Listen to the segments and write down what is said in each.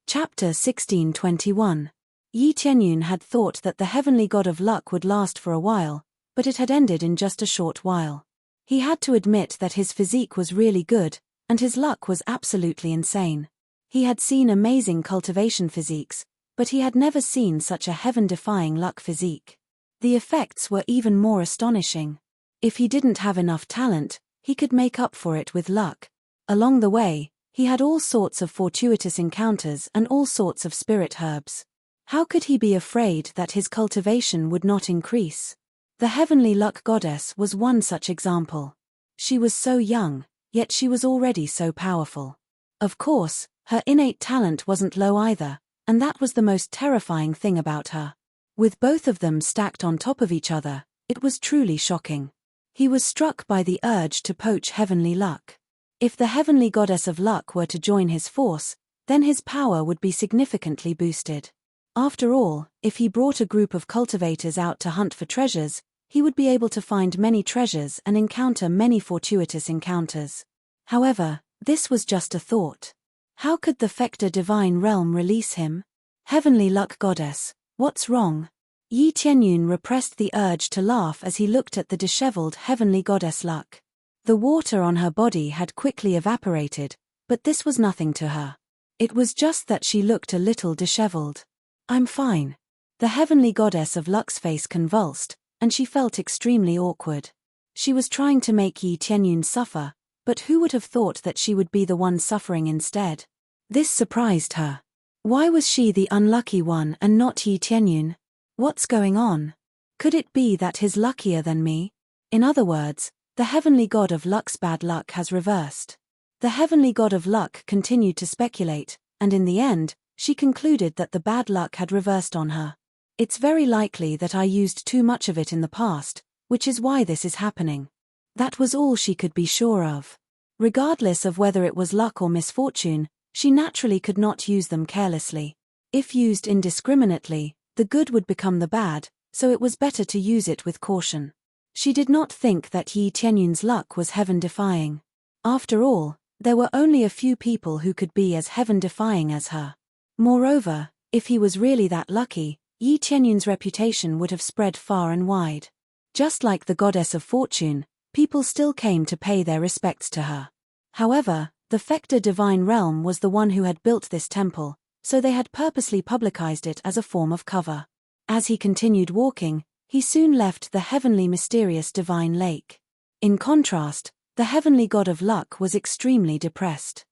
Chapter 1621. Yi Tianyun had thought that the heavenly god of luck would last for a while, but it had ended in just a short while. He had to admit that his physique was really good, and his luck was absolutely insane. He had seen amazing cultivation physiques, but he had never seen such a heaven-defying luck physique. The effects were even more astonishing. If he didn't have enough talent, he could make up for it with luck. Along the way, he had all sorts of fortuitous encounters and all sorts of spirit herbs. How could he be afraid that his cultivation would not increase? The heavenly luck goddess was one such example. She was so young, yet she was already so powerful. Of course, her innate talent wasn't low either, and that was the most terrifying thing about her. With both of them stacked on top of each other, it was truly shocking. He was struck by the urge to poach heavenly luck. If the heavenly goddess of luck were to join his force, then his power would be significantly boosted. After all, if he brought a group of cultivators out to hunt for treasures, he would be able to find many treasures and encounter many fortuitous encounters. However, this was just a thought. How could the Fecta divine realm release him? Heavenly luck goddess, what's wrong? Yi Tianyun repressed the urge to laugh as he looked at the disheveled heavenly goddess luck. The water on her body had quickly evaporated, but this was nothing to her. It was just that she looked a little disheveled. I'm fine. The heavenly goddess of luck's face convulsed, and she felt extremely awkward. She was trying to make Yi Tianyun suffer, but who would have thought that she would be the one suffering instead? This surprised her. Why was she the unlucky one and not Yi Tianyun? What's going on? Could it be that he's luckier than me? In other words, the heavenly god of luck's bad luck has reversed. The heavenly god of luck continued to speculate, and in the end, she concluded that the bad luck had reversed on her. It's very likely that I used too much of it in the past, which is why this is happening. That was all she could be sure of. Regardless of whether it was luck or misfortune, she naturally could not use them carelessly. If used indiscriminately, the good would become the bad, so it was better to use it with caution. She did not think that Yi Tianyun's luck was heaven-defying. After all, there were only a few people who could be as heaven-defying as her. Moreover, if he was really that lucky, Yi Tianyun's reputation would have spread far and wide. Just like the goddess of fortune, people still came to pay their respects to her. However, the Fecta divine realm was the one who had built this temple, so they had purposely publicized it as a form of cover. As he continued walking, he soon left the heavenly mysterious divine lake. In contrast, the heavenly god of luck was extremely depressed.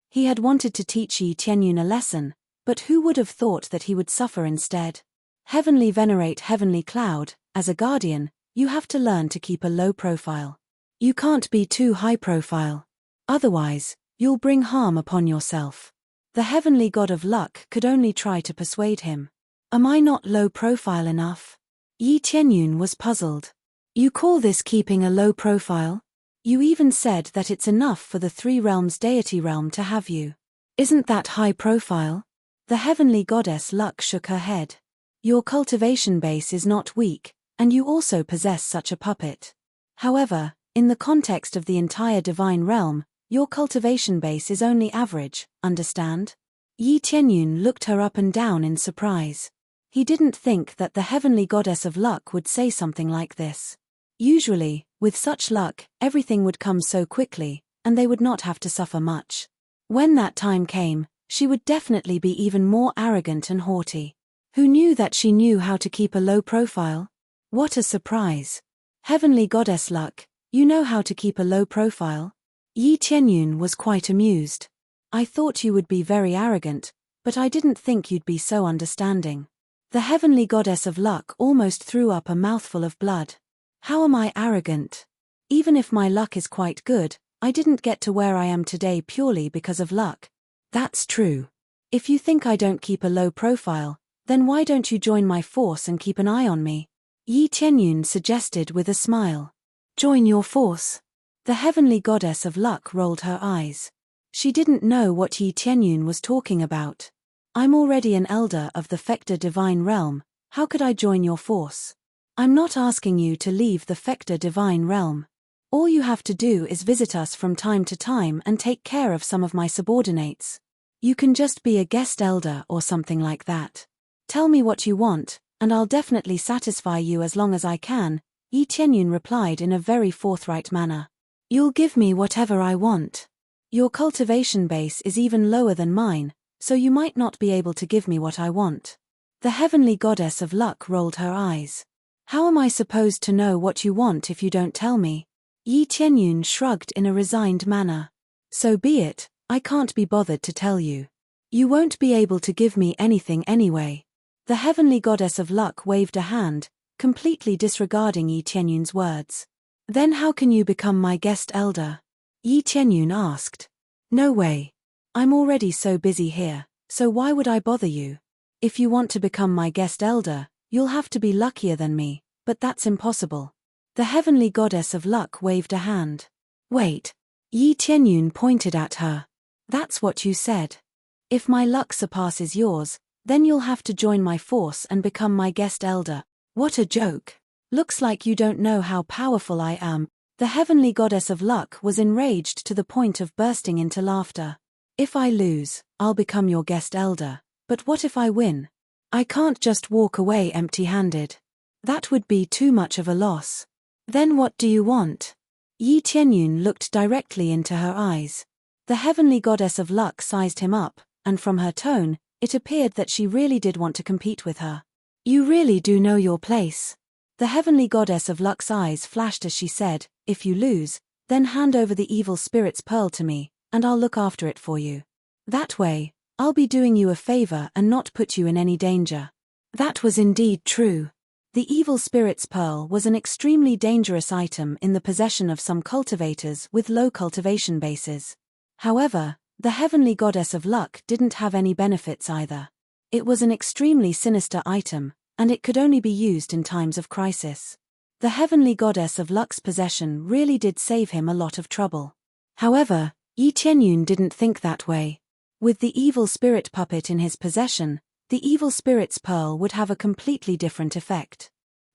He had wanted to teach Yi Tianyun a lesson, but who would have thought that he would suffer instead? Heavenly venerate heavenly cloud, as a guardian, you have to learn to keep a low profile. You can't be too high profile. Otherwise, you'll bring harm upon yourself. The heavenly god of luck could only try to persuade him. Am I not low profile enough? Yi Tianyun was puzzled. You call this keeping a low profile? You even said that it's enough for the three realms deity realm to have you. Isn't that high profile? The heavenly goddess luck shook her head. Your cultivation base is not weak, and you also possess such a puppet. However, in the context of the entire divine realm, your cultivation base is only average, understand? Yi Tianyun looked her up and down in surprise. He didn't think that the heavenly goddess of luck would say something like this. Usually, with such luck, everything would come so quickly, and they would not have to suffer much. When that time came, she would definitely be even more arrogant and haughty. Who knew that she knew how to keep a low profile? What a surprise. Heavenly goddess luck, you know how to keep a low profile? Yi Tianyun was quite amused. I thought you would be very arrogant, but I didn't think you'd be so understanding. The heavenly goddess of luck almost threw up a mouthful of blood. How am I arrogant? Even if my luck is quite good, I didn't get to where I am today purely because of luck. That's true. If you think I don't keep a low profile, then why don't you join my force and keep an eye on me? Yi Tianyun suggested with a smile. Join your force? The heavenly goddess of luck rolled her eyes. She didn't know what Yi Tianyun was talking about. I'm already an elder of the Fecta divine realm, how could I join your force? I'm not asking you to leave the Fecta divine realm. All you have to do is visit us from time to time and take care of some of my subordinates. You can just be a guest elder or something like that. Tell me what you want, and I'll definitely satisfy you as long as I can, Yi Tianyun replied in a very forthright manner. You'll give me whatever I want. Your cultivation base is even lower than mine, so you might not be able to give me what I want. The heavenly goddess of luck rolled her eyes. How am I supposed to know what you want if you don't tell me? Yi Tianyun shrugged in a resigned manner. So be it, I can't be bothered to tell you. You won't be able to give me anything anyway. The heavenly goddess of luck waved a hand, completely disregarding Yi Tianyun's words. Then how can you become my guest elder? Yi Tianyun asked. No way. I'm already so busy here, so why would I bother you? If you want to become my guest elder, you'll have to be luckier than me, but that's impossible. The heavenly goddess of luck waved a hand. Wait. Yi Tianyun pointed at her. That's what you said. If my luck surpasses yours, then you'll have to join my force and become my guest elder. What a joke. Looks like you don't know how powerful I am. The heavenly goddess of luck was enraged to the point of bursting into laughter. If I lose, I'll become your guest elder, but what if I win? I can't just walk away empty-handed. That would be too much of a loss. Then what do you want? Yi Tianyun looked directly into her eyes. The heavenly goddess of luck sized him up, and from her tone, it appeared that she really did want to compete with her. You really do know your place. The heavenly goddess of luck's eyes flashed as she said, if you lose, then hand over the evil spirit's pearl to me, and I'll look after it for you. That way, I'll be doing you a favor and not put you in any danger. That was indeed true. The evil spirit's pearl was an extremely dangerous item in the possession of some cultivators with low cultivation bases. However, the heavenly goddess of luck didn't have any benefits either. It was an extremely sinister item, and it could only be used in times of crisis. The heavenly goddess of luck's possession really did save him a lot of trouble. However, Yi Tianyun didn't think that way. With the evil spirit puppet in his possession, the evil spirit's pearl would have a completely different effect.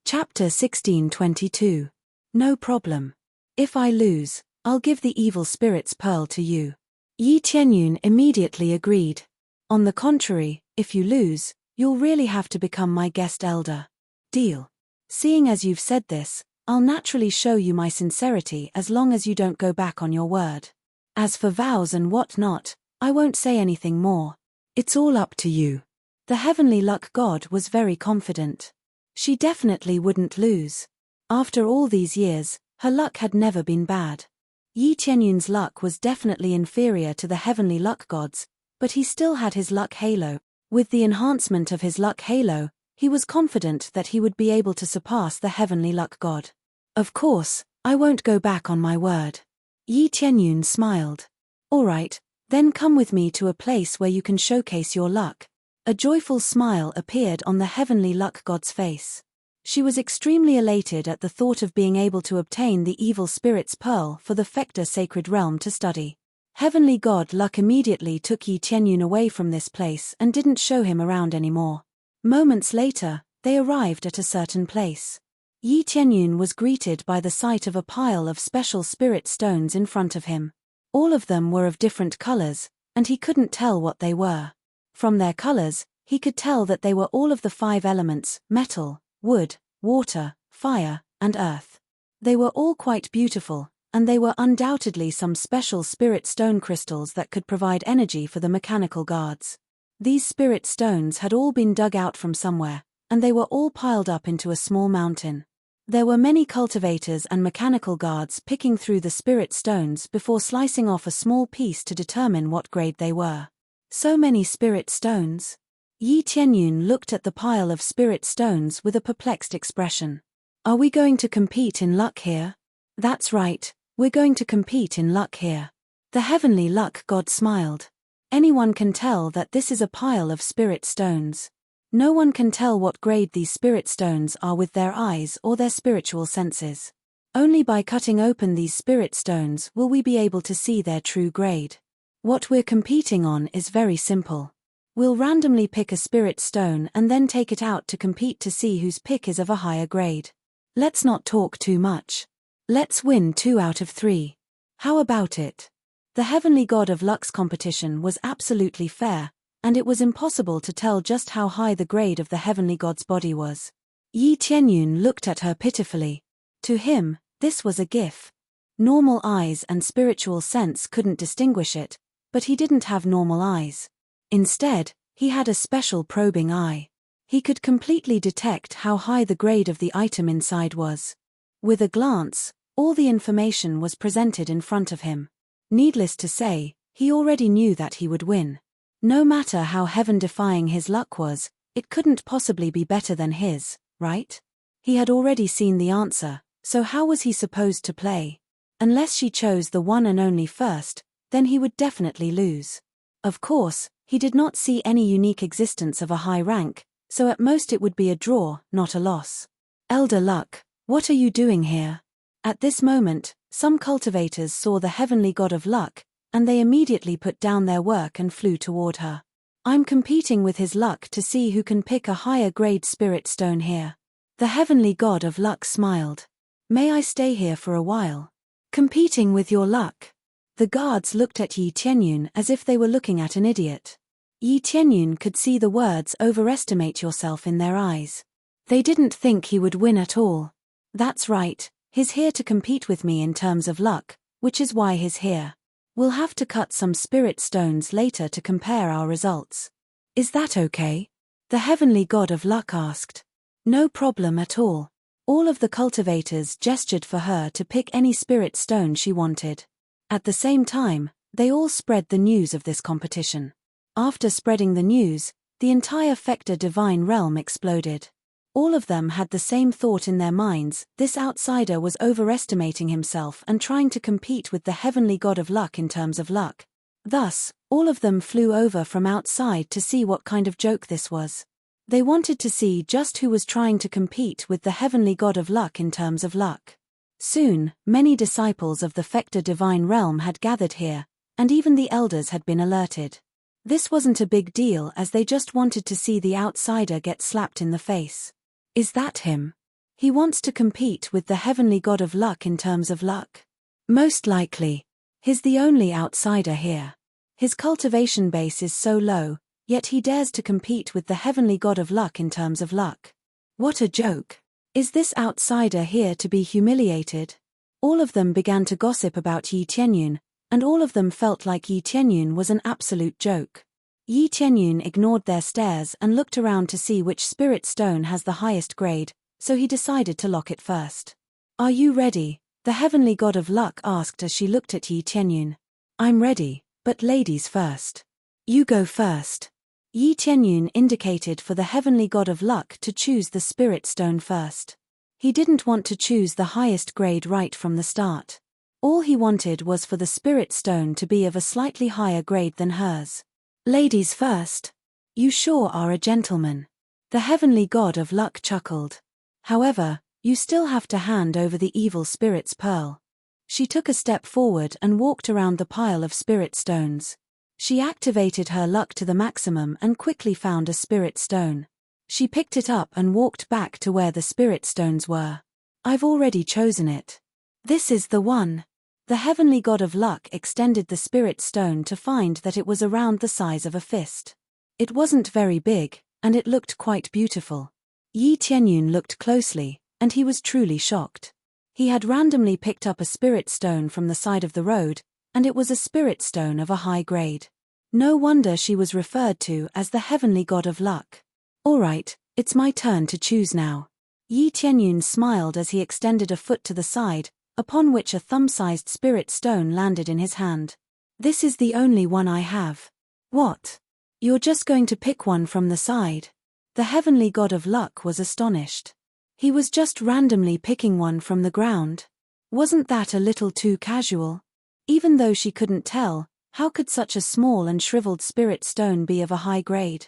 Chapter 1622. No problem. If I lose, I'll give the evil spirit's pearl to you. Yi Tianyun immediately agreed. On the contrary, if you lose, you'll really have to become my guest elder. Deal. Seeing as you've said this, I'll naturally show you my sincerity as long as you don't go back on your word. As for vows and whatnot, I won't say anything more. It's all up to you. The heavenly luck god was very confident. She definitely wouldn't lose. After all these years, her luck had never been bad. Yi Tianyun's luck was definitely inferior to the heavenly luck god's, but he still had his luck halo. With the enhancement of his luck halo, he was confident that he would be able to surpass the heavenly luck god. Of course, I won't go back on my word. Yi Tianyun smiled. All right, then come with me to a place where you can showcase your luck. A joyful smile appeared on the heavenly luck god's face. She was extremely elated at the thought of being able to obtain the evil spirit's pearl for the Fekta sacred realm to study. Heavenly god luck immediately took Yi Tianyun away from this place and didn't show him around anymore. Moments later, they arrived at a certain place. Yi Tianyun was greeted by the sight of a pile of special spirit stones in front of him. All of them were of different colors, and he couldn't tell what they were. From their colors, he could tell that they were all of the 5 elements: metal, wood, water, fire, and earth. They were all quite beautiful, and they were undoubtedly some special spirit stone crystals that could provide energy for the mechanical guards. These spirit stones had all been dug out from somewhere, and they were all piled up into a small mountain. There were many cultivators and mechanical guards picking through the spirit stones before slicing off a small piece to determine what grade they were. So many spirit stones? Yi Tianyun looked at the pile of spirit stones with a perplexed expression. Are we going to compete in luck here? That's right, we're going to compete in luck here. The heavenly luck god smiled. Anyone can tell that this is a pile of spirit stones. No one can tell what grade these spirit stones are with their eyes or their spiritual senses. Only by cutting open these spirit stones will we be able to see their true grade. What we're competing on is very simple. We'll randomly pick a spirit stone and then take it out to compete to see whose pick is of a higher grade. Let's not talk too much. Let's win 2 out of 3. How about it? The heavenly god of luck's competition was absolutely fair, and it was impossible to tell just how high the grade of the heavenly god's body was. Yi Tianyun looked at her pitifully. To him, this was a gift. Normal eyes and spiritual sense couldn't distinguish it, but he didn't have normal eyes. Instead, he had a special probing eye. He could completely detect how high the grade of the item inside was. With a glance, all the information was presented in front of him. Needless to say, he already knew that he would win. No matter how heaven-defying his luck was, it couldn't possibly be better than his, right? He had already seen the answer, so how was he supposed to play? Unless she chose the one and only first, then he would definitely lose. Of course, he did not see any unique existence of a high rank, so at most it would be a draw, not a loss. Elder Luck, what are you doing here? At this moment, some cultivators saw the heavenly god of luck, and they immediately put down their work and flew toward her. I'm competing with his luck to see who can pick a higher grade spirit stone here. The heavenly god of luck smiled. May I stay here for a while? Competing with your luck. The guards looked at Yi Tianyun as if they were looking at an idiot. Yi Tianyun could see the words overestimate yourself in their eyes. They didn't think he would win at all. That's right, he's here to compete with me in terms of luck, which is why he's here. We'll have to cut some spirit stones later to compare our results. Is that okay? The heavenly god of luck asked. No problem at all. All of the cultivators gestured for her to pick any spirit stone she wanted. At the same time, they all spread the news of this competition. After spreading the news, the entire Fecta divine realm exploded. All of them had the same thought in their minds: this outsider was overestimating himself and trying to compete with the heavenly god of luck in terms of luck. Thus, all of them flew over from outside to see what kind of joke this was. They wanted to see just who was trying to compete with the heavenly god of luck in terms of luck. Soon, many disciples of the Fecta divine realm had gathered here, and even the elders had been alerted. This wasn't a big deal as they just wanted to see the outsider get slapped in the face. Is that him? He wants to compete with the heavenly god of luck in terms of luck? Most likely. He's the only outsider here. His cultivation base is so low, yet he dares to compete with the heavenly god of luck in terms of luck. What a joke. Is this outsider here to be humiliated? All of them began to gossip about Yi Tianyun, and all of them felt like Yi Tianyun was an absolute joke. Yi Tianyun ignored their stares and looked around to see which spirit stone has the highest grade, so he decided to lock it first. Are you ready? The heavenly god of luck asked as she looked at Yi Tianyun. I'm ready, but ladies first. You go first. Yi Tianyun indicated for the heavenly god of luck to choose the spirit stone first. He didn't want to choose the highest grade right from the start. All he wanted was for the spirit stone to be of a slightly higher grade than hers. Ladies first. You sure are a gentleman. The heavenly god of luck chuckled. However, you still have to hand over the evil spirit's pearl. She took a step forward and walked around the pile of spirit stones. She activated her luck to the maximum and quickly found a spirit stone. She picked it up and walked back to where the spirit stones were. I've already chosen it. This is the one. The heavenly god of luck extended the spirit stone to find that it was around the size of a fist. It wasn't very big, and it looked quite beautiful. Yi Tianyun looked closely, and he was truly shocked. He had randomly picked up a spirit stone from the side of the road, and it was a spirit stone of a high grade. No wonder she was referred to as the heavenly god of luck. All right, it's my turn to choose now. Yi Tianyun smiled as he extended a foot to the side, upon which a thumb-sized spirit stone landed in his hand. This is the only one I have. What? You're just going to pick one from the side? The heavenly god of luck was astonished. He was just randomly picking one from the ground. Wasn't that a little too casual? Even though she couldn't tell, how could such a small and shriveled spirit stone be of a high grade?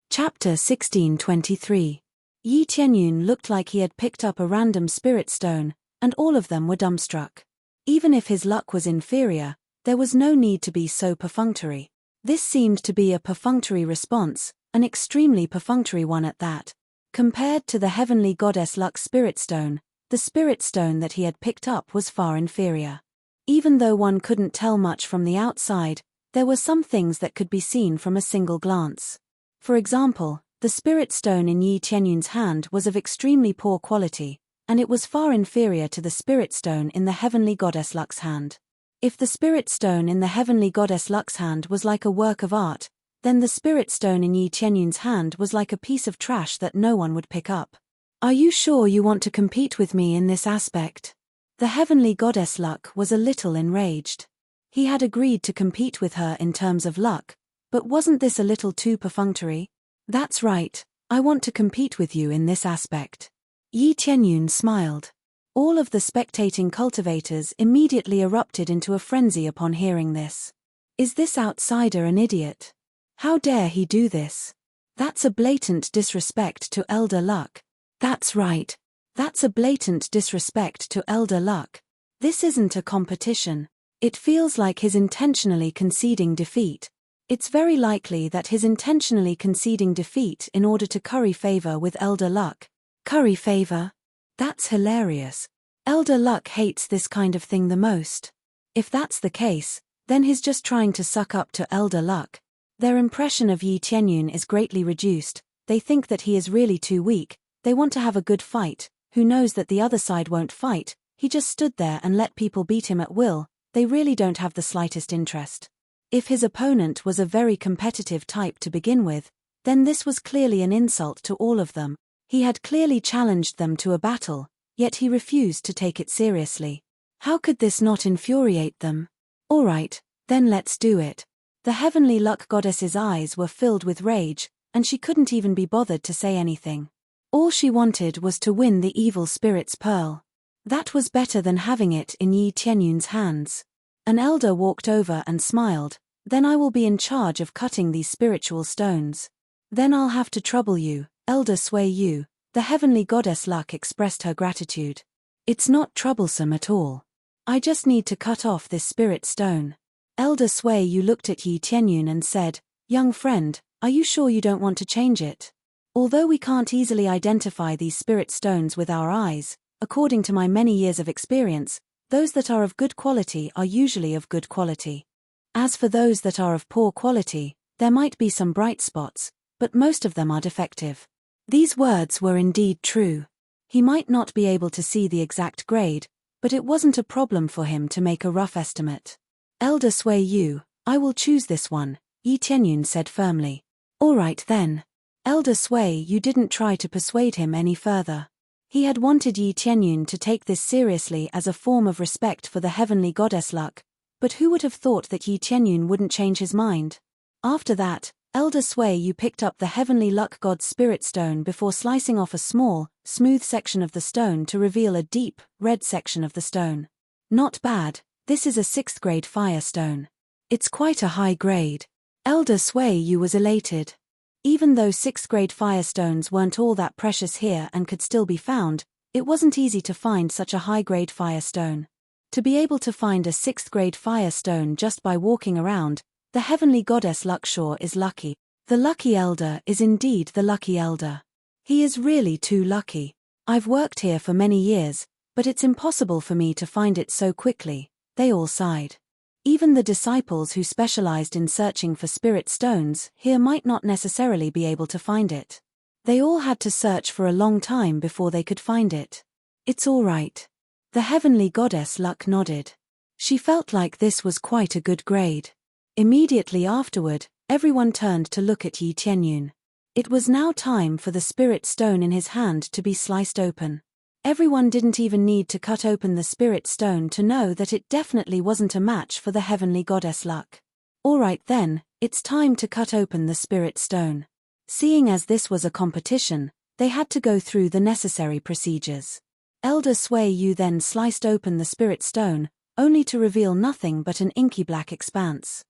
Chapter 1623. Yi Tianyun looked like he had picked up a random spirit stone, and all of them were dumbstruck. Even if his luck was inferior, there was no need to be so perfunctory. This seemed to be a perfunctory response, an extremely perfunctory one at that. Compared to the heavenly goddess luck spirit stone, the spirit stone that he had picked up was far inferior. Even though one couldn't tell much from the outside, there were some things that could be seen from a single glance. For example, the spirit stone in Yi Tianyun's hand was of extremely poor quality, and it was far inferior to the spirit stone in the heavenly goddess Luck's hand. If the spirit stone in the heavenly goddess Luck's hand was like a work of art, then the spirit stone in Yi Tianyun's hand was like a piece of trash that no one would pick up. Are you sure you want to compete with me in this aspect? The heavenly goddess Luck was a little enraged. He had agreed to compete with her in terms of luck, but wasn't this a little too perfunctory? That's right, I want to compete with you in this aspect. Yi Tianyun smiled. All of the spectating cultivators immediately erupted into a frenzy upon hearing this. Is this outsider an idiot? How dare he do this? That's a blatant disrespect to Elder Luck. That's right. That's a blatant disrespect to Elder Luck. This isn't a competition. It feels like he's intentionally conceding defeat. It's very likely that he's intentionally conceding defeat in order to curry favor with Elder Luck. Curry favor? That's hilarious. Elder Luck hates this kind of thing the most. If that's the case, then he's just trying to suck up to Elder Luck. Their impression of Yi Tianyun is greatly reduced. They think that he is really too weak. They want to have a good fight. Who knows that the other side won't fight? He just stood there and let people beat him at will. They really don't have the slightest interest. If his opponent was a very competitive type to begin with, then this was clearly an insult to all of them. He had clearly challenged them to a battle, yet he refused to take it seriously. How could this not infuriate them? All right, then let's do it. The heavenly luck goddess's eyes were filled with rage, and she couldn't even be bothered to say anything. All she wanted was to win the evil spirit's pearl. That was better than having it in Yi Tianyun's hands. An elder walked over and smiled. Then I will be in charge of cutting these spiritual stones. Then I'll have to trouble you, Elder Sui Yu. The heavenly goddess Luck expressed her gratitude. It's not troublesome at all. I just need to cut off this spirit stone. Elder Sui Yu looked at Yi Tianyun and said, Young friend, are you sure you don't want to change it? Although we can't easily identify these spirit stones with our eyes, according to my many years of experience, those that are of good quality are usually of good quality. As for those that are of poor quality, there might be some bright spots, but most of them are defective. These words were indeed true. He might not be able to see the exact grade, but it wasn't a problem for him to make a rough estimate. Elder Sui Yu, I will choose this one, Yi Tianyun said firmly. All right then. Elder Sui Yu didn't try to persuade him any further. He had wanted Yi Tianyun to take this seriously as a form of respect for the heavenly goddess Luck, but who would have thought that Yi Tianyun wouldn't change his mind? After that, Elder Sui Yu picked up the heavenly luck god's spirit stone before slicing off a small, smooth section of the stone to reveal a deep, red section of the stone. Not bad, this is a 6th grade fire stone. It's quite a high grade. Elder Sui Yu was elated. Even though 6th grade fire stones weren't all that precious here and could still be found, it wasn't easy to find such a high grade fire stone. To be able to find a 6th grade fire stone just by walking around, the heavenly goddess Luckshaw is lucky. The lucky elder is indeed the lucky elder. He is really too lucky. I've worked here for many years, but it's impossible for me to find it so quickly. They all sighed. Even the disciples who specialized in searching for spirit stones here might not necessarily be able to find it. They all had to search for a long time before they could find it. It's all right. The heavenly goddess Luck nodded. She felt like this was quite a good grade. Immediately afterward, everyone turned to look at Yi Tianyun. It was now time for the spirit stone in his hand to be sliced open. Everyone didn't even need to cut open the spirit stone to know that it definitely wasn't a match for the heavenly goddess Luck. All right then, it's time to cut open the spirit stone. Seeing as this was a competition, they had to go through the necessary procedures. Elder Sui Yu then sliced open the spirit stone, only to reveal nothing but an inky black expanse.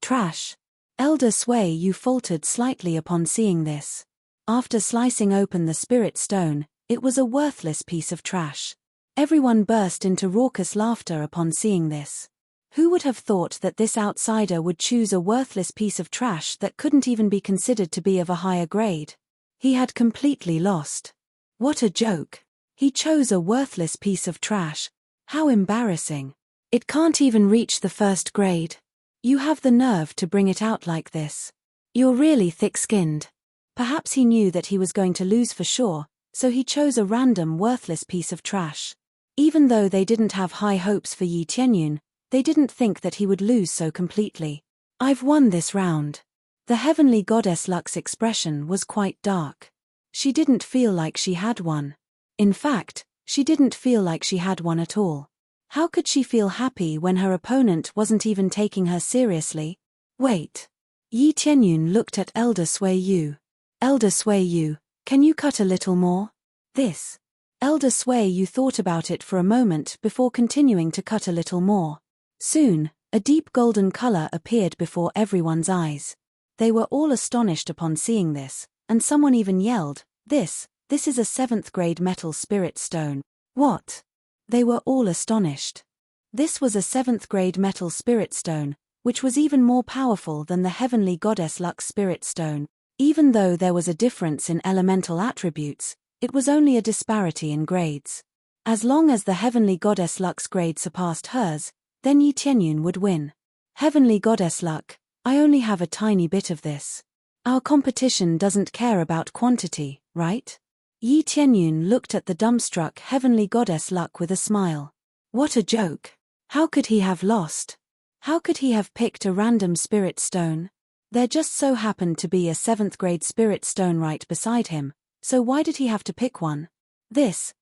Trash. Elder Sui Yu faltered slightly upon seeing this. After slicing open the spirit stone, it was a worthless piece of trash. Everyone burst into raucous laughter upon seeing this. Who would have thought that this outsider would choose a worthless piece of trash that couldn't even be considered to be of a higher grade? He had completely lost. What a joke. He chose a worthless piece of trash. How embarrassing. It can't even reach the first grade. You have the nerve to bring it out like this. You're really thick-skinned. Perhaps he knew that he was going to lose for sure, so he chose a random worthless piece of trash. Even though they didn't have high hopes for Yi Tianyun, they didn't think that he would lose so completely. I've won this round. The heavenly goddess Luck's expression was quite dark. She didn't feel like she had won. In fact, she didn't feel like she had won at all. How could she feel happy when her opponent wasn't even taking her seriously? Wait. Yi Tianyun looked at Elder Sui Yu. Elder Sui Yu, can you cut a little more? This. Elder Sui Yu thought about it for a moment before continuing to cut a little more. Soon, a deep golden color appeared before everyone's eyes. They were all astonished upon seeing this, and someone even yelled, This is a 7th grade metal spirit stone. What? They were all astonished. This was a 7th grade metal spirit stone, which was even more powerful than the heavenly goddess Luck's spirit stone. Even though there was a difference in elemental attributes, it was only a disparity in grades. As long as the heavenly goddess Luck's grade surpassed hers, then Yi Tianyun would win. Heavenly goddess Luck, I only have a tiny bit of this. Our competition doesn't care about quantity, right? Yi Tianyun looked at the dumbstruck heavenly goddess Luck with a smile. What a joke. How could he have lost? How could he have picked a random spirit stone? There just so happened to be a 7th grade spirit stone right beside him, so why did he have to pick one? This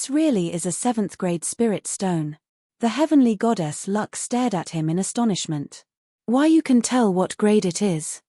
really is a 7th grade spirit stone. The heavenly goddess Luck stared at him in astonishment. Why, you can tell what grade it is.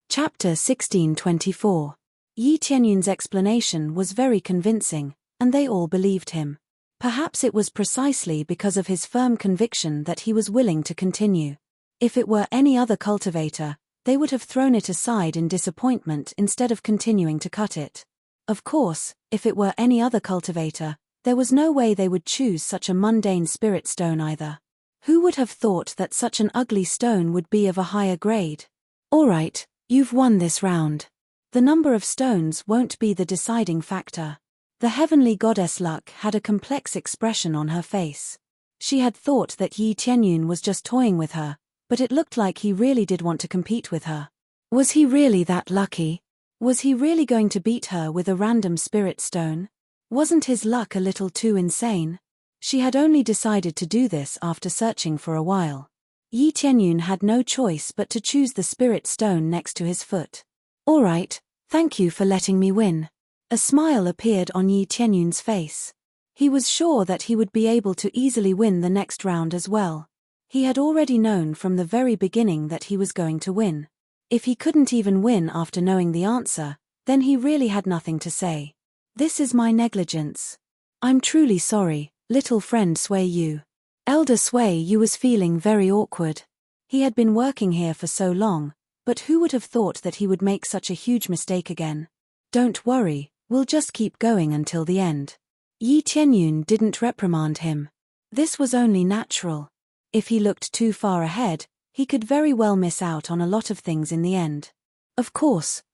Chapter 1624. Yi Tianyun's explanation was very convincing, and they all believed him. Perhaps it was precisely because of his firm conviction that he was willing to continue. If it were any other cultivator, they would have thrown it aside in disappointment instead of continuing to cut it. Of course, if it were any other cultivator, there was no way they would choose such a mundane spirit stone either. Who would have thought that such an ugly stone would be of a higher grade? Alright, you've won this round. The number of stones won't be the deciding factor. The heavenly goddess Luck had a complex expression on her face. She had thought that Yi Tianyun was just toying with her, but it looked like he really did want to compete with her. Was he really that lucky? Was he really going to beat her with a random spirit stone? Wasn't his luck a little too insane? She had only decided to do this after searching for a while. Yi Tianyun had no choice but to choose the spirit stone next to his foot. Alright, thank you for letting me win. A smile appeared on Yi Tianyun's face. He was sure that he would be able to easily win the next round as well. He had already known from the very beginning that he was going to win. If he couldn't even win after knowing the answer, then he really had nothing to say. This is my negligence. I'm truly sorry, little friend Sui Yu. Elder Sui Yu was feeling very awkward. He had been working here for so long, but who would have thought that he would make such a huge mistake again? Don't worry, we'll just keep going until the end. Yi Tianyun didn't reprimand him. This was only natural. If he looked too far ahead, he could very well miss out on a lot of things in the end. Of course.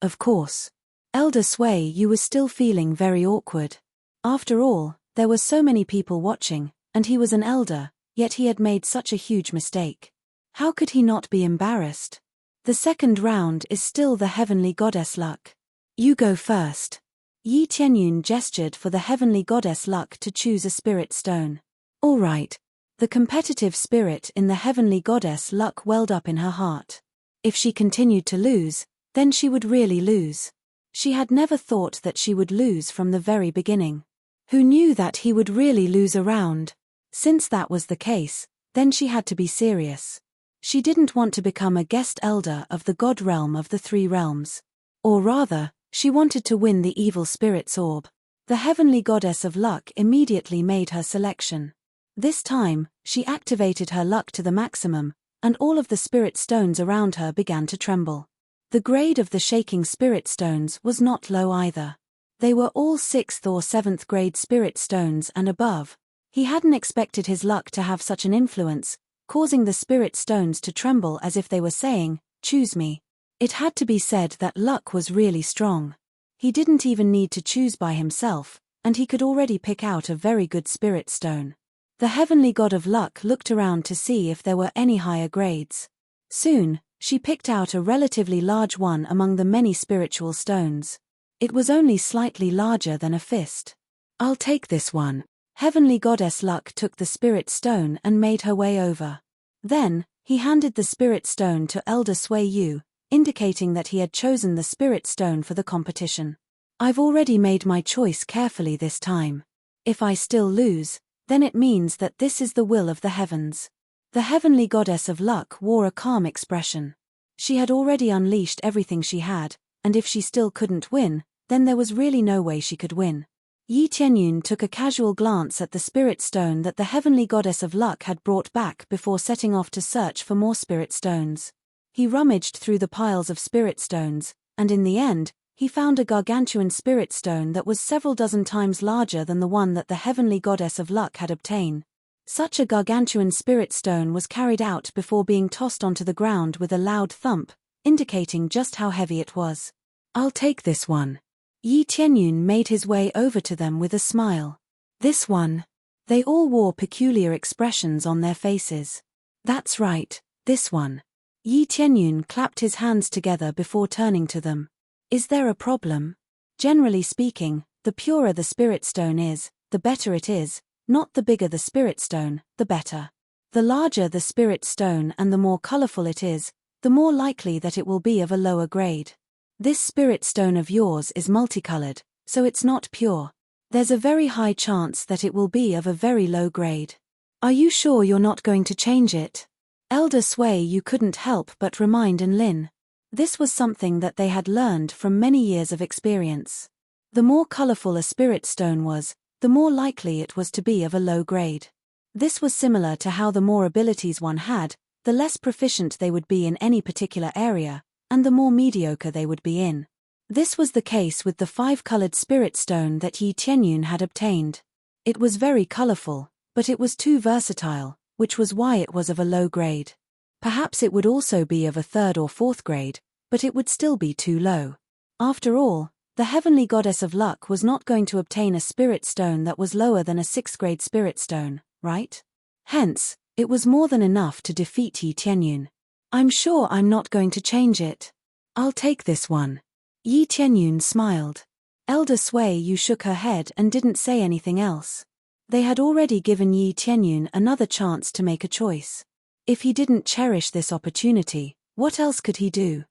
Elder Sui Yu was still feeling very awkward. After all, there were so many people watching, and he was an elder, yet he had made such a huge mistake. How could he not be embarrassed? The second round is still the heavenly goddess Luck. You go first. Yi Tianyun gestured for the heavenly goddess Luck to choose a spirit stone. All right. The competitive spirit in the heavenly goddess Luck welled up in her heart. If she continued to lose, then she would really lose. She had never thought that she would lose from the very beginning. Who knew that he would really lose a round? Since that was the case, then she had to be serious. She didn't want to become a guest elder of the god realm of the 3 realms. Or rather, she wanted to win the evil spirit's orb. The heavenly goddess of Luck immediately made her selection. This time, she activated her luck to the maximum, and all of the spirit stones around her began to tremble. The grade of the shaking spirit stones was not low either. They were all 6th or 7th grade spirit stones and above. He hadn't expected his luck to have such an influence, causing the spirit stones to tremble as if they were saying, "Choose me." It had to be said that Luck was really strong. He didn't even need to choose by himself, and he could already pick out a very good spirit stone. The heavenly god of luck looked around to see if there were any higher grades. Soon, she picked out a relatively large one among the many spiritual stones. It was only slightly larger than a fist. "I'll take this one." Heavenly Goddess Luck took the spirit stone and made her way over. Then, he handed the spirit stone to Elder Sway Yu, indicating that he had chosen the spirit stone for the competition. "I've already made my choice carefully this time. If I still lose, then it means that this is the will of the heavens." The heavenly goddess of luck wore a calm expression. She had already unleashed everything she had, and if she still couldn't win, then there was really no way she could win. Yi Tianyun took a casual glance at the spirit stone that the heavenly goddess of luck had brought back before setting off to search for more spirit stones. He rummaged through the piles of spirit stones, and in the end, he found a gargantuan spirit stone that was several dozen times larger than the one that the heavenly goddess of luck had obtained. Such a gargantuan spirit stone was carried out before being tossed onto the ground with a loud thump, indicating just how heavy it was. "I'll take this one." Yi Tianyun made his way over to them with a smile. "This one?" They all wore peculiar expressions on their faces. "That's right, this one." Yi Tianyun clapped his hands together before turning to them. "Is there a problem? Generally speaking, the purer the spirit stone is, the better it is. Not the bigger the spirit stone, the better. The larger the spirit stone and the more colorful it is, the more likely that it will be of a lower grade. This spirit stone of yours is multicolored, so it's not pure. There's a very high chance that it will be of a very low grade. Are you sure you're not going to change it?" Elder Sway Yu couldn't help but remind Lin. This was something that they had learned from many years of experience. The more colorful a spirit stone was, the more likely it was to be of a low grade. This was similar to how the more abilities one had, the less proficient they would be in any particular area, and the more mediocre they would be in. This was the case with the 5-colored spirit stone that Yi Tianyun had obtained. It was very colorful, but it was too versatile, which was why it was of a low grade. Perhaps it would also be of a 3rd or 4th grade, but it would still be too low. After all, the heavenly goddess of luck was not going to obtain a spirit stone that was lower than a 6th-grade spirit stone, right? Hence, it was more than enough to defeat Yi Tianyun. "I'm sure I'm not going to change it. I'll take this one." Yi Tianyun smiled. Elder Sway Yu shook her head and didn't say anything else. They had already given Yi Tianyun another chance to make a choice. If he didn't cherish this opportunity, what else could he do?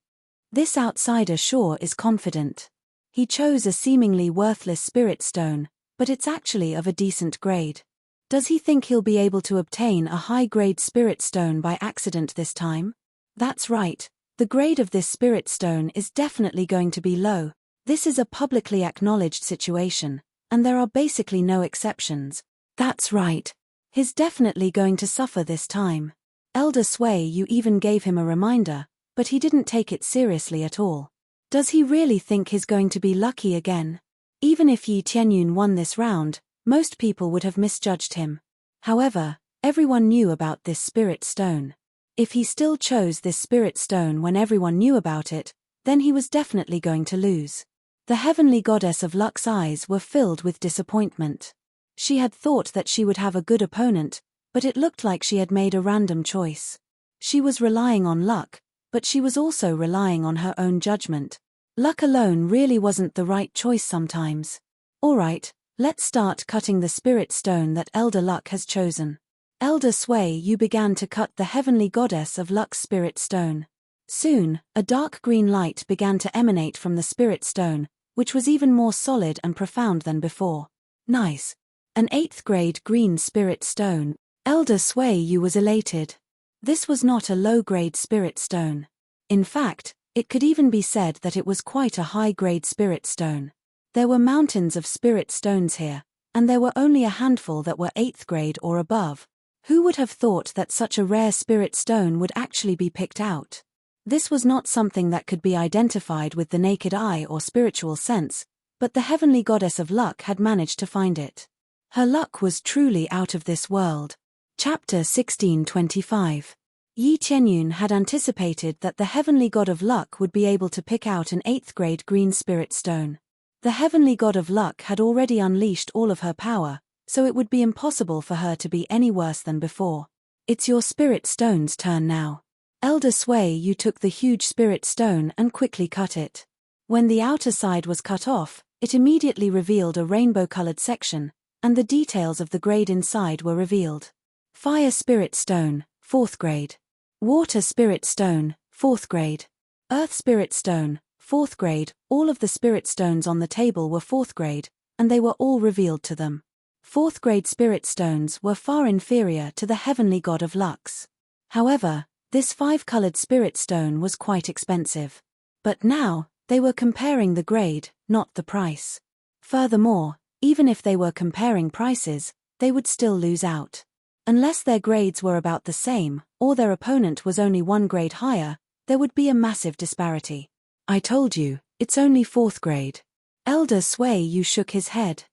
This outsider sure is confident. He chose a seemingly worthless spirit stone, but it's actually of a decent grade. Does he think he'll be able to obtain a high-grade spirit stone by accident this time? That's right, the grade of this spirit stone is definitely going to be low. This is a publicly acknowledged situation, and there are basically no exceptions. That's right. He's definitely going to suffer this time. Elder Sway Yu even gave him a reminder, but he didn't take it seriously at all. Does he really think he's going to be lucky again? Even if Yi Tianyun won this round, most people would have misjudged him. However, everyone knew about this spirit stone. If he still chose this spirit stone when everyone knew about it, then he was definitely going to lose. The heavenly goddess of luck's eyes were filled with disappointment. She had thought that she would have a good opponent, but it looked like she had made a random choice. She was relying on luck, but she was also relying on her own judgment. Luck alone really wasn't the right choice sometimes. Alright, let's start cutting the spirit stone that Elder Luck has chosen. Elder Sway Yu began to cut the heavenly goddess of luck's spirit stone. Soon, a dark green light began to emanate from the spirit stone, which was even more solid and profound than before. Nice. An 8th-grade green spirit stone. Elder Sway Yu was elated. This was not a low-grade spirit stone. In fact, it could even be said that it was quite a high-grade spirit stone. There were mountains of spirit stones here, and there were only a handful that were 8th grade or above. Who would have thought that such a rare spirit stone would actually be picked out? This was not something that could be identified with the naked eye or spiritual sense, but the heavenly goddess of luck had managed to find it. Her luck was truly out of this world. Chapter 1625. Yi Tianyun had anticipated that the heavenly god of luck would be able to pick out an 8th-grade green spirit stone. The heavenly god of luck had already unleashed all of her power, so it would be impossible for her to be any worse than before. It's your spirit stone's turn now. Elder Sway Yu took the huge spirit stone and quickly cut it. When the outer side was cut off, it immediately revealed a rainbow-colored section, and the details of the grade inside were revealed. Fire Spirit Stone, 4th grade. Water Spirit Stone, 4th grade. Earth Spirit Stone, 4th grade. All of the spirit stones on the table were 4th grade, and they were all revealed to them. 4th grade spirit stones were far inferior to the heavenly god of Lux. However, this 5-colored spirit stone was quite expensive. But now, they were comparing the grade, not the price. Furthermore, even if they were comparing prices, they would still lose out. Unless their grades were about the same, or their opponent was only 1 grade higher, there would be a massive disparity. I told you, it's only 4th grade. Elder Sway Yu shook his head.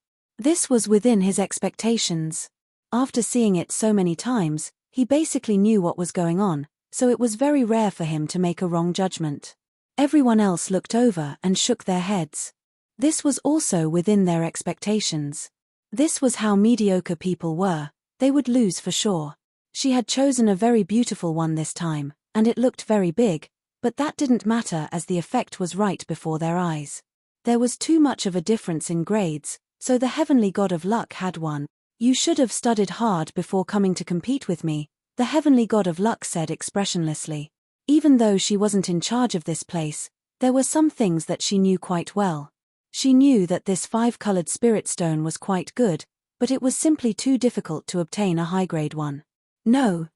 This was within his expectations. After seeing it so many times, he basically knew what was going on, so it was very rare for him to make a wrong judgment. Everyone else looked over and shook their heads. This was also within their expectations. This was how mediocre people were, they would lose for sure. She had chosen a very beautiful one this time, and it looked very big, but that didn't matter as the effect was right before their eyes. There was too much of a difference in grades, so the heavenly god of luck had won. You should have studied hard before coming to compete with me, the heavenly god of luck said expressionlessly. Even though she wasn't in charge of this place, there were some things that she knew quite well. She knew that this 5-colored spirit stone was quite good, but it was simply too difficult to obtain a high-grade one. No,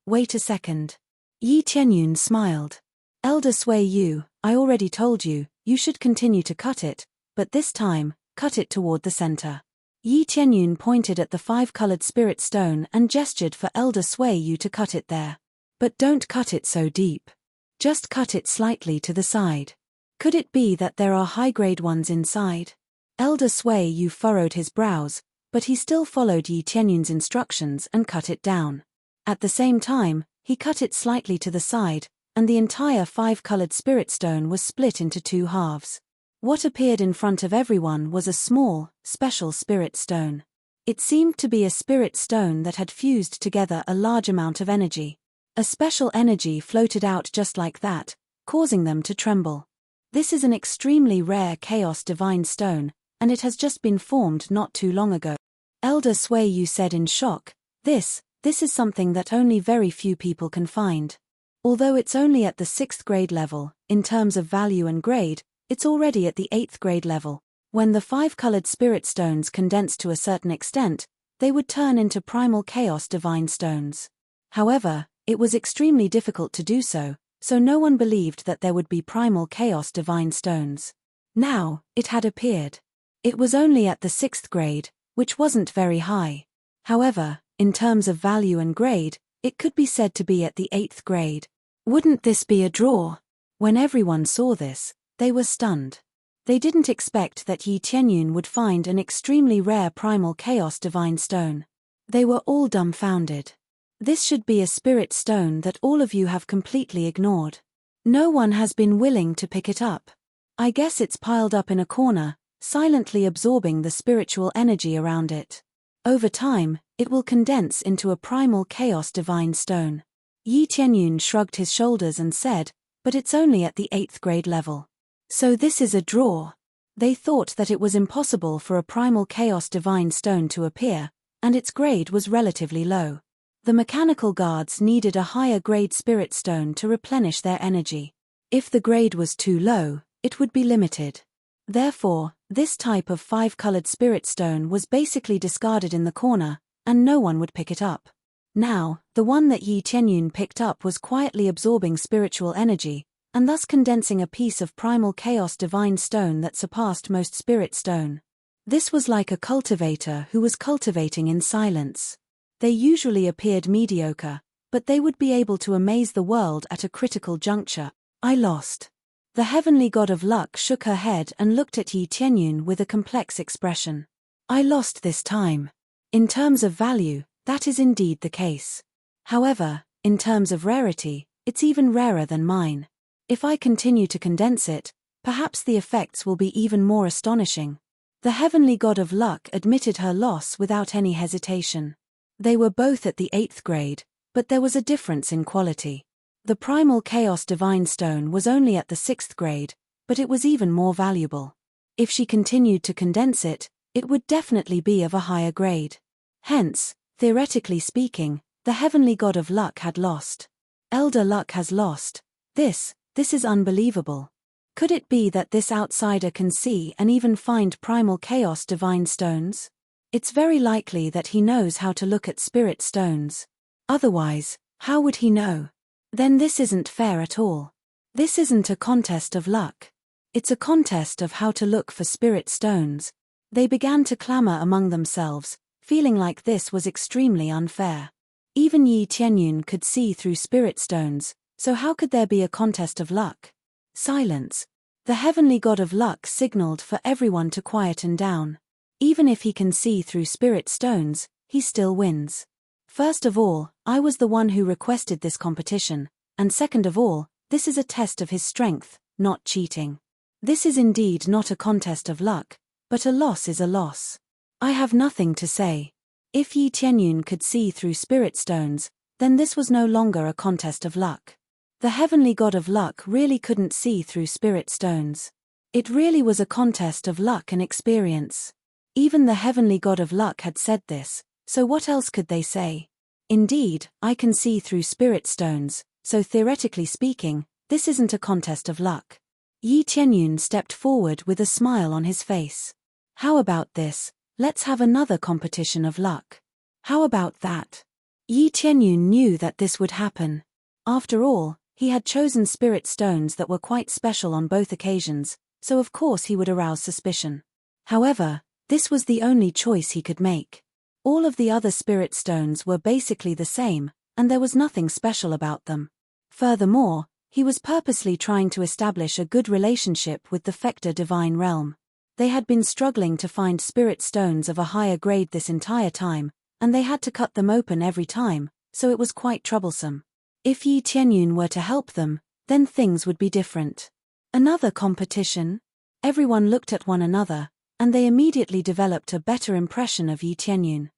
wait a second. Yi Tianyun smiled. Elder Sway Yu, I already told you, you should continue to cut it, but this time, cut it toward the center. Yi Tianyun pointed at the 5-colored spirit stone and gestured for Elder Sway Yu to cut it there. But don't cut it so deep. Just cut it slightly to the side. Could it be that there are high-grade ones inside? Elder Sway Yu furrowed his brows, but he still followed Yi Tianyun's instructions and cut it down. At the same time, he cut it slightly to the side, and the entire 5-colored spirit stone was split into 2 halves. What appeared in front of everyone was a small, special spirit stone. It seemed to be a spirit stone that had fused together a large amount of energy. A special energy floated out just like that, causing them to tremble. This is an extremely rare Chaos Divine Stone, and it has just been formed not too long ago. Elder Sway Yu said in shock, This is something that only very few people can find. Although it's only at the 6th grade level, in terms of value and grade, it's already at the 8th grade level. When the 5-colored spirit stones condense to a certain extent, they would turn into primal Chaos Divine Stones. However, it was extremely difficult to do so no one believed that there would be primal Chaos Divine Stones. Now, it had appeared. It was only at the 6th grade, which wasn't very high. However, in terms of value and grade, it could be said to be at the 8th grade. Wouldn't this be a draw? When everyone saw this, they were stunned. They didn't expect that Yi Tianyun would find an extremely rare primal Chaos Divine Stone. They were all dumbfounded. This should be a spirit stone that all of you have completely ignored. No one has been willing to pick it up. I guess it's piled up in a corner, silently absorbing the spiritual energy around it. Over time, it will condense into a primal Chaos Divine Stone. Yi Tianyun shrugged his shoulders and said, but it's only at the 8th grade level. So this is a draw. They thought that it was impossible for a primal Chaos Divine Stone to appear, and its grade was relatively low. The mechanical guards needed a higher grade spirit stone to replenish their energy. If the grade was too low, it would be limited. Therefore, this type of 5-colored spirit stone was basically discarded in the corner, and no one would pick it up. Now, the one that Yi Tianyun picked up was quietly absorbing spiritual energy, and thus condensing a piece of primal Chaos Divine Stone that surpassed most spirit stone. This was like a cultivator who was cultivating in silence. They usually appeared mediocre, but they would be able to amaze the world at a critical juncture. I lost. The heavenly god of luck shook her head and looked at Yi Tianyun with a complex expression. I lost this time. In terms of value, that is indeed the case. However, in terms of rarity, it's even rarer than mine. If I continue to condense it, perhaps the effects will be even more astonishing. The heavenly god of luck admitted her loss without any hesitation. They were both at the 8th grade, but there was a difference in quality. The primal chaos divine stone was only at the 6th grade, but it was even more valuable. If she continued to condense it, it would definitely be of a higher grade. Hence, theoretically speaking, the heavenly god of luck had lost. Elder Luck has lost. This is unbelievable. Could it be that this outsider can see and even find primal chaos divine stones? It's very likely that he knows how to look at spirit stones. Otherwise, how would he know? Then this isn't fair at all. This isn't a contest of luck. It's a contest of how to look for spirit stones. They began to clamor among themselves, feeling like this was extremely unfair. Even Yi Tianyun could see through spirit stones, so how could there be a contest of luck? Silence. The heavenly god of luck signaled for everyone to quieten down. Even if he can see through spirit stones, he still wins. First of all, I was the one who requested this competition, and second of all, this is a test of his strength, not cheating. This is indeed not a contest of luck, but a loss is a loss. I have nothing to say. If Yi Tianyun could see through spirit stones, then this was no longer a contest of luck. The heavenly god of luck really couldn't see through spirit stones. It really was a contest of luck and experience. Even the heavenly god of luck had said this, so what else could they say? Indeed, I can see through spirit stones, so theoretically speaking, this isn't a contest of luck. Yi Tianyun stepped forward with a smile on his face. How about this? Let's have another competition of luck. How about that? Yi Tianyun knew that this would happen. After all, he had chosen spirit stones that were quite special on both occasions, so of course he would arouse suspicion. However, this was the only choice he could make. All of the other spirit stones were basically the same, and there was nothing special about them. Furthermore, he was purposely trying to establish a good relationship with the Fector divine realm. They had been struggling to find spirit stones of a higher grade this entire time, and they had to cut them open every time, so it was quite troublesome. If Yi Tianyun were to help them, then things would be different. Another competition? Everyone looked at one another, and they immediately developed a better impression of Yi Tianyun.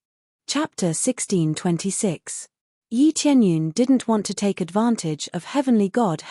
Chapter 1626. Yi Tianyun didn't want to take advantage of Heavenly God.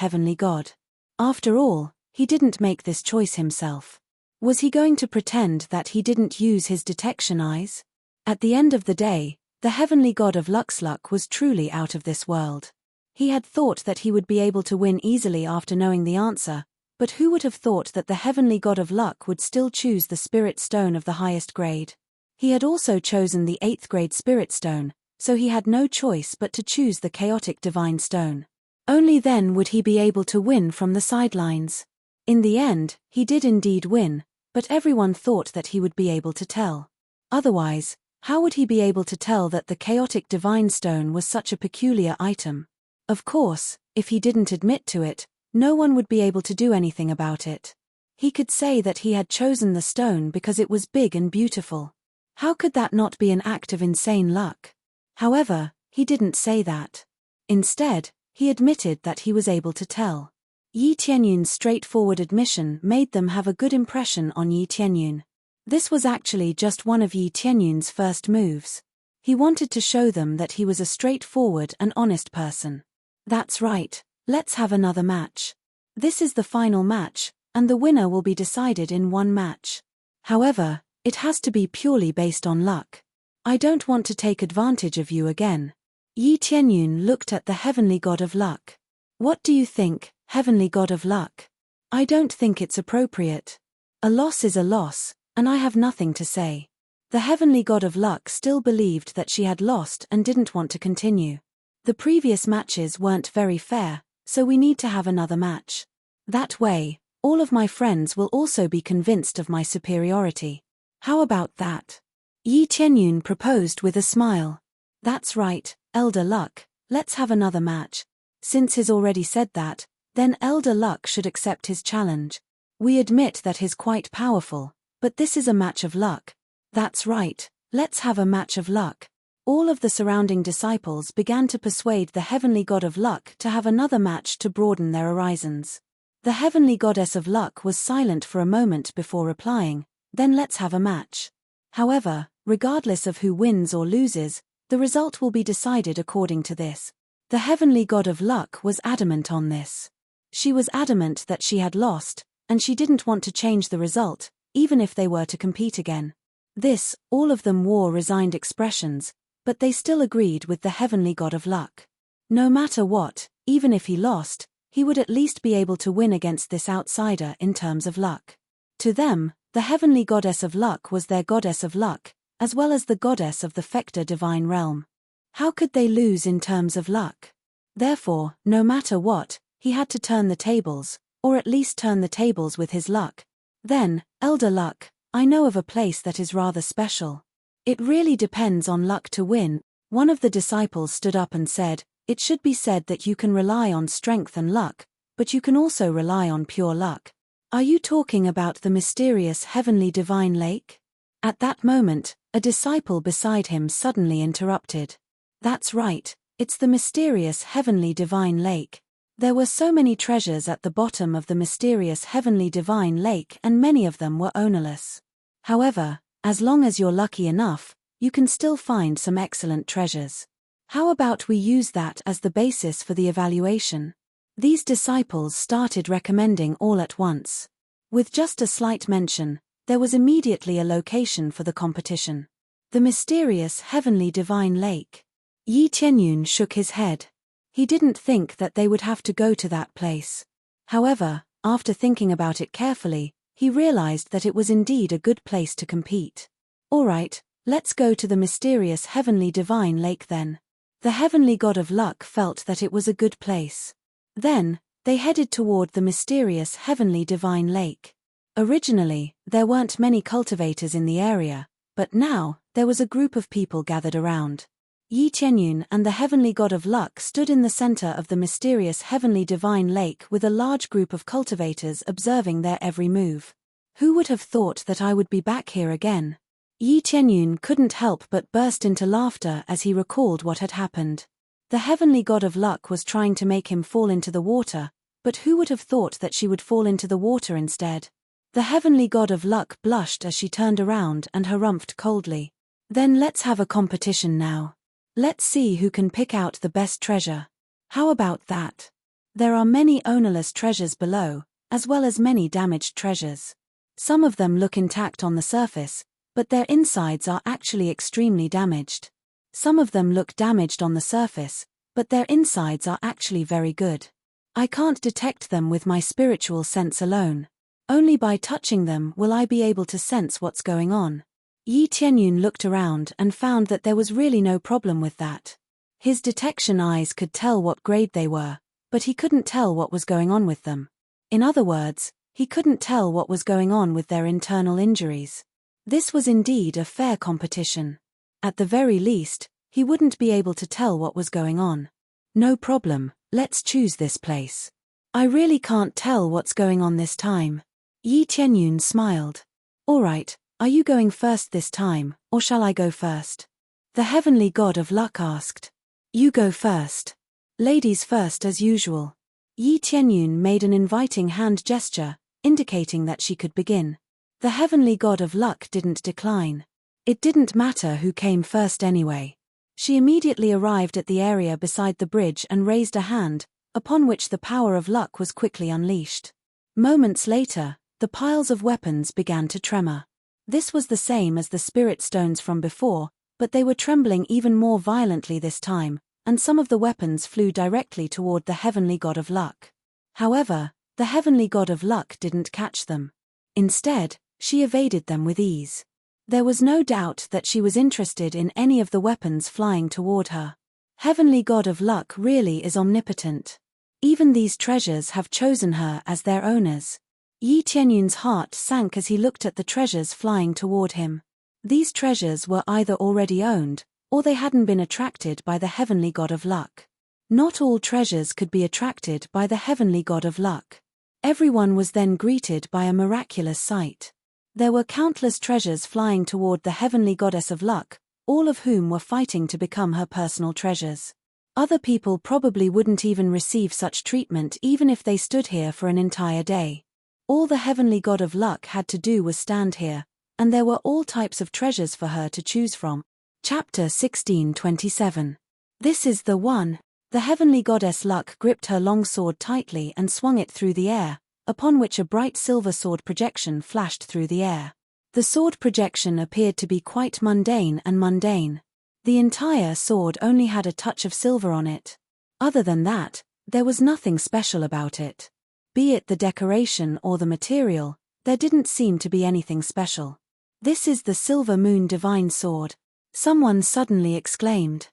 After all, he didn't make this choice himself. Was he going to pretend that he didn't use his detection eyes? At the end of the day, the Heavenly God of Luck's luck was truly out of this world. He had thought that he would be able to win easily after knowing the answer, but who would have thought that the Heavenly God of Luck would still choose the Spirit Stone of the highest grade? He had also chosen the 8th grade Spirit Stone, so he had no choice but to choose the Chaotic Divine Stone. Only then would he be able to win from the sidelines. In the end, he did indeed win, but everyone thought that he would be able to tell. Otherwise, how would he be able to tell that the Chaotic Divine Stone was such a peculiar item? Of course, if he didn't admit to it, no one would be able to do anything about it. He could say that he had chosen the stone because it was big and beautiful. How could that not be an act of insane luck? However, he didn't say that. Instead, he admitted that he was able to tell. Yi Tianyun's straightforward admission made them have a good impression on Yi Tianyun. This was actually just one of Yi Tianyun's first moves. He wanted to show them that he was a straightforward and honest person. That's right, let's have another match. This is the final match, and the winner will be decided in one match. However, it has to be purely based on luck. I don't want to take advantage of you again. Yi Tianyun looked at the Heavenly God of Luck. What do you think, Heavenly God of Luck? I don't think it's appropriate. A loss is a loss, and I have nothing to say. The Heavenly God of Luck still believed that she had lost and didn't want to continue. The previous matches weren't very fair, so we need to have another match. That way, all of my friends will also be convinced of my superiority. How about that? Yi Tianyun proposed with a smile. That's right, Elder Luck, let's have another match. Since he's already said that, then Elder Luck should accept his challenge. We admit that he's quite powerful, but this is a match of luck. That's right, let's have a match of luck. All of the surrounding disciples began to persuade the Heavenly God of Luck to have another match to broaden their horizons. The Heavenly Goddess of Luck was silent for a moment before replying, Then let's have a match. However, regardless of who wins or loses, the result will be decided according to this. The heavenly god of luck was adamant on this. She was adamant that she had lost, and she didn't want to change the result, even if they were to compete again. All of them wore resigned expressions, but they still agreed with the heavenly god of luck. No matter what, even if he lost, he would at least be able to win against this outsider in terms of luck. To them, the heavenly goddess of luck was their goddess of luck, as well as the goddess of the Fecta divine realm. How could they lose in terms of luck? Therefore, no matter what, he had to turn the tables, or at least turn the tables with his luck. Then, Elder Luck, I know of a place that is rather special. It really depends on luck to win. One of the disciples stood up and said, it should be said that you can rely on strength and luck, but you can also rely on pure luck. Are you talking about the mysterious heavenly divine lake? At that moment, a disciple beside him suddenly interrupted. That's right, it's the mysterious heavenly divine lake. There were so many treasures at the bottom of the mysterious heavenly divine lake, and many of them were ownerless. However, as long as you're lucky enough, you can still find some excellent treasures. How about we use that as the basis for the evaluation? These disciples started recommending all at once. With just a slight mention, there was immediately a location for the competition. The mysterious heavenly divine lake. Yi Tianyun shook his head. He didn't think that they would have to go to that place. However, after thinking about it carefully, he realized that it was indeed a good place to compete. All right, let's go to the mysterious heavenly divine lake then. The heavenly god of luck felt that it was a good place. Then, they headed toward the mysterious heavenly divine lake. Originally, there weren't many cultivators in the area, but now, there was a group of people gathered around. Yi Tianyun and the heavenly god of luck stood in the center of the mysterious heavenly divine lake with a large group of cultivators observing their every move. Who would have thought that I would be back here again? Yi Tianyun couldn't help but burst into laughter as he recalled what had happened. The heavenly god of luck was trying to make him fall into the water, but who would have thought that she would fall into the water instead? The heavenly god of luck blushed as she turned around and harumphed coldly. Then let's have a competition now. Let's see who can pick out the best treasure. How about that? There are many ownerless treasures below, as well as many damaged treasures. Some of them look intact on the surface, but their insides are actually extremely damaged. Some of them look damaged on the surface, but their insides are actually very good. I can't detect them with my spiritual sense alone. Only by touching them will I be able to sense what's going on. Yi Tianyun looked around and found that there was really no problem with that. His detection eyes could tell what grade they were, but he couldn't tell what was going on with them. In other words, he couldn't tell what was going on with their internal injuries. This was indeed a fair competition. At the very least, he wouldn't be able to tell what was going on. No problem, let's choose this place. I really can't tell what's going on this time. Yi Tianyun smiled. All right, are you going first this time, or shall I go first? The heavenly god of luck asked. You go first. Ladies first as usual. Yi Tianyun made an inviting hand gesture, indicating that she could begin. The heavenly god of luck didn't decline. It didn't matter who came first anyway. She immediately arrived at the area beside the bridge and raised a hand, upon which the power of luck was quickly unleashed. Moments later, the piles of weapons began to tremor. This was the same as the spirit stones from before, but they were trembling even more violently this time, and some of the weapons flew directly toward the heavenly god of luck. However, the heavenly god of luck didn't catch them. Instead, she evaded them with ease. There was no doubt that she was interested in any of the weapons flying toward her. Heavenly god of luck really is omnipotent. Even these treasures have chosen her as their owners. Yi Tianyun's heart sank as he looked at the treasures flying toward him. These treasures were either already owned, or they hadn't been attracted by the heavenly god of luck. Not all treasures could be attracted by the heavenly god of luck. Everyone was then greeted by a miraculous sight. There were countless treasures flying toward the heavenly goddess of luck, all of whom were fighting to become her personal treasures. Other people probably wouldn't even receive such treatment even if they stood here for an entire day. All the heavenly god of luck had to do was stand here, and there were all types of treasures for her to choose from. Chapter 16:27. This is the one. The heavenly goddess Luck gripped her long sword tightly and swung it through the air, upon which a bright silver sword projection flashed through the air. The sword projection appeared to be quite mundane. The entire sword only had a touch of silver on it. Other than that, there was nothing special about it. Be it the decoration or the material, there didn't seem to be anything special. This is the Silver Moon Divine Sword, someone suddenly exclaimed.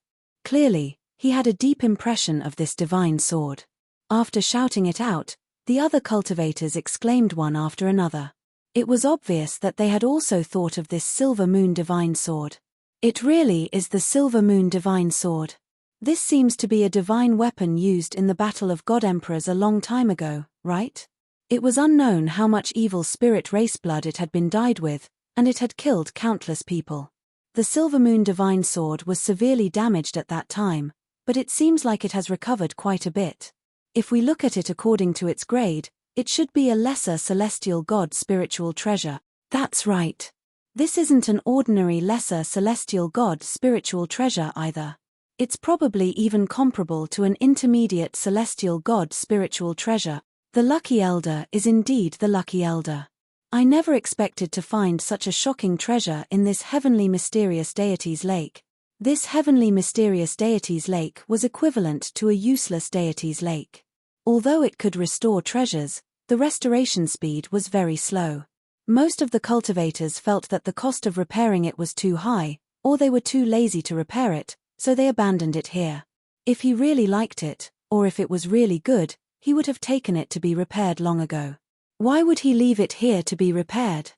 Clearly, he had a deep impression of this divine sword. After shouting it out, the other cultivators exclaimed one after another. It was obvious that they had also thought of this Silver Moon Divine Sword. It really is the Silver Moon Divine Sword. This seems to be a divine weapon used in the Battle of God Emperors a long time ago, right? It was unknown how much evil spirit race blood it had been dyed with, and it had killed countless people. The Silver Moon Divine Sword was severely damaged at that time, but it seems like it has recovered quite a bit. If we look at it according to its grade, it should be a lesser celestial god spiritual treasure. That's right. This isn't an ordinary lesser celestial god spiritual treasure either. It's probably even comparable to an intermediate celestial god spiritual treasure. The Lucky Elder is indeed the Lucky Elder. I never expected to find such a shocking treasure in this heavenly mysterious deity's lake. This heavenly mysterious deity's lake was equivalent to a useless deity's lake. Although it could restore treasures, the restoration speed was very slow. Most of the cultivators felt that the cost of repairing it was too high, or they were too lazy to repair it, so they abandoned it here. If he really liked it, or if it was really good, he would have taken it to be repaired long ago. Why would he leave it here to be repaired?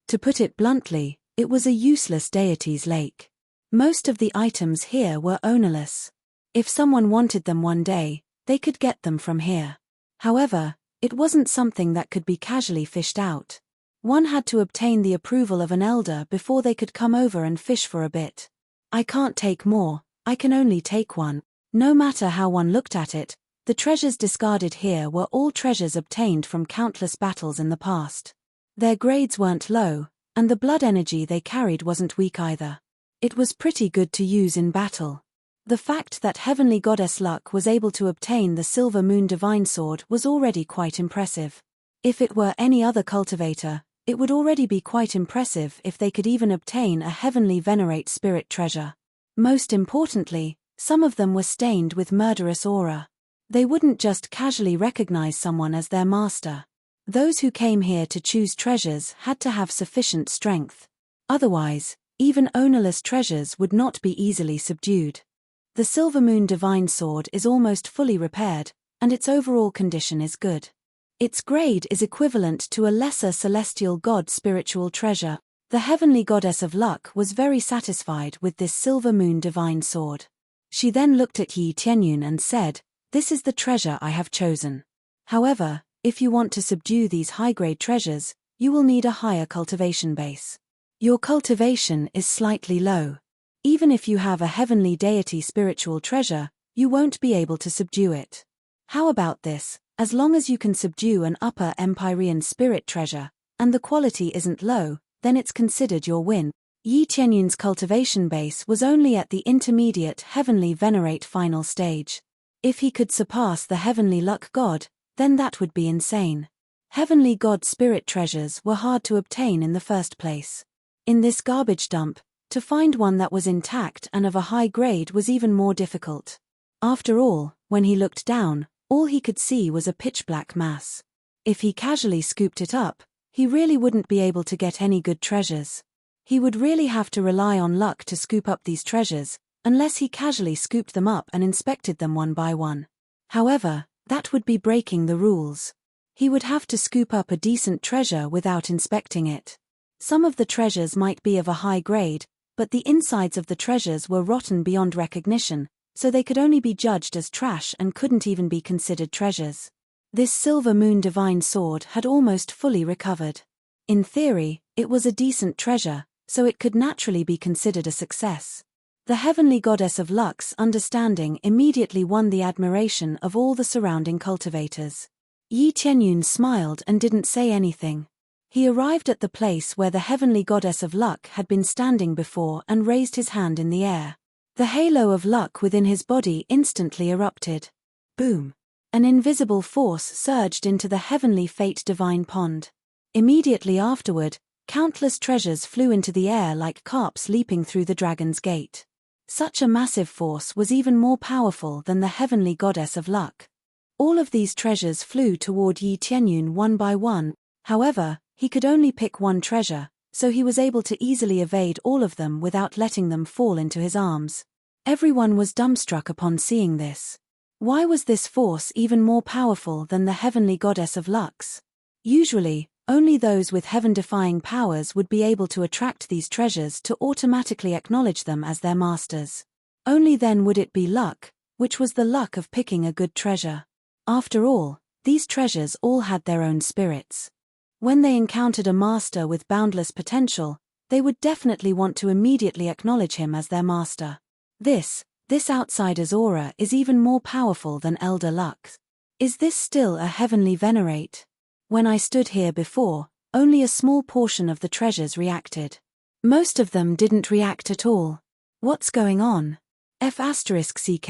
To put it bluntly, it was a useless deity's lake. Most of the items here were ownerless. If someone wanted them one day, they could get them from here. However, it wasn't something that could be casually fished out. One had to obtain the approval of an elder before they could come over and fish for a bit. I can't take more, I can only take one. No matter how one looked at it, the treasures discarded here were all treasures obtained from countless battles in the past. Their grades weren't low, and the blood energy they carried wasn't weak either. It was pretty good to use in battle. The fact that Heavenly Goddess Luck was able to obtain the Silver Moon Divine Sword was already quite impressive. If it were any other cultivator, it would already be quite impressive if they could even obtain a Heavenly Venerate Spirit treasure. Most importantly, some of them were stained with murderous aura. They wouldn't just casually recognize someone as their master. Those who came here to choose treasures had to have sufficient strength. Otherwise, even ownerless treasures would not be easily subdued. The Silver Moon Divine Sword is almost fully repaired, and its overall condition is good. Its grade is equivalent to a lesser celestial god spiritual treasure. The heavenly goddess of luck was very satisfied with this Silver Moon Divine Sword. She then looked at Yi Tianyun and said, "This is the treasure I have chosen. However, if you want to subdue these high-grade treasures, you will need a higher cultivation base. Your cultivation is slightly low. Even if you have a heavenly deity spiritual treasure, you won't be able to subdue it. How about this? As long as you can subdue an upper Empyrean spirit treasure, and the quality isn't low, then it's considered your win." Yi Tianyun's cultivation base was only at the intermediate Heavenly Venerate final stage. If he could surpass the Heavenly Luck God, then that would be insane. Heavenly God spirit treasures were hard to obtain in the first place. In this garbage dump, to find one that was intact and of a high grade was even more difficult. After all, when he looked down, all he could see was a pitch-black mass. If he casually scooped it up, he really wouldn't be able to get any good treasures. He would really have to rely on luck to scoop up these treasures, unless he casually scooped them up and inspected them one by one. However, that would be breaking the rules. He would have to scoop up a decent treasure without inspecting it. Some of the treasures might be of a high grade, but the insides of the treasures were rotten beyond recognition, so they could only be judged as trash and couldn't even be considered treasures. This Silver Moon Divine Sword had almost fully recovered. In theory, it was a decent treasure, so it could naturally be considered a success. The Heavenly Goddess of Luck's understanding immediately won the admiration of all the surrounding cultivators. Yi Tianyun smiled and didn't say anything. He arrived at the place where the heavenly goddess of luck had been standing before and raised his hand in the air. The halo of luck within his body instantly erupted. Boom! An invisible force surged into the heavenly fate divine pond. Immediately afterward, countless treasures flew into the air like carps leaping through the dragon's gate. Such a massive force was even more powerful than the heavenly goddess of luck. All of these treasures flew toward Yi Tianyun one by one. However, he could only pick one treasure, so he was able to easily evade all of them without letting them fall into his arms. Everyone was dumbstruck upon seeing this. Why was this force even more powerful than the heavenly goddess of luck's? Usually, only those with heaven-defying powers would be able to attract these treasures to automatically acknowledge them as their masters. Only then would it be luck, which was the luck of picking a good treasure. After all, these treasures all had their own spirits. When they encountered a master with boundless potential, they would definitely want to immediately acknowledge him as their master. This outsider's aura is even more powerful than Elder Luck's. Is this still a heavenly venerate? When I stood here before, only a small portion of the treasures reacted. Most of them didn't react at all. What's going on? F*ck,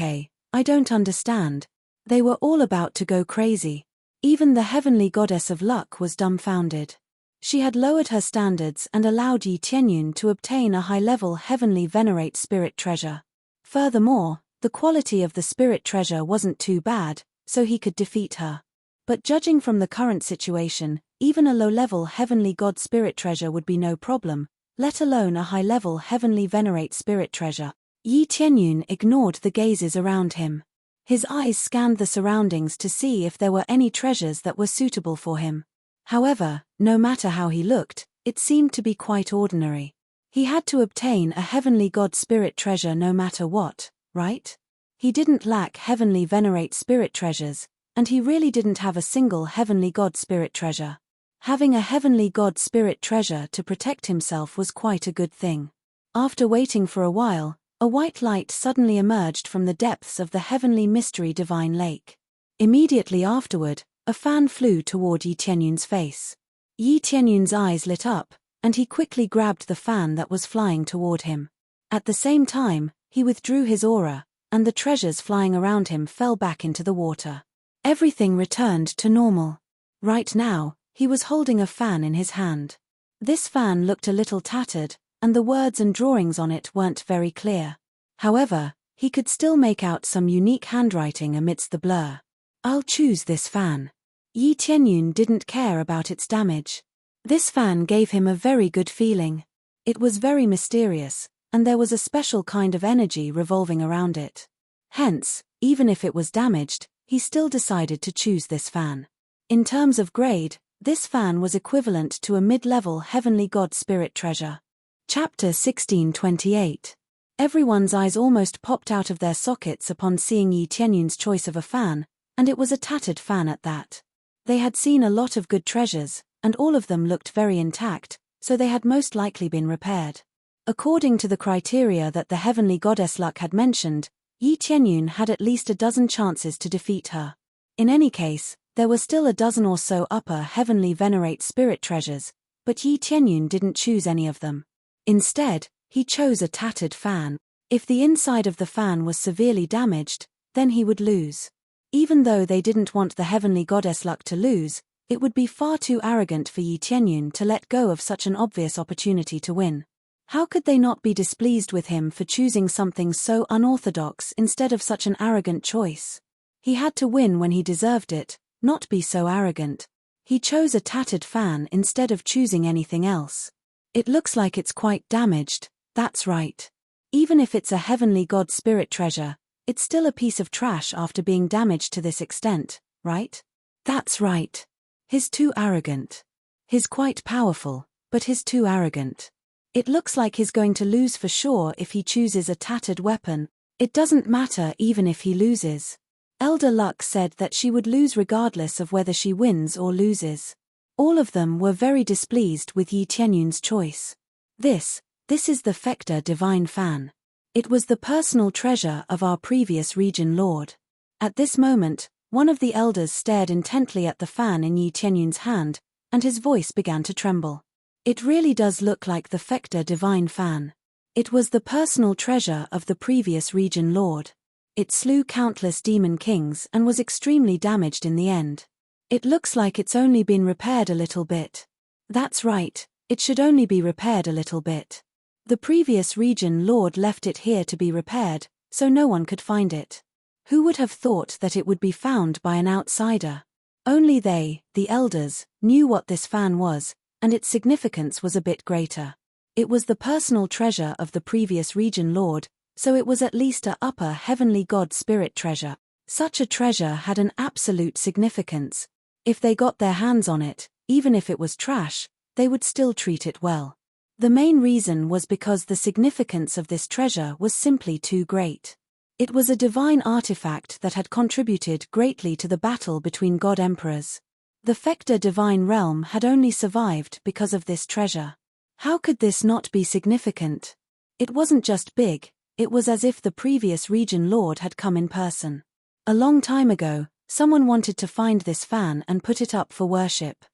I don't understand. They were all about to go crazy. Even the heavenly goddess of luck was dumbfounded. She had lowered her standards and allowed Yi Tianyun to obtain a high-level heavenly venerate spirit treasure. Furthermore, the quality of the spirit treasure wasn't too bad, so he could defeat her. But judging from the current situation, even a low-level heavenly god spirit treasure would be no problem, let alone a high-level heavenly venerate spirit treasure. Yi Tianyun ignored the gazes around him. His eyes scanned the surroundings to see if there were any treasures that were suitable for him. However, no matter how he looked, it seemed to be quite ordinary. He had to obtain a heavenly god spirit treasure no matter what, right? He didn't lack heavenly venerate spirit treasures, and he really didn't have a single heavenly god spirit treasure. Having a heavenly god spirit treasure to protect himself was quite a good thing. After waiting for a while, a white light suddenly emerged from the depths of the heavenly mystery divine lake. Immediately afterward, a fan flew toward Yi Tianyun's face. Yi Tianyun's eyes lit up, and he quickly grabbed the fan that was flying toward him. At the same time, he withdrew his aura, and the treasures flying around him fell back into the water. Everything returned to normal. Right now, he was holding a fan in his hand. This fan looked a little tattered, and the words and drawings on it weren't very clear. However, he could still make out some unique handwriting amidst the blur. I'll choose this fan. Yi Tianyun didn't care about its damage. This fan gave him a very good feeling. It was very mysterious, and there was a special kind of energy revolving around it. Hence, even if it was damaged, he still decided to choose this fan. In terms of grade, this fan was equivalent to a mid-level heavenly god spirit treasure. Chapter 1628. Everyone's eyes almost popped out of their sockets upon seeing Yi Tianyun's choice of a fan, and it was a tattered fan at that. They had seen a lot of good treasures, and all of them looked very intact, so they had most likely been repaired. According to the criteria that the heavenly goddess Luck had mentioned, Yi Tianyun had at least a dozen chances to defeat her. In any case, there were still a dozen or so upper heavenly venerate spirit treasures, but Yi Tianyun didn't choose any of them. Instead, he chose a tattered fan. If the inside of the fan was severely damaged, then he would lose. Even though they didn't want the heavenly goddess Luck to lose, it would be far too arrogant for Yi Tianyun to let go of such an obvious opportunity to win. How could they not be displeased with him for choosing something so unorthodox instead of such an arrogant choice? He had to win when he deserved it, not be so arrogant. He chose a tattered fan instead of choosing anything else. It looks like it's quite damaged, that's right. Even if it's a heavenly god spirit treasure, it's still a piece of trash after being damaged to this extent, right? That's right. He's too arrogant. He's quite powerful, but he's too arrogant. It looks like he's going to lose for sure if he chooses a tattered weapon. It doesn't matter even if he loses. Elder Luck said that she would lose regardless of whether she wins or loses. All of them were very displeased with Yi Tianyun's choice. This is the Fector Divine Fan. It was the personal treasure of our previous region lord. At this moment, one of the elders stared intently at the fan in Yi Tianyun's hand, and his voice began to tremble. It really does look like the Fector divine fan. It was the personal treasure of the previous region lord. It slew countless demon kings and was extremely damaged in the end. It looks like it's only been repaired a little bit. That's right, it should only be repaired a little bit. The previous region lord left it here to be repaired, so no one could find it. Who would have thought that it would be found by an outsider? Only they, the elders, knew what this fan was, and its significance was a bit greater. It was the personal treasure of the previous region lord, so it was at least a upper heavenly god spirit treasure. Such a treasure had an absolute significance. If they got their hands on it, even if it was trash, they would still treat it well. The main reason was because the significance of this treasure was simply too great. It was a divine artifact that had contributed greatly to the battle between god emperors. The Fector divine realm had only survived because of this treasure. How could this not be significant? It wasn't just big, it was as if the previous region lord had come in person. A long time ago, someone wanted to find this fan and put it up for worship.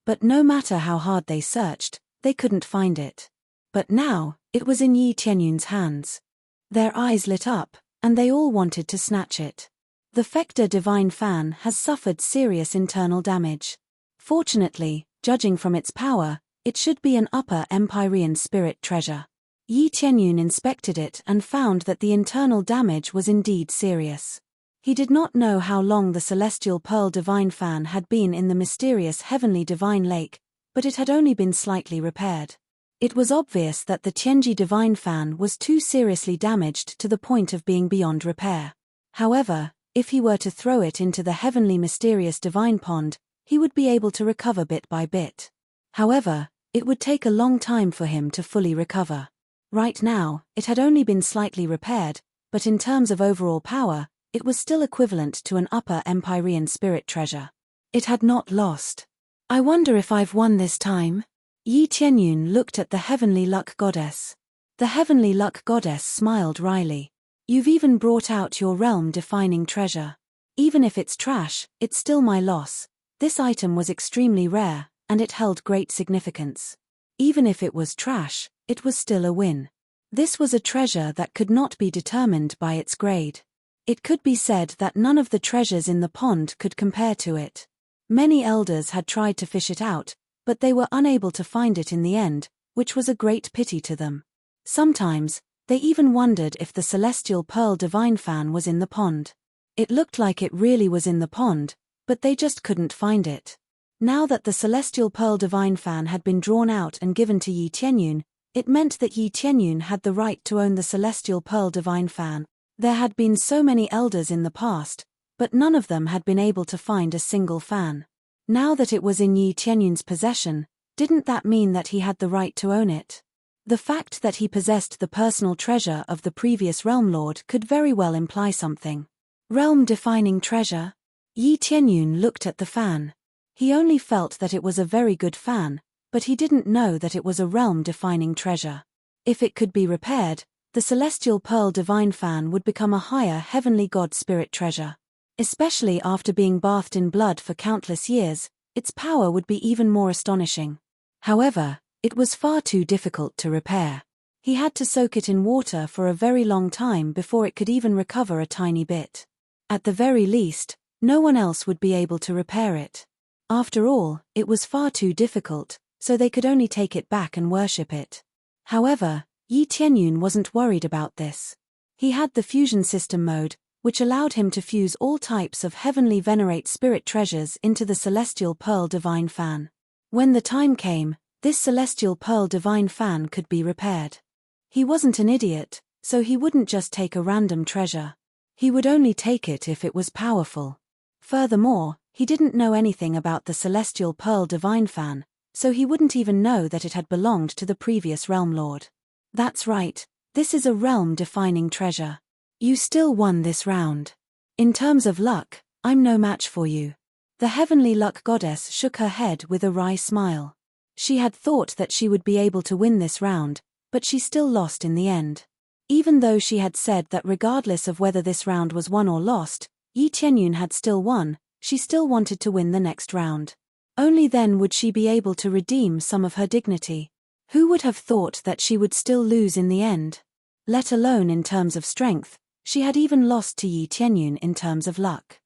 But no matter how hard they searched, they couldn't find it. But now, it was in Yi Tianyun's hands. Their eyes lit up, and they all wanted to snatch it. The Fector divine fan has suffered serious internal damage. Fortunately, judging from its power, it should be an upper Empyrean spirit treasure. Yi Tianyun inspected it and found that the internal damage was indeed serious. He did not know how long the celestial pearl divine fan had been in the mysterious heavenly divine lake, but it had only been slightly repaired. It was obvious that the Tianji divine fan was too seriously damaged to the point of being beyond repair. However, if he were to throw it into the heavenly mysterious divine pond, he would be able to recover bit by bit. However, it would take a long time for him to fully recover. Right now, it had only been slightly repaired, but in terms of overall power, it was still equivalent to an upper Empyrean spirit treasure. It had not lost. I wonder if I've won this time? Yi Tianyun looked at the heavenly luck goddess. The heavenly luck goddess smiled wryly. You've even brought out your realm-defining treasure. Even if it's trash, it's still my loss. This item was extremely rare, and it held great significance. Even if it was trash, it was still a win. This was a treasure that could not be determined by its grade. It could be said that none of the treasures in the pond could compare to it. Many elders had tried to fish it out, but they were unable to find it in the end, which was a great pity to them. Sometimes, they even wondered if the celestial pearl divine fan was in the pond. It looked like it really was in the pond, but they just couldn't find it. Now that the celestial pearl divine fan had been drawn out and given to Yi Tianyun, it meant that Yi Tianyun had the right to own the celestial pearl divine fan. There had been so many elders in the past, but none of them had been able to find a single fan. Now that it was in Yi Tianyun's possession, didn't that mean that he had the right to own it? The fact that he possessed the personal treasure of the previous realm lord could very well imply something. Realm-defining treasure? Yi Tianyun looked at the fan. He only felt that it was a very good fan, but he didn't know that it was a realm-defining treasure. If it could be repaired, the celestial pearl divine fan would become a higher heavenly god spirit treasure. Especially after being bathed in blood for countless years, its power would be even more astonishing. However, it was far too difficult to repair. He had to soak it in water for a very long time before it could even recover a tiny bit. At the very least, no one else would be able to repair it. After all, it was far too difficult, so they could only take it back and worship it. However, Yi Tianyun wasn't worried about this. He had the fusion system mode, which allowed him to fuse all types of heavenly venerate spirit treasures into the celestial pearl divine fan. When the time came, this celestial pearl divine fan could be repaired. He wasn't an idiot, so he wouldn't just take a random treasure. He would only take it if it was powerful. Furthermore, he didn't know anything about the celestial pearl divine fan, so he wouldn't even know that it had belonged to the previous realm lord. That's right, this is a realm-defining treasure. You still won this round. In terms of luck, I'm no match for you. The heavenly luck goddess shook her head with a wry smile. She had thought that she would be able to win this round, but she still lost in the end. Even though she had said that regardless of whether this round was won or lost, Yi Tianyun had still won, she still wanted to win the next round. Only then would she be able to redeem some of her dignity. Who would have thought that she would still lose in the end? Let alone in terms of strength, she had even lost to Yi Tianyun in terms of luck.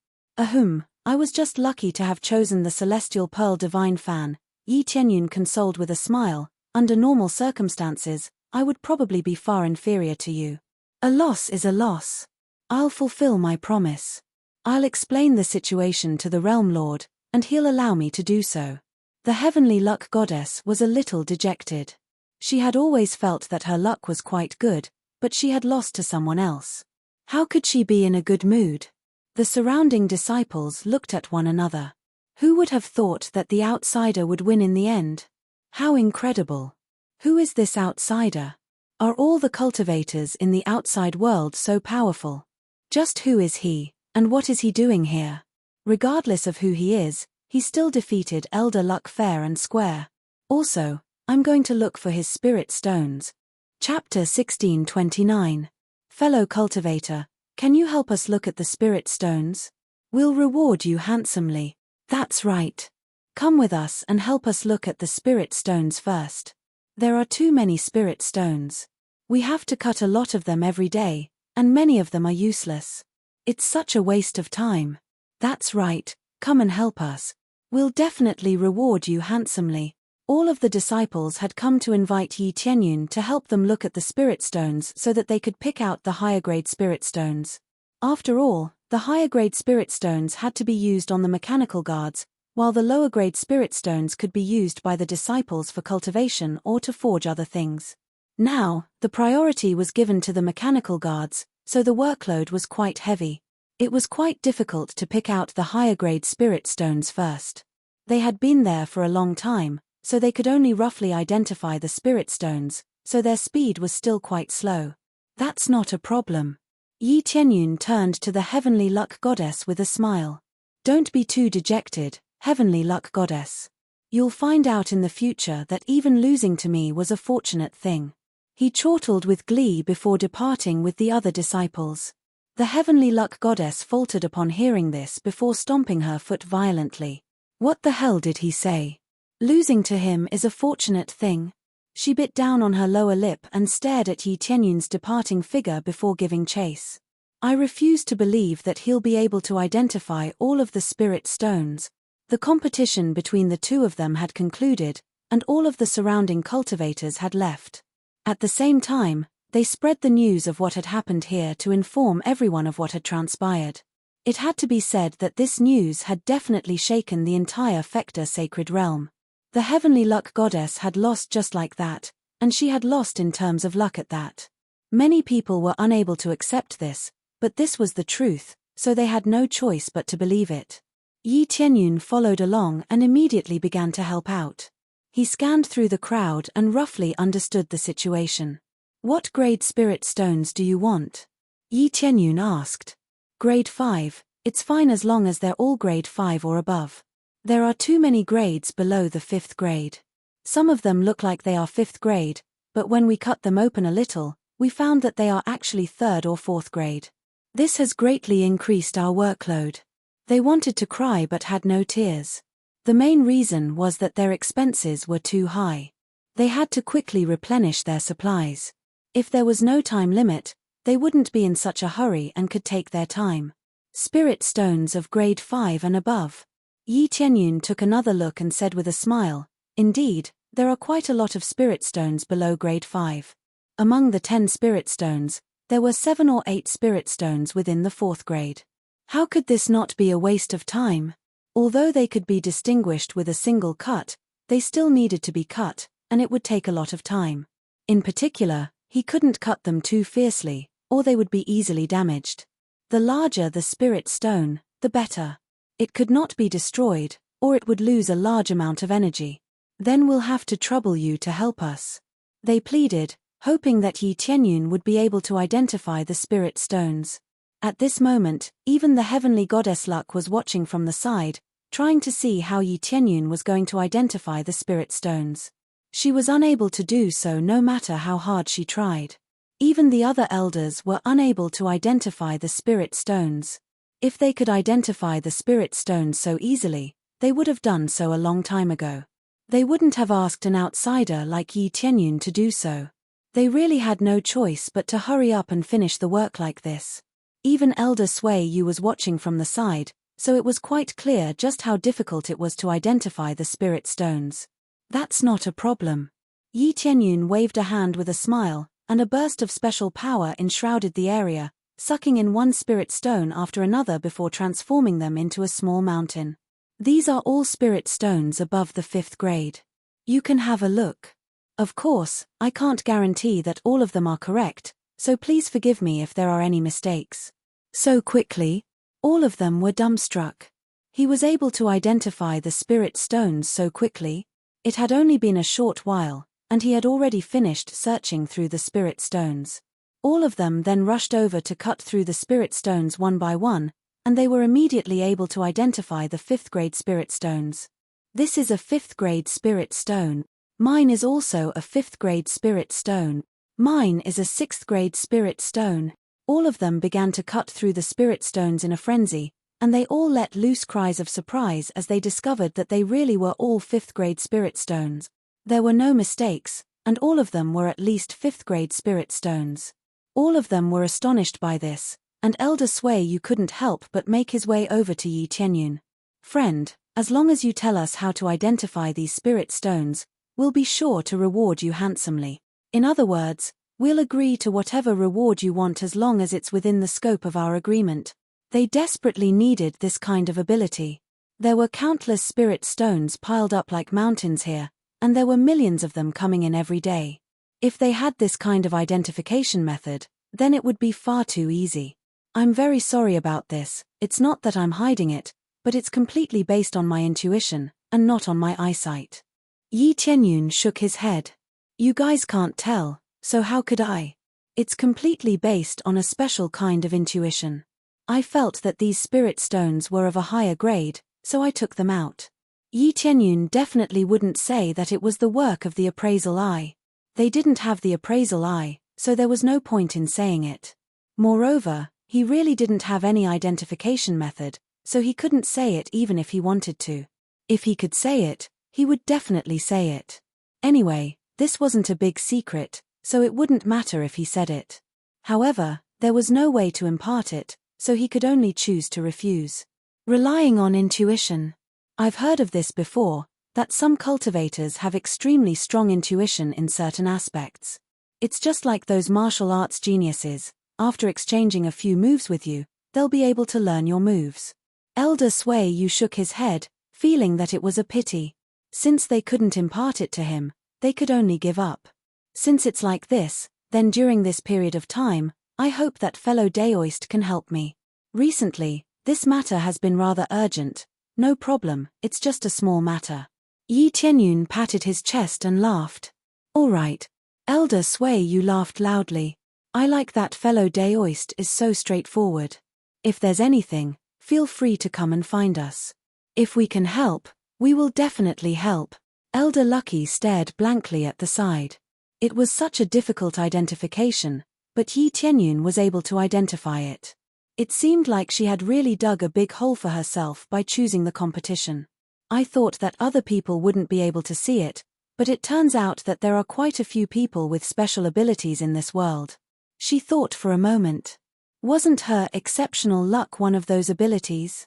I was just lucky to have chosen the Celestial Pearl Divine Fan, Yi Tianyun consoled with a smile. Under normal circumstances, I would probably be far inferior to you. A loss is a loss. I'll fulfill my promise. I'll explain the situation to the Realm Lord, and he'll allow me to do so. The heavenly luck goddess was a little dejected. She had always felt that her luck was quite good, but she had lost to someone else. How could she be in a good mood? The surrounding disciples looked at one another. Who would have thought that the outsider would win in the end? How incredible. Who is this outsider? Are all the cultivators in the outside world so powerful? Just who is he, and what is he doing here? Regardless of who he is, he still defeated Elder Luck fair and square. Also, I'm going to look for his spirit stones. Chapter 1629. Fellow cultivator, can you help us look at the spirit stones? We'll reward you handsomely. That's right. Come with us and help us look at the spirit stones first. There are too many spirit stones. We have to cut a lot of them every day, and many of them are useless. It's such a waste of time. That's right, come and help us. We'll definitely reward you handsomely. All of the disciples had come to invite Yi Tianyun to help them look at the spirit stones so that they could pick out the higher grade spirit stones. After all, the higher grade spirit stones had to be used on the mechanical guards, while the lower grade spirit stones could be used by the disciples for cultivation or to forge other things. Now, the priority was given to the mechanical guards, so the workload was quite heavy. It was quite difficult to pick out the higher grade spirit stones first. They had been there for a long time, so they could only roughly identify the spirit stones, so their speed was still quite slow. That's not a problem. Yi Tianyun turned to the heavenly luck goddess with a smile. Don't be too dejected, heavenly luck goddess. You'll find out in the future that even losing to me was a fortunate thing. He chortled with glee before departing with the other disciples. The heavenly luck goddess faltered upon hearing this before stomping her foot violently. What the hell did he say? Losing to him is a fortunate thing. She bit down on her lower lip and stared at Yi Tianyun's departing figure before giving chase. I refuse to believe that he'll be able to identify all of the spirit stones. The competition between the two of them had concluded, and all of the surrounding cultivators had left. At the same time, they spread the news of what had happened here to inform everyone of what had transpired. It had to be said that this news had definitely shaken the entire Fector sacred realm. The heavenly luck goddess had lost just like that, and she had lost in terms of luck at that. Many people were unable to accept this, but this was the truth, so they had no choice but to believe it. Yi Tianyun followed along and immediately began to help out. He scanned through the crowd and roughly understood the situation. What grade spirit stones do you want? Yi Tianyun asked. Grade 5, it's fine as long as they're all grade 5 or above. There are too many grades below the 5th grade. Some of them look like they are 5th grade, but when we cut them open a little, we found that they are actually 3rd or 4th grade. This has greatly increased our workload. They wanted to cry but had no tears. The main reason was that their expenses were too high. They had to quickly replenish their supplies. If there was no time limit, they wouldn't be in such a hurry and could take their time. Spirit stones of grade 5 and above. Yi Tianyun took another look and said with a smile, indeed, there are quite a lot of spirit stones below grade 5. Among the 10 spirit stones, there were 7 or 8 spirit stones within the 4th grade. How could this not be a waste of time? Although they could be distinguished with a single cut, they still needed to be cut, and it would take a lot of time. In particular, he couldn't cut them too fiercely, or they would be easily damaged. The larger the spirit stone, the better. It could not be destroyed, or it would lose a large amount of energy. Then we'll have to trouble you to help us. They pleaded, hoping that Yi Tianyun would be able to identify the spirit stones. At this moment, even the heavenly goddess Luck was watching from the side, trying to see how Yi Tianyun was going to identify the spirit stones. She was unable to do so no matter how hard she tried. Even the other elders were unable to identify the spirit stones. If they could identify the spirit stones so easily, they would have done so a long time ago. They wouldn't have asked an outsider like Yi Tianyun to do so. They really had no choice but to hurry up and finish the work like this. Even Elder Sui Yu was watching from the side, so it was quite clear just how difficult it was to identify the spirit stones. That's not a problem. Yi Tianyun waved a hand with a smile, and a burst of special power enshrouded the area, sucking in one spirit stone after another before transforming them into a small mountain. These are all spirit stones above the 5th grade. You can have a look. Of course, I can't guarantee that all of them are correct, so please forgive me if there are any mistakes. So quickly, all of them were dumbstruck. He was able to identify the spirit stones so quickly. It had only been a short while, and he had already finished searching through the spirit stones. All of them then rushed over to cut through the spirit stones one by one, and they were immediately able to identify the 5th grade spirit stones. This is a 5th grade spirit stone. Mine is also a 5th grade spirit stone. Mine is a 6th grade spirit stone. All of them began to cut through the spirit stones in a frenzy, and they all let loose cries of surprise as they discovered that they really were all 5th grade spirit stones. There were no mistakes, and all of them were at least 5th grade spirit stones. All of them were astonished by this, and Elder Sui Yu couldn't help but make his way over to Yi Tianyun. Friend, as long as you tell us how to identify these spirit stones, we'll be sure to reward you handsomely. In other words, we'll agree to whatever reward you want as long as it's within the scope of our agreement. They desperately needed this kind of ability. There were countless spirit stones piled up like mountains here, and there were millions of them coming in every day. If they had this kind of identification method, then it would be far too easy. I'm very sorry about this. It's not that I'm hiding it, but it's completely based on my intuition, and not on my eyesight. Yi Tianyun shook his head. You guys can't tell, so how could I? It's completely based on a special kind of intuition. I felt that these spirit stones were of a higher grade, so I took them out. Yi Tianyun definitely wouldn't say that it was the work of the appraisal eye. They didn't have the appraisal eye, so there was no point in saying it. Moreover, he really didn't have any identification method, so he couldn't say it even if he wanted to. If he could say it, he would definitely say it. Anyway, this wasn't a big secret, so it wouldn't matter if he said it. However, there was no way to impart it, so he could only choose to refuse. Relying on intuition. I've heard of this before, that some cultivators have extremely strong intuition in certain aspects. It's just like those martial arts geniuses. After exchanging a few moves with you, they'll be able to learn your moves. Elder Sui Yu shook his head, feeling that it was a pity. Since they couldn't impart it to him, they could only give up. Since it's like this, then during this period of time, I hope that fellow Daoist can help me. Recently, this matter has been rather urgent. No problem, it's just a small matter. Yi Tianyun patted his chest and laughed. All right. Elder Sui Yu laughed loudly. I like that fellow Daoist is so straightforward. If there's anything, feel free to come and find us. If we can help, we will definitely help. Elder Lucky stared blankly at the side. It was such a difficult identification, but Yi Tianyun was able to identify it. It seemed like she had really dug a big hole for herself by choosing the competition. I thought that other people wouldn't be able to see it, but it turns out that there are quite a few people with special abilities in this world. She thought for a moment. Wasn't her exceptional luck one of those abilities?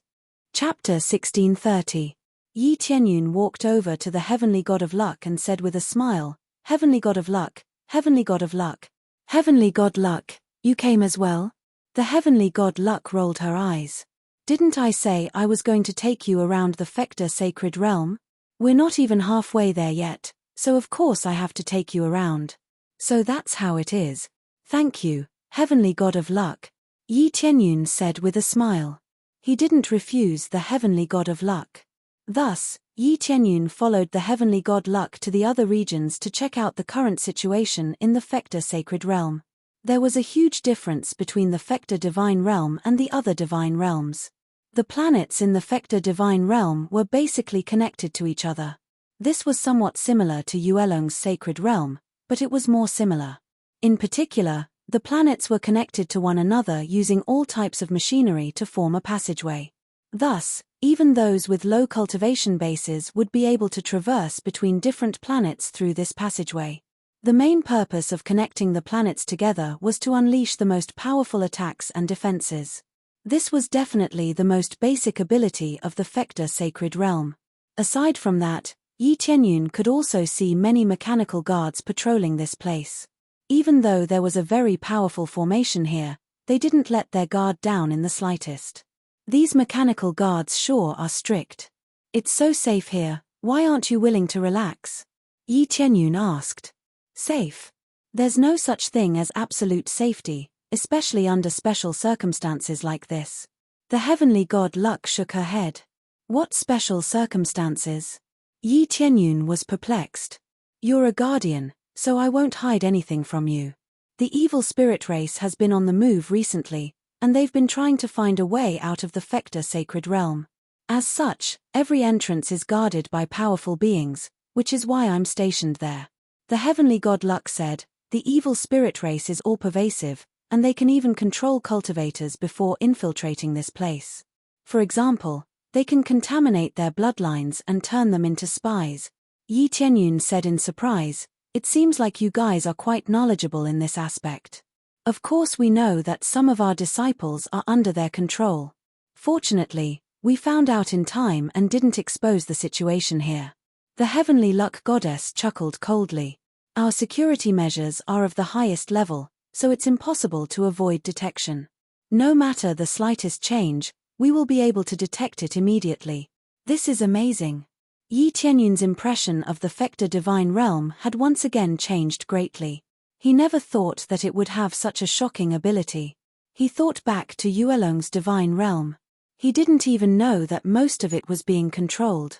Chapter 1630. Yi Tianyun walked over to the Heavenly God of Luck and said with a smile, Heavenly God of Luck, Heavenly God of Luck. Heavenly God Luck, you came as well? The Heavenly God Luck rolled her eyes. Didn't I say I was going to take you around the Fector Sacred Realm? We're not even halfway there yet, so of course I have to take you around. So that's how it is. Thank you, Heavenly God of Luck, Yi Tianyun said with a smile. He didn't refuse the Heavenly God of Luck. Thus, Yi Tianyun followed the Heavenly God Luck to the other regions to check out the current situation in the Fector Sacred Realm. There was a huge difference between the Fector Divine Realm and the other divine realms. The planets in the Fector Divine Realm were basically connected to each other. This was somewhat similar to Yuelong's Sacred Realm, but it was more similar. In particular, the planets were connected to one another using all types of machinery to form a passageway. Thus, Even those with low cultivation bases would be able to traverse between different planets through this passageway. The main purpose of connecting the planets together was to unleash the most powerful attacks and defenses. This was definitely the most basic ability of the Fecta Sacred Realm. Aside from that, Yi Tianyun could also see many mechanical guards patrolling this place. Even though there was a very powerful formation here, they didn't let their guard down in the slightest. These mechanical guards sure are strict. It's so safe here, why aren't you willing to relax? Yi Tianyun asked. Safe? There's no such thing as absolute safety, especially under special circumstances like this. The heavenly god Luck shook her head. What special circumstances? Yi Tianyun was perplexed. You're a guardian, so I won't hide anything from you. The evil spirit race has been on the move recently, and they've been trying to find a way out of the Fecta Sacred Realm. As such, every entrance is guarded by powerful beings, which is why I'm stationed there. The heavenly god Luck said, the evil spirit race is all-pervasive, and they can even control cultivators before infiltrating this place. For example, they can contaminate their bloodlines and turn them into spies. Yi Tianyun said in surprise, it seems like you guys are quite knowledgeable in this aspect. Of course we know that some of our disciples are under their control. Fortunately, we found out in time and didn't expose the situation here. The heavenly Luck goddess chuckled coldly. Our security measures are of the highest level, so it's impossible to avoid detection. No matter the slightest change, we will be able to detect it immediately. This is amazing. Yi Tianyun's impression of the Fecta Divine Realm had once again changed greatly. He never thought that it would have such a shocking ability. He thought back to Yuelong's Divine Realm. He didn't even know that most of it was being controlled.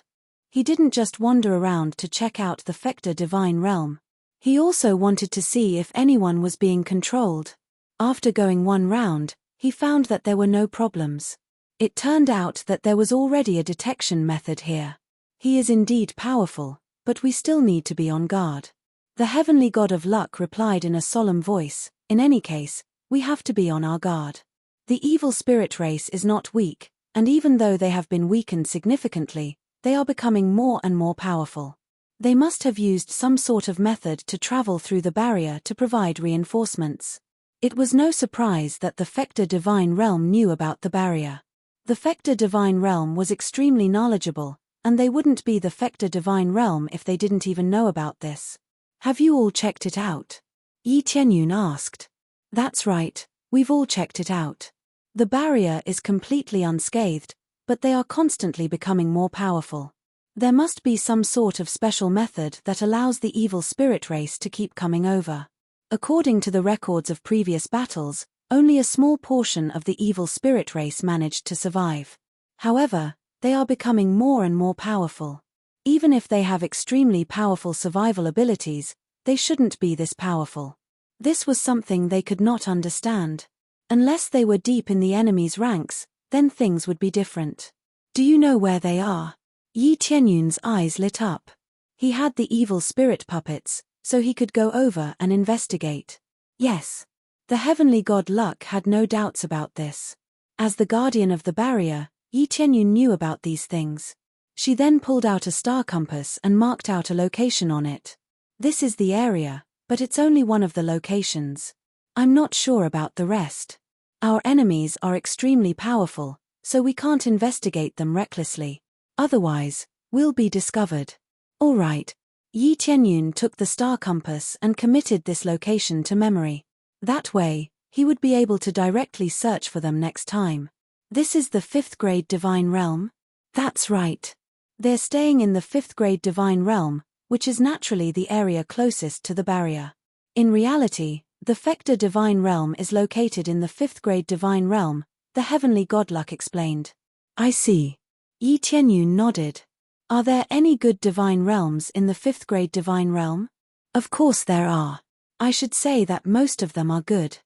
He didn't just wander around to check out the Fecta Divine Realm. He also wanted to see if anyone was being controlled. After going one round, he found that there were no problems. It turned out that there was already a detection method here. He is indeed powerful, but we still need to be on guard. The heavenly god of Luck replied in a solemn voice, in any case, we have to be on our guard. The evil spirit race is not weak, and even though they have been weakened significantly, they are becoming more and more powerful. They must have used some sort of method to travel through the barrier to provide reinforcements. It was no surprise that the Fecta Divine Realm knew about the barrier. The Fecta Divine Realm was extremely knowledgeable, and they wouldn't be the Fecta Divine Realm if they didn't even know about this. Have you all checked it out? Yi Tianyun asked. That's right, we've all checked it out. The barrier is completely unscathed, but they are constantly becoming more powerful. There must be some sort of special method that allows the evil spirit race to keep coming over. According to the records of previous battles, only a small portion of the evil spirit race managed to survive. However, they are becoming more and more powerful. Even if they have extremely powerful survival abilities, they shouldn't be this powerful. This was something they could not understand. Unless they were deep in the enemy's ranks, then things would be different. Do you know where they are? Yi Tianyun's eyes lit up. He had the evil spirit puppets, so he could go over and investigate. Yes. The heavenly god Luck had no doubts about this. As the guardian of the barrier, Yi Tianyun knew about these things. She then pulled out a star compass and marked out a location on it. This is the area, but it's only one of the locations. I'm not sure about the rest. Our enemies are extremely powerful, so we can't investigate them recklessly. Otherwise, we'll be discovered. All right. Yi Tianyun took the star compass and committed this location to memory. That way, he would be able to directly search for them next time. This is the 5th grade Divine Realm? That's right. They're staying in the 5th grade Divine Realm, which is naturally the area closest to the barrier. In reality, the Fecta Divine Realm is located in the 5th grade Divine Realm, the heavenly god Luck explained. I see. Yi Tianyun nodded. Are there any good Divine Realms in the 5th grade Divine Realm? Of course there are. I should say that most of them are good.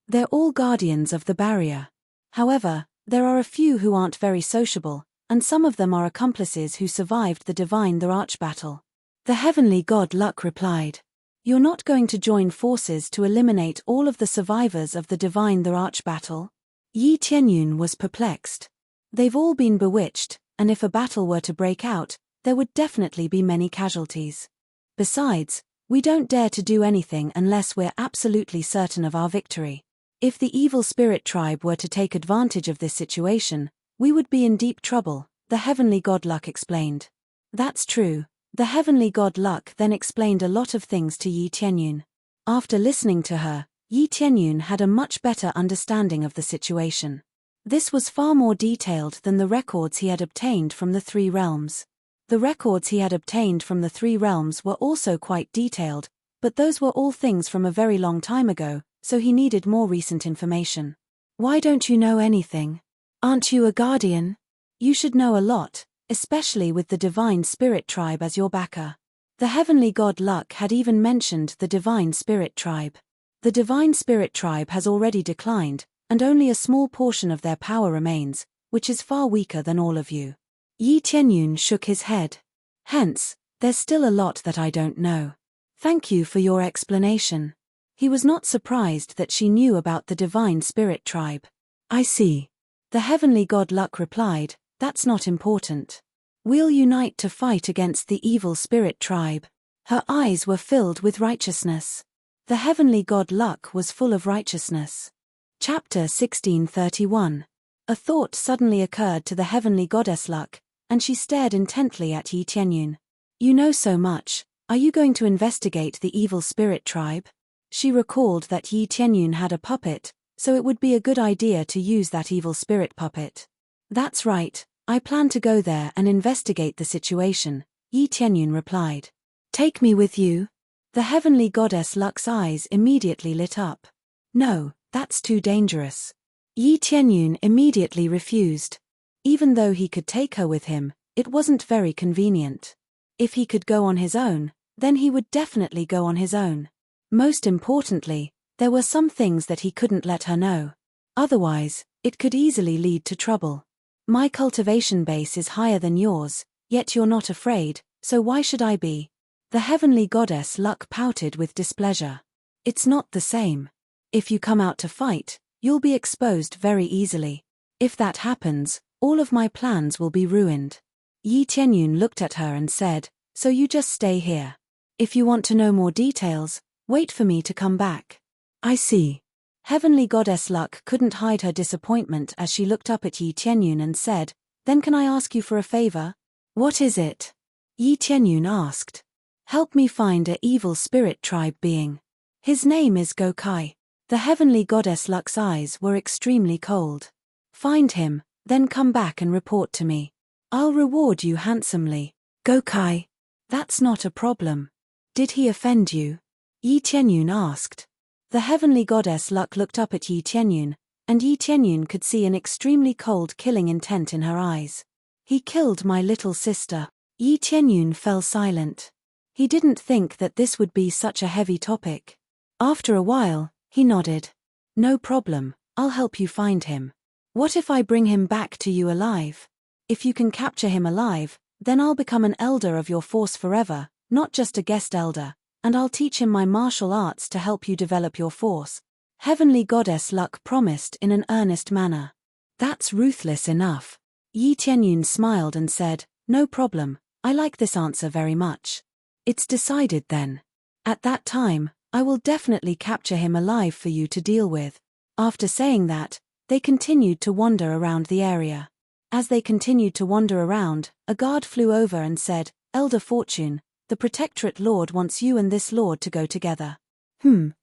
They're all guardians of the barrier. However, there are a few who aren't very sociable, and some of them are accomplices who survived the Divine the Arch battle. The heavenly god Luck replied. You're not going to join forces to eliminate all of the survivors of the Divine the Arch battle? Yi Tianyun was perplexed. They've all been bewitched, and if a battle were to break out, there would definitely be many casualties. Besides, we don't dare to do anything unless we're absolutely certain of our victory. If the evil spirit tribe were to take advantage of this situation, we would be in deep trouble, the heavenly god Luck explained. That's true. The heavenly god Luck then explained a lot of things to Yi Tianyun. After listening to her, Yi Tianyun had a much better understanding of the situation. This was far more detailed than the records he had obtained from the three realms. The records he had obtained from the three realms were also quite detailed, but those were all things from a very long time ago, so he needed more recent information. Why don't you know anything? Aren't you a guardian? You should know a lot, especially with the Divine Spirit Tribe as your backer. The heavenly god Luck had even mentioned the Divine Spirit Tribe. The Divine Spirit Tribe has already declined, and only a small portion of their power remains, which is far weaker than all of you. Yi Tianyun shook his head. Hence, there's still a lot that I don't know. Thank you for your explanation. He was not surprised that she knew about the Divine Spirit Tribe. I see. The heavenly god Luck replied, that's not important. We'll unite to fight against the evil spirit tribe. Her eyes were filled with righteousness. The heavenly god Luck was full of righteousness. Chapter 1631. A thought suddenly occurred to the heavenly goddess Luck, and she stared intently at Yi Tianyun. You know so much, are you going to investigate the evil spirit tribe? She recalled that Yi Tianyun had a puppet, so it would be a good idea to use that evil spirit puppet. That's right, I plan to go there and investigate the situation, Yi Tianyun replied. Take me with you? The heavenly goddess Luck's eyes immediately lit up. No, that's too dangerous. Yi Tianyun immediately refused. Even though he could take her with him, it wasn't very convenient. If he could go on his own, then he would definitely go on his own. Most importantly, there were some things that he couldn't let her know. Otherwise, it could easily lead to trouble. My cultivation base is higher than yours, yet you're not afraid, so why should I be? The heavenly goddess Luck pouted with displeasure. It's not the same. If you come out to fight, you'll be exposed very easily. If that happens, all of my plans will be ruined. Yi Tianyun looked at her and said, so you just stay here. If you want to know more details, wait for me to come back. I see. Heavenly goddess Luck couldn't hide her disappointment as she looked up at Yi Tianyun and said, then can I ask you for a favor? What is it? Yi Tianyun asked. Help me find a evil spirit tribe being. His name is Gokai. The heavenly goddess Luck's eyes were extremely cold. Find him, then come back and report to me. I'll reward you handsomely. Gokai. That's not a problem. Did he offend you? Yi Tianyun asked. The heavenly goddess Luck looked up at Yi Tianyun, and Yi Tianyun could see an extremely cold killing intent in her eyes. He killed my little sister. Yi Tianyun fell silent. He didn't think that this would be such a heavy topic. After a while, he nodded. No problem, I'll help you find him. What if I bring him back to you alive? If you can capture him alive, then I'll become an elder of your force forever, not just a guest elder, and I'll teach him my martial arts to help you develop your force. Heavenly goddess Luck promised in an earnest manner. That's ruthless enough. Yi Tianyun smiled and said, no problem, I like this answer very much. It's decided then. At that time, I will definitely capture him alive for you to deal with. After saying that, they continued to wander around the area. As they continued to wander around, a guard flew over and said, Elder Fortune, the Protectorate Lord wants you and this Lord to go together.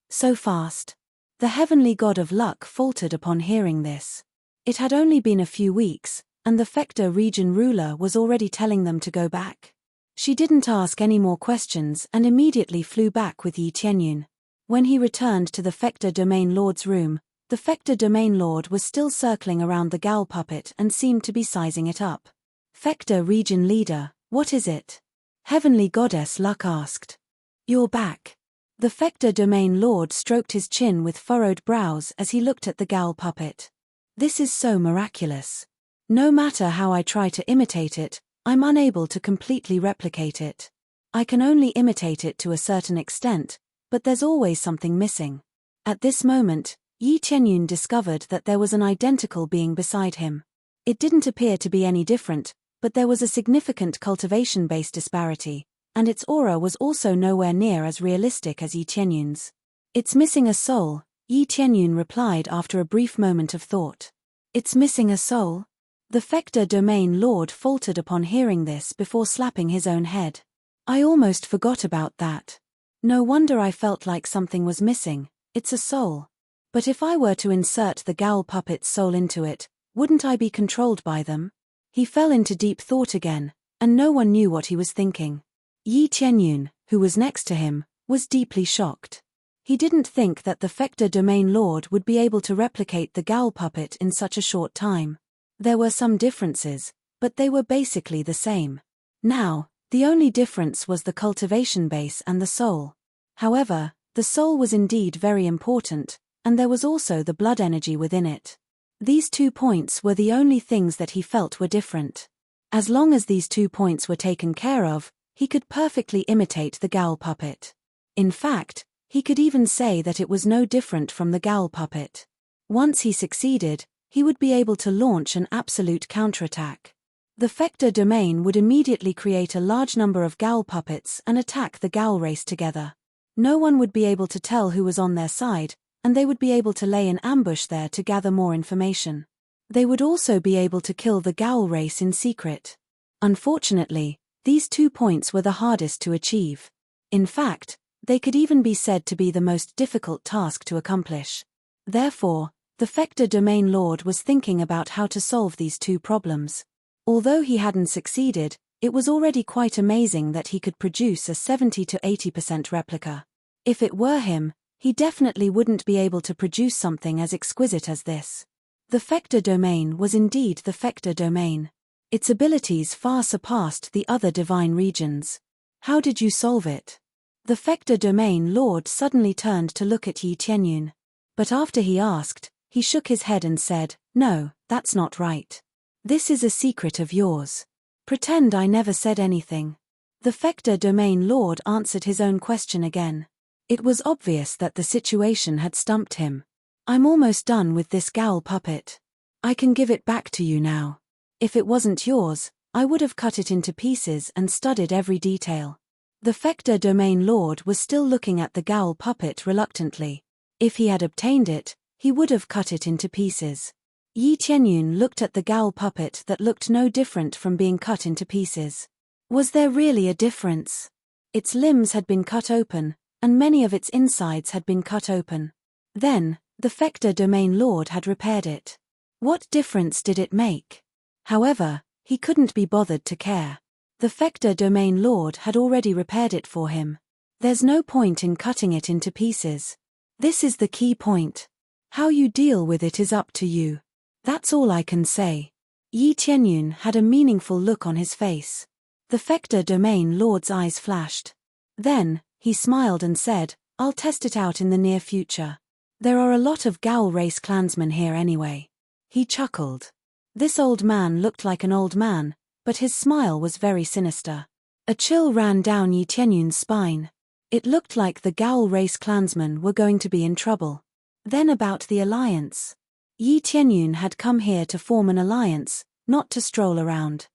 So fast. The heavenly god of Luck faltered upon hearing this. It had only been a few weeks, and the Fector region ruler was already telling them to go back. She didn't ask any more questions and immediately flew back with Yi Tianyun. When he returned to the Fector Domain Lord's room, the Fector Domain Lord was still circling around the Gal puppet and seemed to be sizing it up. Fector region leader, what is it? Heavenly goddess Luck asked. You're back. The Fector Domain Lord stroked his chin with furrowed brows as he looked at the Gal puppet. This is so miraculous. No matter how I try to imitate it, I'm unable to completely replicate it. I can only imitate it to a certain extent, but there's always something missing. At this moment, Yi Tianyun discovered that there was an identical being beside him. It didn't appear to be any different, but there was a significant cultivation-based disparity, and its aura was also nowhere near as realistic as Yi Qianyun's. "It's missing a soul," Yi Qianyun replied after a brief moment of thought. "It's missing a soul?" The Fector Domain Lord faltered upon hearing this before slapping his own head. "I almost forgot about that. No wonder I felt like something was missing. It's a soul. But if I were to insert the Gal puppet's soul into it, wouldn't I be controlled by them?" He fell into deep thought again, and no one knew what he was thinking. Yi Qianyun, who was next to him, was deeply shocked. He didn't think that the Fector Domain Lord would be able to replicate the Gal puppet in such a short time. There were some differences, but they were basically the same. Now, the only difference was the cultivation base and the soul. However, the soul was indeed very important, and there was also the blood energy within it. These 2 points were the only things that he felt were different. As long as these 2 points were taken care of, he could perfectly imitate the Gal puppet. In fact, he could even say that it was no different from the Gal puppet. Once he succeeded, he would be able to launch an absolute counterattack. The Fector Domain would immediately create a large number of Gal puppets and attack the Gal race together. No one would be able to tell who was on their side, and they would be able to lay an ambush there to gather more information. They would also be able to kill the Gal race in secret. Unfortunately, these 2 points were the hardest to achieve. In fact, they could even be said to be the most difficult task to accomplish. Therefore, the Fector Domain Lord was thinking about how to solve these 2 problems. Although he hadn't succeeded, it was already quite amazing that he could produce a 70 to 80% replica. If it were him, he definitely wouldn't be able to produce something as exquisite as this. The Fector Domain was indeed the Fector Domain. Its abilities far surpassed the other divine regions. "How did you solve it?" The Fector Domain Lord suddenly turned to look at Yi Qianyun. But after he asked, he shook his head and said, "No, that's not right. This is a secret of yours. Pretend I never said anything." The Fector Domain Lord answered his own question again. It was obvious that the situation had stumped him. "I'm almost done with this Gal puppet. I can give it back to you now. If it wasn't yours, I would have cut it into pieces and studied every detail." The Fector Domain Lord was still looking at the Gal puppet reluctantly. If he had obtained it, he would have cut it into pieces. Yi Qianyun looked at the Gal puppet that looked no different from being cut into pieces. Was there really a difference? Its limbs had been cut open, and many of its insides had been cut open. Then, the Fector Domain Lord had repaired it. What difference did it make? However, he couldn't be bothered to care. The Fector Domain Lord had already repaired it for him. There's no point in cutting it into pieces. This is the key point. How you deal with it is up to you. That's all I can say. Yi Qianyun had a meaningful look on his face. The Fector Domain Lord's eyes flashed. Then, he smiled and said, "I'll test it out in the near future. There are a lot of Gal race clansmen here anyway." He chuckled. This old man looked like an old man, but his smile was very sinister. A chill ran down Yi Qianyun's spine. It looked like the Gal race clansmen were going to be in trouble. Then about the alliance. Yi Qianyun had come here to form an alliance, not to stroll around.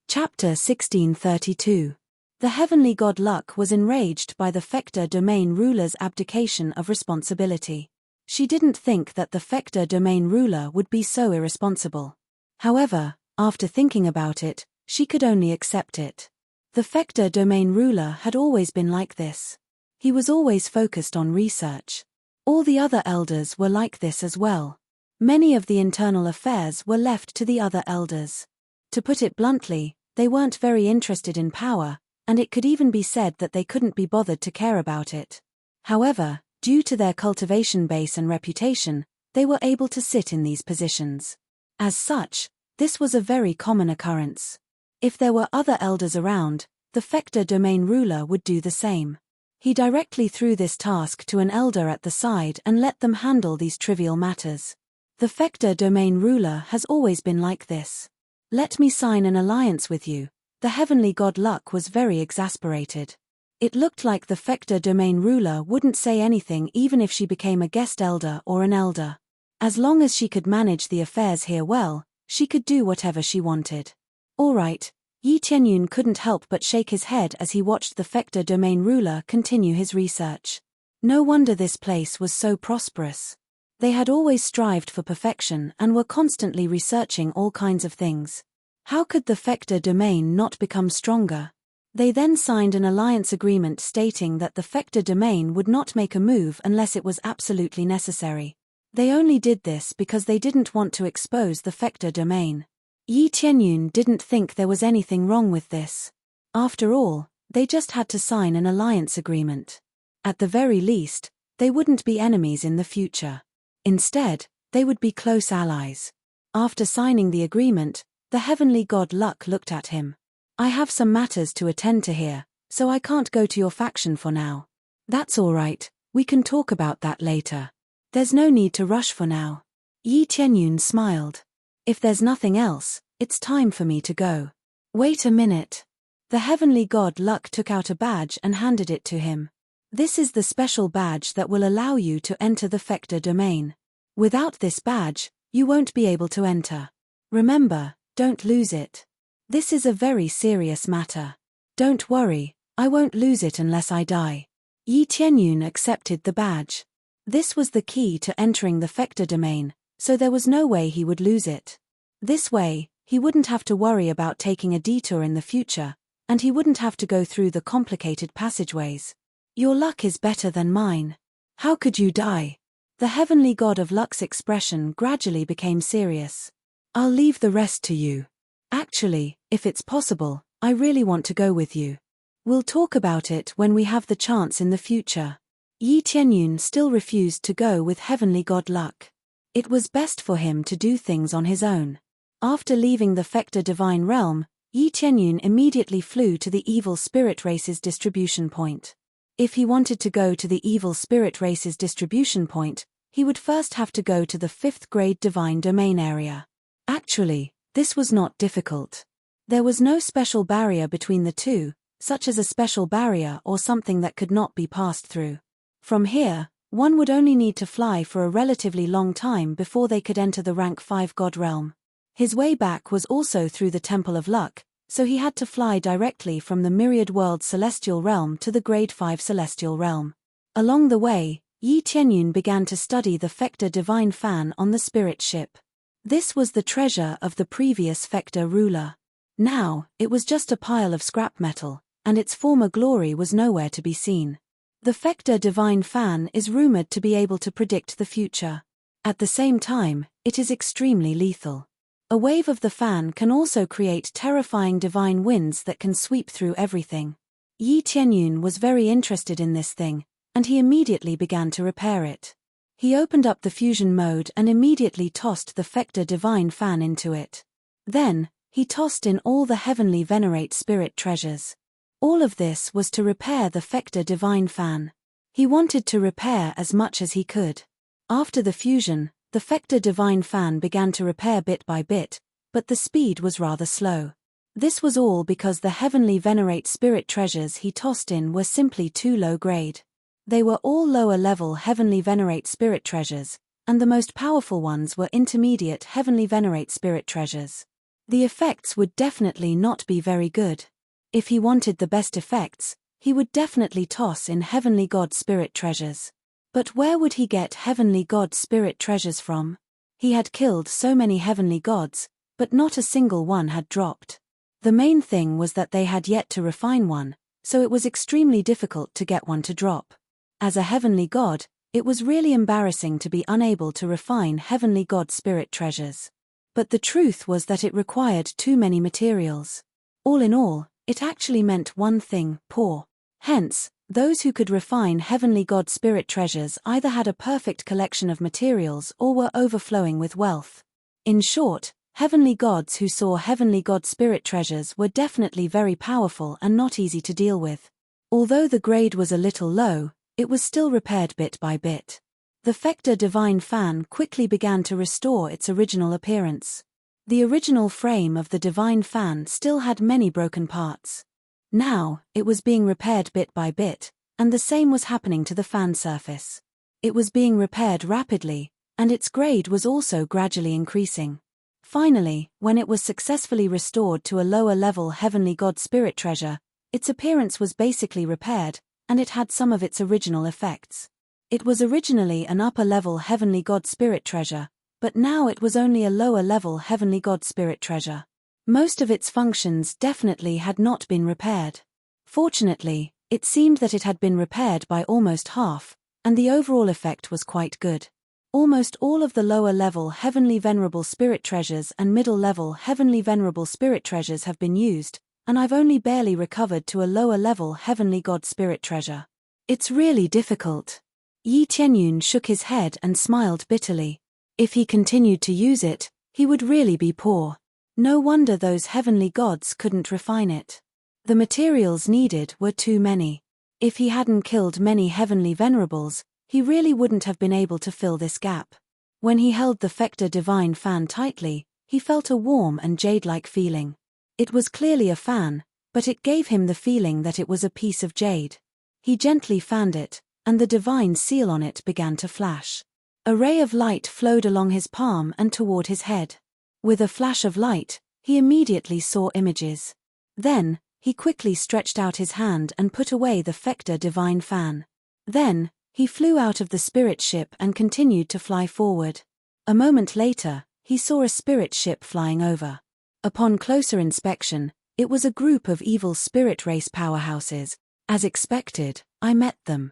Chapter 1632. The heavenly god Luck was enraged by the Fector Domain ruler's abdication of responsibility. She didn't think that the Fector Domain ruler would be so irresponsible. However, after thinking about it, she could only accept it. The Fector Domain ruler had always been like this. He was always focused on research. All the other elders were like this as well. Many of the internal affairs were left to the other elders. To put it bluntly, they weren't very interested in power, and it could even be said that they couldn't be bothered to care about it. However, due to their cultivation base and reputation, they were able to sit in these positions. As such, this was a very common occurrence. If there were other elders around, the Fector Domain ruler would do the same. He directly threw this task to an elder at the side and let them handle these trivial matters. The Fector Domain ruler has always been like this. "Let me sign an alliance with you." The heavenly god Luck was very exasperated. It looked like the Fector Domain ruler wouldn't say anything even if she became a guest elder or an elder. As long as she could manage the affairs here well, she could do whatever she wanted. "All right, Yi Tianyun couldn't help but shake his head as he watched the Fector domain ruler continue his research. No wonder this place was so prosperous. They had always strived for perfection and were constantly researching all kinds of things. How could the Fector domain not become stronger? They then signed an alliance agreement stating that the Fector domain would not make a move unless it was absolutely necessary. They only did this because they didn't want to expose the Fector domain. Yi Tianyun didn't think there was anything wrong with this. After all, they just had to sign an alliance agreement. At the very least, they wouldn't be enemies in the future. Instead, they would be close allies. After signing the agreement, the heavenly god Luck looked at him. I have some matters to attend to here, so I can't go to your faction for now. That's all right, we can talk about that later. There's no need to rush for now. Yi Tianyun smiled. If there's nothing else, it's time for me to go. Wait a minute. The heavenly god Luck took out a badge and handed it to him. This is the special badge that will allow you to enter the Fector domain. Without this badge, you won't be able to enter. Remember, don't lose it. This is a very serious matter. Don't worry, I won't lose it unless I die. Yi Tianyun accepted the badge. This was the key to entering the Fector domain, so there was no way he would lose it. This way, he wouldn't have to worry about taking a detour in the future, and he wouldn't have to go through the complicated passageways. Your luck is better than mine. How could you die? The heavenly god of Luck's expression gradually became serious. I'll leave the rest to you. Actually, if it's possible, I really want to go with you. We'll talk about it when we have the chance in the future. Yi Tianyun still refused to go with heavenly god Luck. It was best for him to do things on his own. After leaving the Fector divine realm, Yi Tianyun immediately flew to the evil spirit race's distribution point. If he wanted to go to the evil spirit race's distribution point, he would first have to go to the 5th grade divine domain area. Actually, this was not difficult. There was no special barrier between the two, such as a special barrier or something that could not be passed through. From here, one would only need to fly for a relatively long time before they could enter the rank 5 god realm. His way back was also through the Temple of Luck, so he had to fly directly from the Myriad World Celestial Realm to the Grade 5 Celestial Realm. Along the way, Yi Tianyun began to study the Fector divine fan on the spirit ship. This was the treasure of the previous Fector ruler. Now, it was just a pile of scrap metal, and its former glory was nowhere to be seen. The Fector divine fan is rumored to be able to predict the future. At the same time, it is extremely lethal. A wave of the fan can also create terrifying divine winds that can sweep through everything. Yi Tianyun was very interested in this thing, and he immediately began to repair it. He opened up the fusion mode and immediately tossed the Fector divine fan into it. Then, he tossed in all the heavenly venerate spirit treasures. All of this was to repair the Fector divine fan. He wanted to repair as much as he could. After the fusion, the Fector divine fan began to repair bit by bit, but the speed was rather slow. This was all because the heavenly venerate spirit treasures he tossed in were simply too low grade. They were all lower-level heavenly venerate spirit treasures, and the most powerful ones were intermediate heavenly venerate spirit treasures. The effects would definitely not be very good. If he wanted the best effects, he would definitely toss in heavenly god spirit treasures. But where would he get heavenly god spirit treasures from? He had killed so many heavenly gods, but not a single one had dropped. The main thing was that they had yet to refine one, so it was extremely difficult to get one to drop. As a heavenly god, it was really embarrassing to be unable to refine heavenly god spirit treasures. But the truth was that it required too many materials. All in all, it actually meant one thing: poor. Hence, those who could refine heavenly god spirit treasures either had a perfect collection of materials or were overflowing with wealth. In short, heavenly gods who saw heavenly god spirit treasures were definitely very powerful and not easy to deal with. Although the grade was a little low, it was still repaired bit by bit. The Fector divine fan quickly began to restore its original appearance. The original frame of the divine fan still had many broken parts. Now, it was being repaired bit by bit, and the same was happening to the fan surface. It was being repaired rapidly, and its grade was also gradually increasing. Finally, when it was successfully restored to a lower-level heavenly god spirit treasure, its appearance was basically repaired, and it had some of its original effects. It was originally an upper-level heavenly god spirit treasure, but now it was only a lower-level heavenly god spirit treasure. Most of its functions definitely had not been repaired. Fortunately, it seemed that it had been repaired by almost half, and the overall effect was quite good. Almost all of the lower-level heavenly venerable spirit treasures and middle-level heavenly venerable spirit treasures have been used, and I've only barely recovered to a lower-level heavenly god spirit treasure. It's really difficult. Yi Tianyun shook his head and smiled bitterly. If he continued to use it, he would really be poor. No wonder those heavenly gods couldn't refine it. The materials needed were too many. If he hadn't killed many heavenly venerables, he really wouldn't have been able to fill this gap. When he held the Fector Divine Fan tightly, he felt a warm and jade-like feeling. It was clearly a fan, but it gave him the feeling that it was a piece of jade. He gently fanned it, and the divine seal on it began to flash. A ray of light flowed along his palm and toward his head. With a flash of light, he immediately saw images. Then, he quickly stretched out his hand and put away the Fector Divine Fan. Then, he flew out of the spirit ship and continued to fly forward. A moment later, he saw a spirit ship flying over. Upon closer inspection, it was a group of evil spirit race powerhouses. As expected, I met them.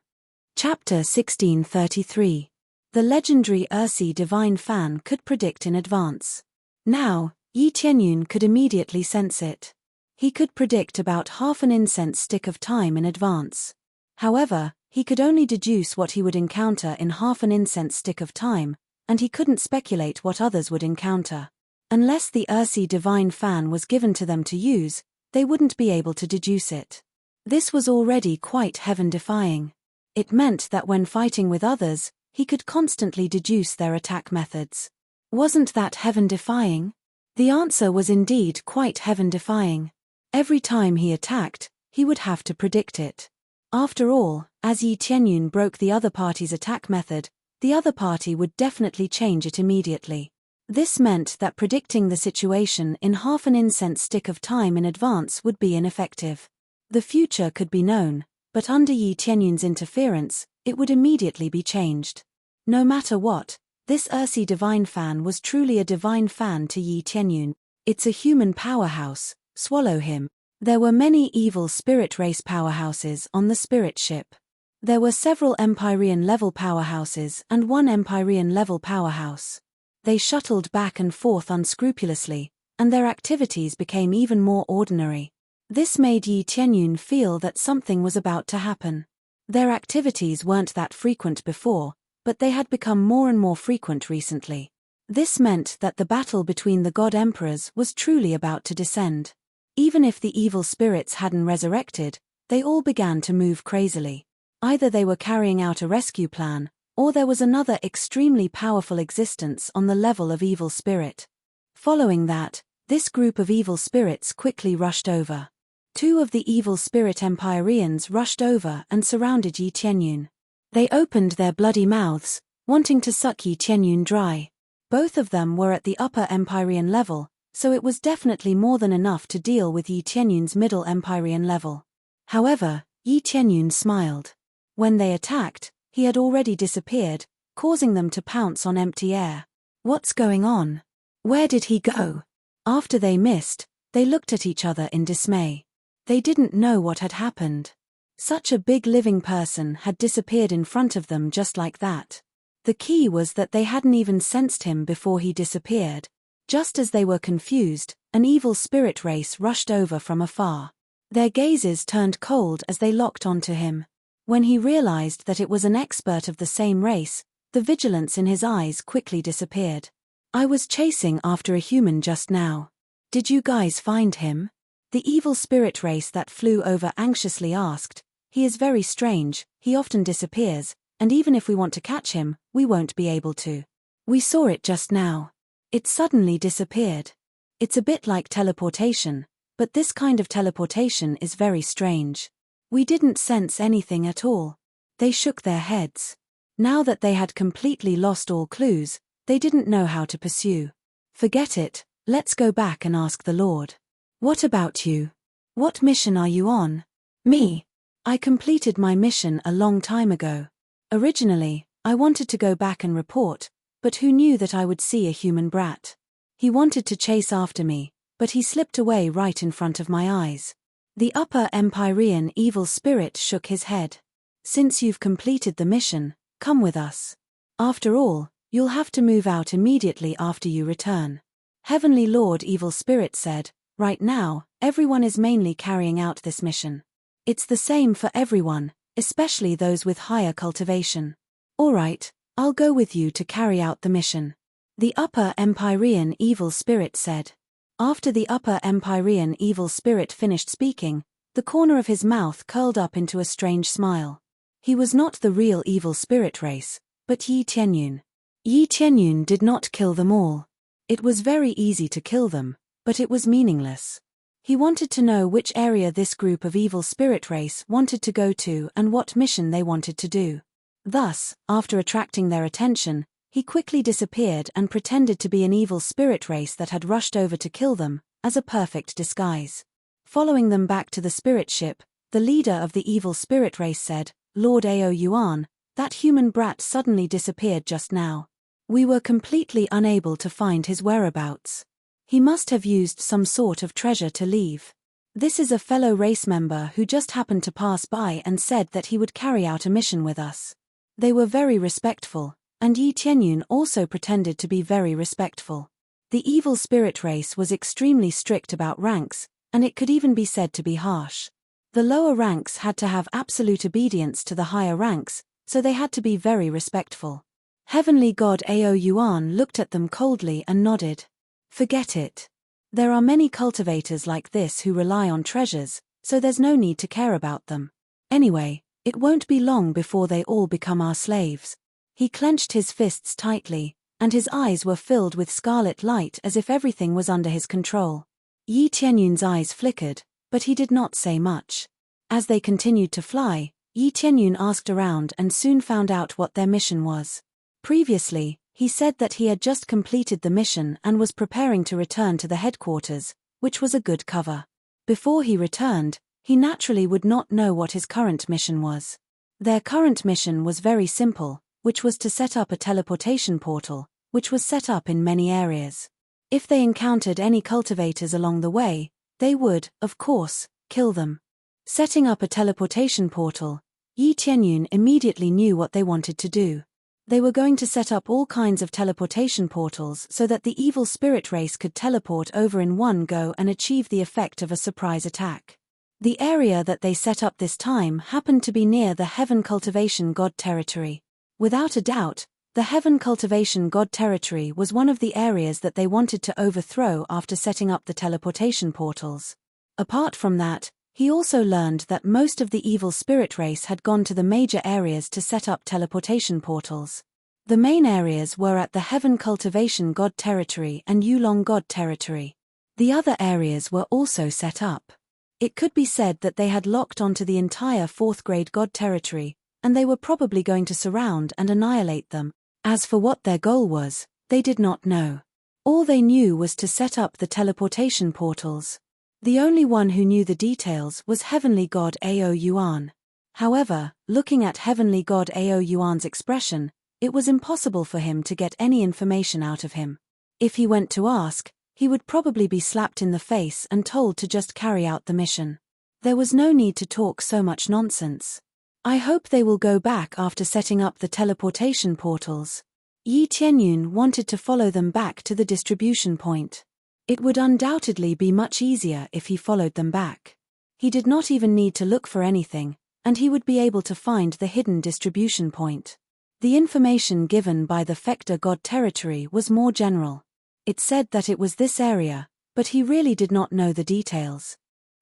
Chapter 1633. The legendary Ursi Divine Fan could predict in advance. Now, Yi Tianyun could immediately sense it. He could predict about half an incense stick of time in advance. However, he could only deduce what he would encounter in half an incense stick of time, and he couldn't speculate what others would encounter. Unless the Ursi Divine Fan was given to them to use, they wouldn't be able to deduce it. This was already quite heaven-defying. It meant that when fighting with others, he could constantly deduce their attack methods. Wasn't that heaven-defying? The answer was indeed quite heaven-defying. Every time he attacked, he would have to predict it. After all, as Yi Tianyun broke the other party's attack method, the other party would definitely change it immediately. This meant that predicting the situation in half an incense stick of time in advance would be ineffective. The future could be known, but under Yi Tianyun's interference, it would immediately be changed. No matter what, this Ursi Divine Fan was truly a divine fan to Yi Tianyun. It's a human powerhouse, swallow him. There were many evil spirit race powerhouses on the spirit ship. There were several Empyrean-level powerhouses and one Empyrean-level powerhouse. They shuttled back and forth unscrupulously, and their activities became even more ordinary. This made Yi Tianyun feel that something was about to happen. Their activities weren't that frequent before, but they had become more and more frequent recently. This meant that the battle between the god emperors was truly about to descend. Even if the evil spirits hadn't resurrected, they all began to move crazily. Either they were carrying out a rescue plan, or there was another extremely powerful existence on the level of evil spirit. Following that, this group of evil spirits quickly rushed over. Two of the evil spirit Empyreans rushed over and surrounded Yi Tianyun. They opened their bloody mouths, wanting to suck Yi Tianyun dry. Both of them were at the upper Empyrean level, so it was definitely more than enough to deal with Yi Tianyun's middle Empyrean level. However, Yi Tianyun smiled. When they attacked, he had already disappeared, causing them to pounce on empty air. What's going on? Where did he go? After they missed, they looked at each other in dismay. They didn't know what had happened. Such a big living person had disappeared in front of them just like that. The key was that they hadn't even sensed him before he disappeared. Just as they were confused, an evil spirit race rushed over from afar. Their gazes turned cold as they locked onto him. When he realized that it was an expert of the same race, the vigilance in his eyes quickly disappeared. I was chasing after a human just now. Did you guys find him? The evil spirit race that flew over anxiously asked. He is very strange, he often disappears, and even if we want to catch him, we won't be able to. We saw it just now. It suddenly disappeared. It's a bit like teleportation, but this kind of teleportation is very strange. We didn't sense anything at all. They shook their heads. Now that they had completely lost all clues, they didn't know how to pursue. Forget it, let's go back and ask the Lord. What about you? What mission are you on? Me. I completed my mission a long time ago. Originally, I wanted to go back and report, but who knew that I would see a human brat? He wanted to chase after me, but he slipped away right in front of my eyes. The upper Empyrean evil spirit shook his head. Since you've completed the mission, come with us. After all, you'll have to move out immediately after you return. Heavenly Lord Evil Spirit said, right now, everyone is mainly carrying out this mission. It's the same for everyone, especially those with higher cultivation. Alright, I'll go with you to carry out the mission. The upper Empyrean evil spirit said. After the upper Empyrean evil spirit finished speaking, the corner of his mouth curled up into a strange smile. He was not the real evil spirit race, but Yi Tianyun. Yi Tianyun did not kill them all. It was very easy to kill them, but it was meaningless. He wanted to know which area this group of evil spirit race wanted to go to and what mission they wanted to do. Thus, after attracting their attention, he quickly disappeared and pretended to be an evil spirit race that had rushed over to kill them, as a perfect disguise. Following them back to the spirit ship, the leader of the evil spirit race said, Lord Ao Yuan, that human brat suddenly disappeared just now. We were completely unable to find his whereabouts. He must have used some sort of treasure to leave. This is a fellow race member who just happened to pass by and said that he would carry out a mission with us. They were very respectful, and Yi Tianyun also pretended to be very respectful. The evil spirit race was extremely strict about ranks, and it could even be said to be harsh. The lower ranks had to have absolute obedience to the higher ranks, so they had to be very respectful. Heavenly God Ao Yuan looked at them coldly and nodded. Forget it. There are many cultivators like this who rely on treasures, so there's no need to care about them. Anyway, it won't be long before they all become our slaves. He clenched his fists tightly, and his eyes were filled with scarlet light as if everything was under his control. Yi Tianyun's eyes flickered, but he did not say much. As they continued to fly, Yi Tianyun asked around and soon found out what their mission was. Previously, he said that he had just completed the mission and was preparing to return to the headquarters, which was a good cover. Before he returned, he naturally would not know what his current mission was. Their current mission was very simple, which was to set up a teleportation portal, which was set up in many areas. If they encountered any cultivators along the way, they would, of course, kill them. Setting up a teleportation portal, Yi Tianyun immediately knew what they wanted to do. They were going to set up all kinds of teleportation portals so that the evil spirit race could teleport over in one go and achieve the effect of a surprise attack. The area that they set up this time happened to be near the Heaven Cultivation God territory. Without a doubt, the Heaven Cultivation God territory was one of the areas that they wanted to overthrow after setting up the teleportation portals. Apart from that, he also learned that most of the evil spirit race had gone to the major areas to set up teleportation portals. The main areas were at the Heaven Cultivation God territory and Yulong God territory. The other areas were also set up. It could be said that they had locked onto the entire 4th grade God territory, and they were probably going to surround and annihilate them. As for what their goal was, they did not know. All they knew was to set up the teleportation portals. The only one who knew the details was Heavenly God Ao Yuan. However, looking at Heavenly God Ao Yuan's expression, it was impossible for him to get any information out of him. If he went to ask, he would probably be slapped in the face and told to just carry out the mission. There was no need to talk so much nonsense. I hope they will go back after setting up the teleportation portals. Yi Tianyun wanted to follow them back to the distribution point. It would undoubtedly be much easier if he followed them back. He did not even need to look for anything, and he would be able to find the hidden distribution point. The information given by the Fector God territory was more general. It said that it was this area, but he really did not know the details.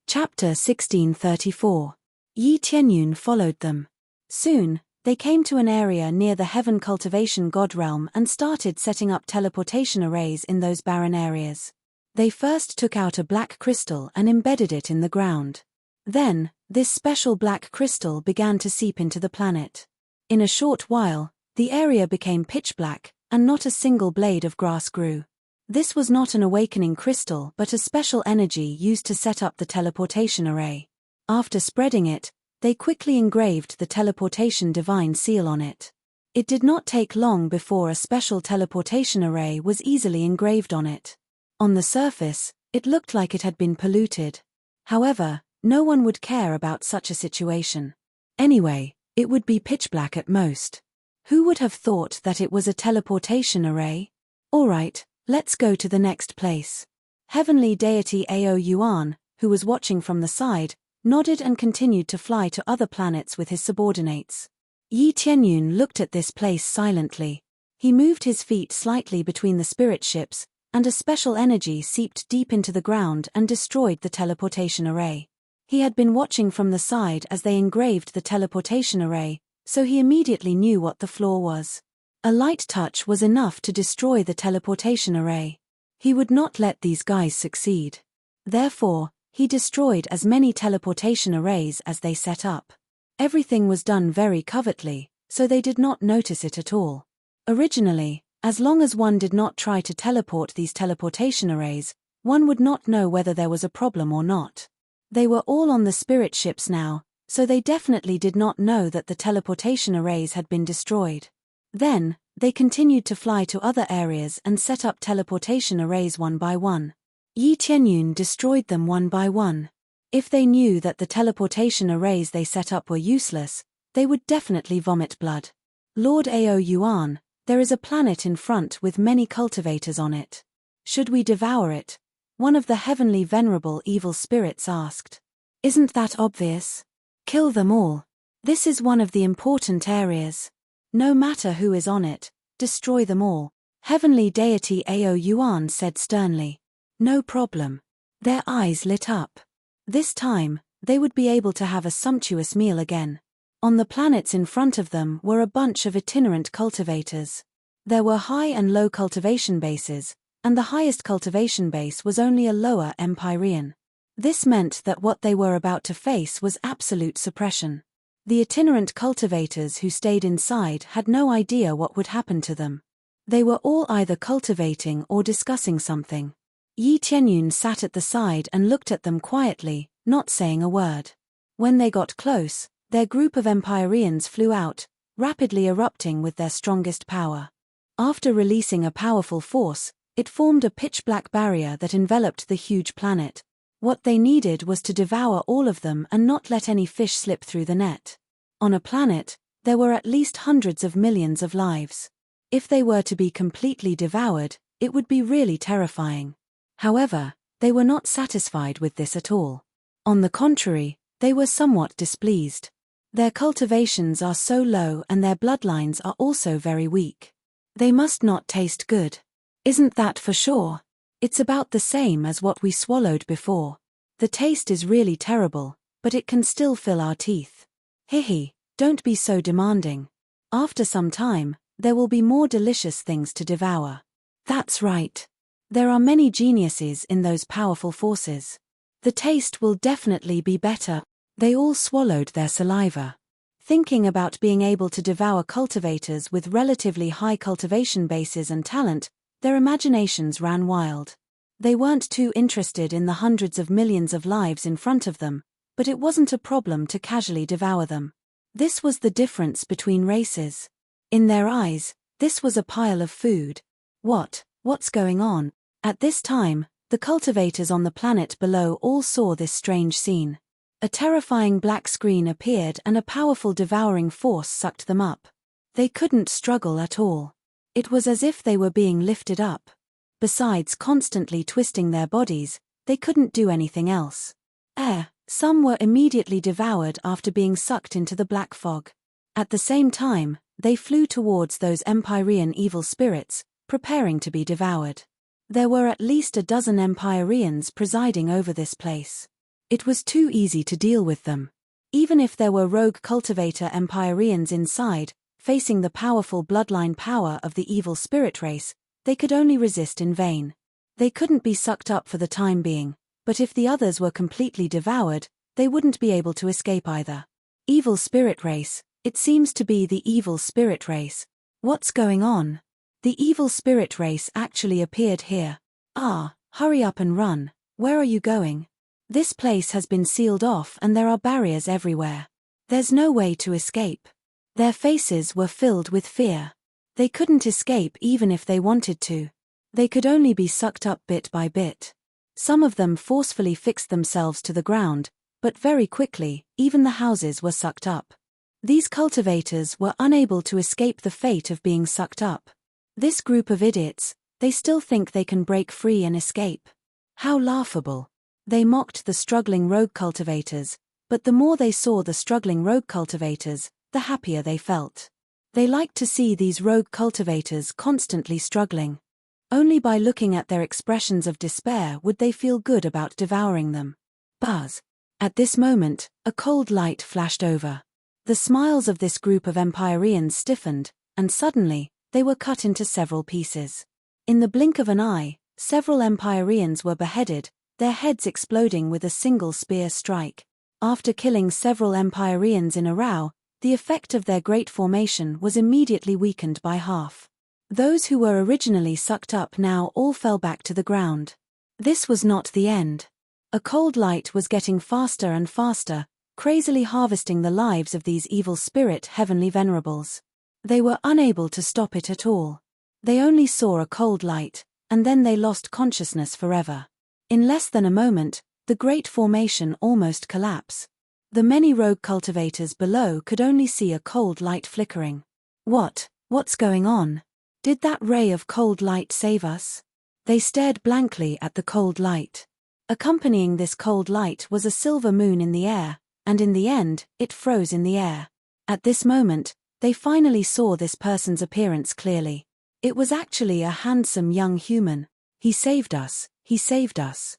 Chapter 1634. Yi Tianyun followed them. Soon, they came to an area near the Heaven Cultivation God realm and started setting up teleportation arrays in those barren areas. They first took out a black crystal and embedded it in the ground. Then, this special black crystal began to seep into the planet. In a short while, the area became pitch black, and not a single blade of grass grew. This was not an awakening crystal but a special energy used to set up the teleportation array. After spreading it, they quickly engraved the teleportation divine seal on it. It did not take long before a special teleportation array was easily engraved on it. On the surface, it looked like it had been polluted. However, no one would care about such a situation. Anyway, it would be pitch black at most. Who would have thought that it was a teleportation array? Alright, let's go to the next place. Heavenly deity Ao Yuan, who was watching from the side, nodded and continued to fly to other planets with his subordinates. Yi Tianyun looked at this place silently. He moved his feet slightly between the spirit ships, and a special energy seeped deep into the ground and destroyed the teleportation array. He had been watching from the side as they engraved the teleportation array, so he immediately knew what the flaw was. A light touch was enough to destroy the teleportation array. He would not let these guys succeed. Therefore, he destroyed as many teleportation arrays as they set up. Everything was done very covertly, so they did not notice it at all. Originally, as long as one did not try to teleport these teleportation arrays, one would not know whether there was a problem or not. They were all on the spirit ships now, so they definitely did not know that the teleportation arrays had been destroyed. Then, they continued to fly to other areas and set up teleportation arrays one by one. Yi Tianyun destroyed them one by one. If they knew that the teleportation arrays they set up were useless, they would definitely vomit blood. Lord Ao Yuan, there is a planet in front with many cultivators on it. Should we devour it? One of the heavenly venerable evil spirits asked. Isn't that obvious? Kill them all. This is one of the important areas. No matter who is on it, destroy them all. Heavenly deity Ao Yuan said sternly. No problem. Their eyes lit up. This time, they would be able to have a sumptuous meal again. On the planets in front of them were a bunch of itinerant cultivators. There were high and low cultivation bases, and the highest cultivation base was only a lower Empyrean. This meant that what they were about to face was absolute suppression. The itinerant cultivators who stayed inside had no idea what would happen to them. They were all either cultivating or discussing something. Yi Tianyun sat at the side and looked at them quietly, not saying a word. When they got close, their group of Empyreans flew out, rapidly erupting with their strongest power. After releasing a powerful force, it formed a pitch-black barrier that enveloped the huge planet. What they needed was to devour all of them and not let any fish slip through the net. On a planet, there were at least hundreds of millions of lives. If they were to be completely devoured, it would be really terrifying. However, they were not satisfied with this at all. On the contrary, they were somewhat displeased. Their cultivations are so low and their bloodlines are also very weak. They must not taste good. Isn't that for sure? It's about the same as what we swallowed before. The taste is really terrible, but it can still fill our teeth. Hihi, don't be so demanding. After some time, there will be more delicious things to devour. That's right. There are many geniuses in those powerful forces. The taste will definitely be better. They all swallowed their saliva. Thinking about being able to devour cultivators with relatively high cultivation bases and talent, their imaginations ran wild. They weren't too interested in the hundreds of millions of lives in front of them, but it wasn't a problem to casually devour them. This was the difference between races. In their eyes, this was a pile of food. What's going on? At this time, the cultivators on the planet below all saw this strange scene. A terrifying black screen appeared and a powerful devouring force sucked them up. They couldn't struggle at all. It was as if they were being lifted up. Besides constantly twisting their bodies, they couldn't do anything else. Some were immediately devoured after being sucked into the black fog. At the same time, they flew towards those Empyrean evil spirits, preparing to be devoured. There were at least a dozen Empyreans presiding over this place. It was too easy to deal with them. Even if there were rogue cultivator Empyreans inside, facing the powerful bloodline power of the evil spirit race, they could only resist in vain. They couldn't be sucked up for the time being, but if the others were completely devoured, they wouldn't be able to escape either. Evil spirit race, it seems to be the evil spirit race. What's going on? The evil spirit race actually appeared here. Ah, hurry up and run. Where are you going? This place has been sealed off and there are barriers everywhere. There's no way to escape. Their faces were filled with fear. They couldn't escape even if they wanted to. They could only be sucked up bit by bit. Some of them forcefully fixed themselves to the ground, but very quickly, even the houses were sucked up. These cultivators were unable to escape the fate of being sucked up. This group of idiots, they still think they can break free and escape. How laughable. They mocked the struggling rogue cultivators, but the more they saw the struggling rogue cultivators, the happier they felt. They liked to see these rogue cultivators constantly struggling. Only by looking at their expressions of despair would they feel good about devouring them. Buzz. At this moment, a cold light flashed over. The smiles of this group of Empyreans stiffened, and suddenly, they were cut into several pieces. In the blink of an eye, several Empyreans were beheaded, their heads exploding with a single spear strike. After killing several Empyreans in a row, the effect of their great formation was immediately weakened by half. Those who were originally sucked up now all fell back to the ground. This was not the end. A cold light was getting faster and faster, crazily harvesting the lives of these evil spirit heavenly venerables. They were unable to stop it at all. They only saw a cold light, and then they lost consciousness forever. In less than a moment, the great formation almost collapsed. The many rogue cultivators below could only see a cold light flickering. What's going on? Did that ray of cold light save us? They stared blankly at the cold light. Accompanying this cold light was a silver moon in the air, and in the end, it froze in the air. At this moment, they finally saw this person's appearance clearly. It was actually a handsome young human. He saved us, he saved us.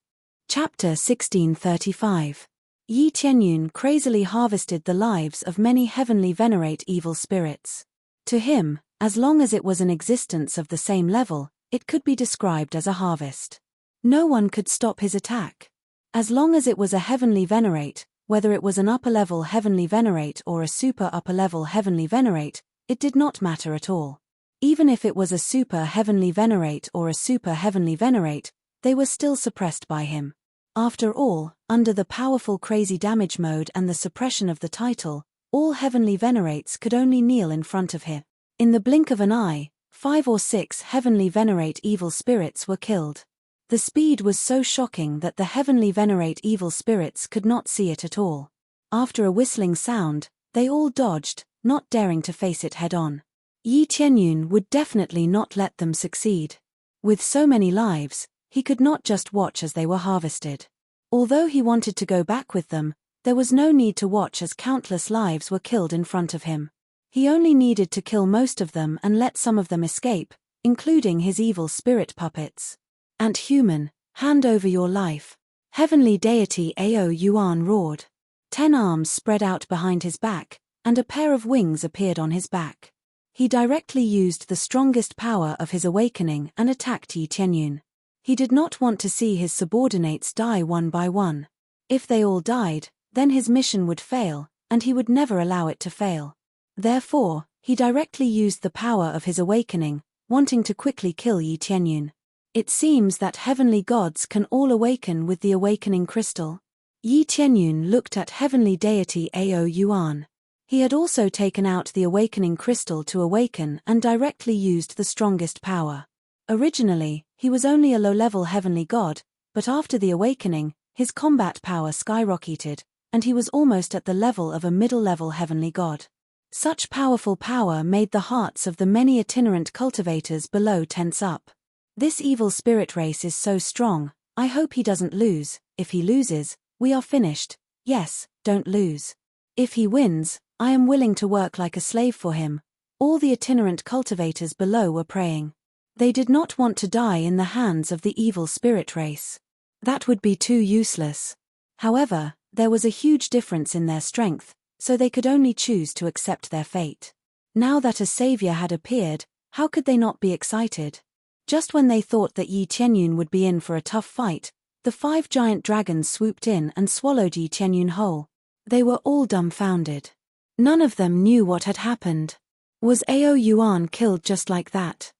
Chapter 1635. Yi Tianyun crazily harvested the lives of many heavenly venerate evil spirits. To him, as long as it was an existence of the same level, it could be described as a harvest. No one could stop his attack. As long as it was a heavenly venerate, whether it was an upper-level heavenly venerate or a super-upper-level heavenly venerate, it did not matter at all. Even if it was a super-heavenly venerate or a super-heavenly venerate, they were still suppressed by him. After all, under the powerful crazy damage mode and the suppression of the title, all heavenly venerates could only kneel in front of him. In the blink of an eye, 5 or 6 heavenly venerate evil spirits were killed. The speed was so shocking that the heavenly venerate evil spirits could not see it at all. After a whistling sound, they all dodged, not daring to face it head-on. Yi Tianyun would definitely not let them succeed. With so many lives, he could not just watch as they were harvested. Although he wanted to go back with them, there was no need to watch as countless lives were killed in front of him. He only needed to kill most of them and let some of them escape, including his evil spirit puppets. "Ant human, hand over your life." Heavenly deity Ao Yuan roared. 10 arms spread out behind his back, and a pair of wings appeared on his back. He directly used the strongest power of his awakening and attacked Yi Tianyun. He did not want to see his subordinates die one by one. If they all died, then his mission would fail, and he would never allow it to fail. Therefore, he directly used the power of his awakening, wanting to quickly kill Yi Tianyun. It seems that heavenly gods can all awaken with the awakening crystal. Yi Tianyun looked at heavenly deity Ao Yuan. He had also taken out the awakening crystal to awaken and directly used the strongest power. Originally, he was only a low-level heavenly god, but after the awakening, his combat power skyrocketed, and he was almost at the level of a middle-level heavenly god. Such powerful power made the hearts of the many itinerant cultivators below tense up. This evil spirit race is so strong, I hope he doesn't lose. If he loses, we are finished. Yes, don't lose. If he wins, I am willing to work like a slave for him. All the itinerant cultivators below were praying. They did not want to die in the hands of the evil spirit race. That would be too useless. However, there was a huge difference in their strength, so they could only choose to accept their fate. Now that a savior had appeared, how could they not be excited? Just when they thought that Yi Tianyun would be in for a tough fight, the 5 giant dragons swooped in and swallowed Yi Tianyun whole. They were all dumbfounded. None of them knew what had happened. Was Ao Yuan killed just like that?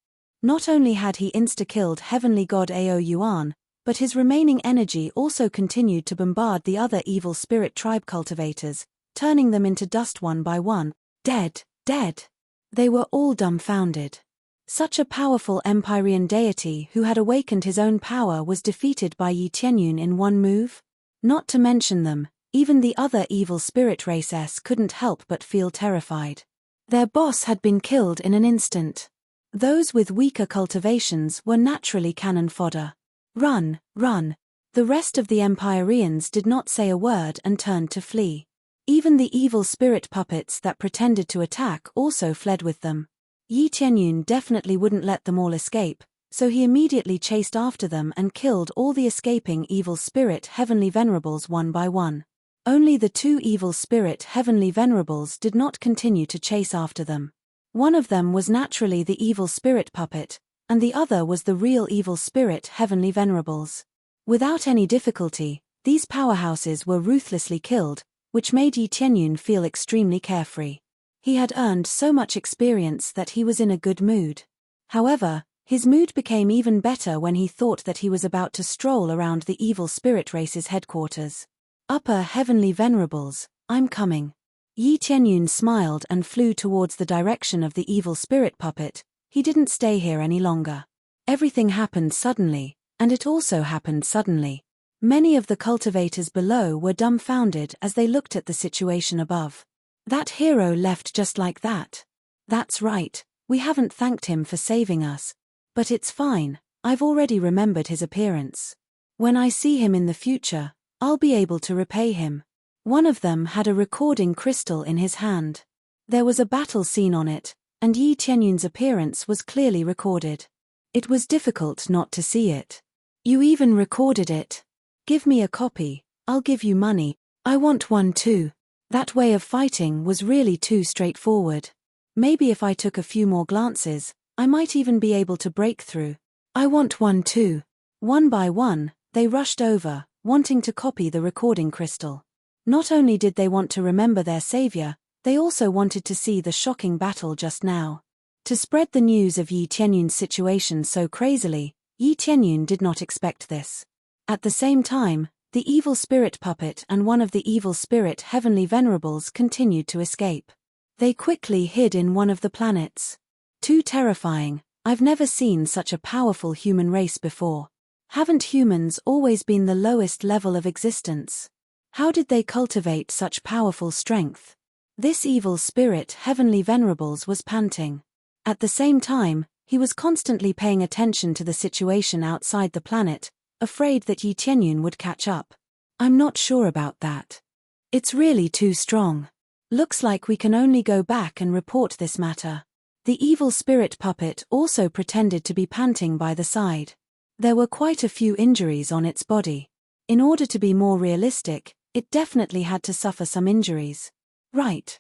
Not only had he insta-killed heavenly god Ao Yuan, but his remaining energy also continued to bombard the other evil spirit tribe cultivators, turning them into dust one by one. Dead, dead. They were all dumbfounded. Such a powerful Empyrean deity who had awakened his own power was defeated by Yi Tianyun in one move? Not to mention them, even the other evil spirit races couldn't help but feel terrified. Their boss had been killed in an instant. Those with weaker cultivations were naturally cannon fodder. Run, run. The rest of the Empyreans did not say a word and turned to flee. Even the evil spirit puppets that pretended to attack also fled with them. Yi Tianyun definitely wouldn't let them all escape, so he immediately chased after them and killed all the escaping evil spirit heavenly venerables one by one. Only the two evil spirit heavenly venerables did not continue to chase after them. One of them was naturally the evil spirit puppet, and the other was the real evil spirit heavenly venerables. Without any difficulty, these powerhouses were ruthlessly killed, which made Yi Tianyun feel extremely carefree. He had earned so much experience that he was in a good mood. However, his mood became even better when he thought that he was about to stroll around the evil spirit race's headquarters. Upper heavenly venerables, I'm coming. Yi Tianyun smiled and flew towards the direction of the evil spirit puppet. He didn't stay here any longer. Everything happened suddenly, and it also happened suddenly. Many of the cultivators below were dumbfounded as they looked at the situation above. That hero left just like that. That's right, we haven't thanked him for saving us. But it's fine, I've already remembered his appearance. When I see him in the future, I'll be able to repay him. One of them had a recording crystal in his hand. There was a battle scene on it, and Yi Tianyun's appearance was clearly recorded. It was difficult not to see it. You even recorded it. Give me a copy, I'll give you money. I want one too. That way of fighting was really too straightforward. Maybe if I took a few more glances, I might even be able to break through. I want one too. One by one, they rushed over, wanting to copy the recording crystal. Not only did they want to remember their savior, they also wanted to see the shocking battle just now. To spread the news of Yi Tianyun's situation so crazily, Yi Tianyun did not expect this. At the same time, the evil spirit puppet and one of the evil spirit heavenly venerables continued to escape. They quickly hid in one of the planets. Too terrifying, I've never seen such a powerful human race before. Haven't humans always been the lowest level of existence? How did they cultivate such powerful strength? This evil spirit heavenly venerables was panting. At the same time, he was constantly paying attention to the situation outside the planet, afraid that Yi Tianyun would catch up. I'm not sure about that. It's really too strong. Looks like we can only go back and report this matter. The evil spirit puppet also pretended to be panting by the side. There were quite a few injuries on its body. In order to be more realistic, it definitely had to suffer some injuries. Right.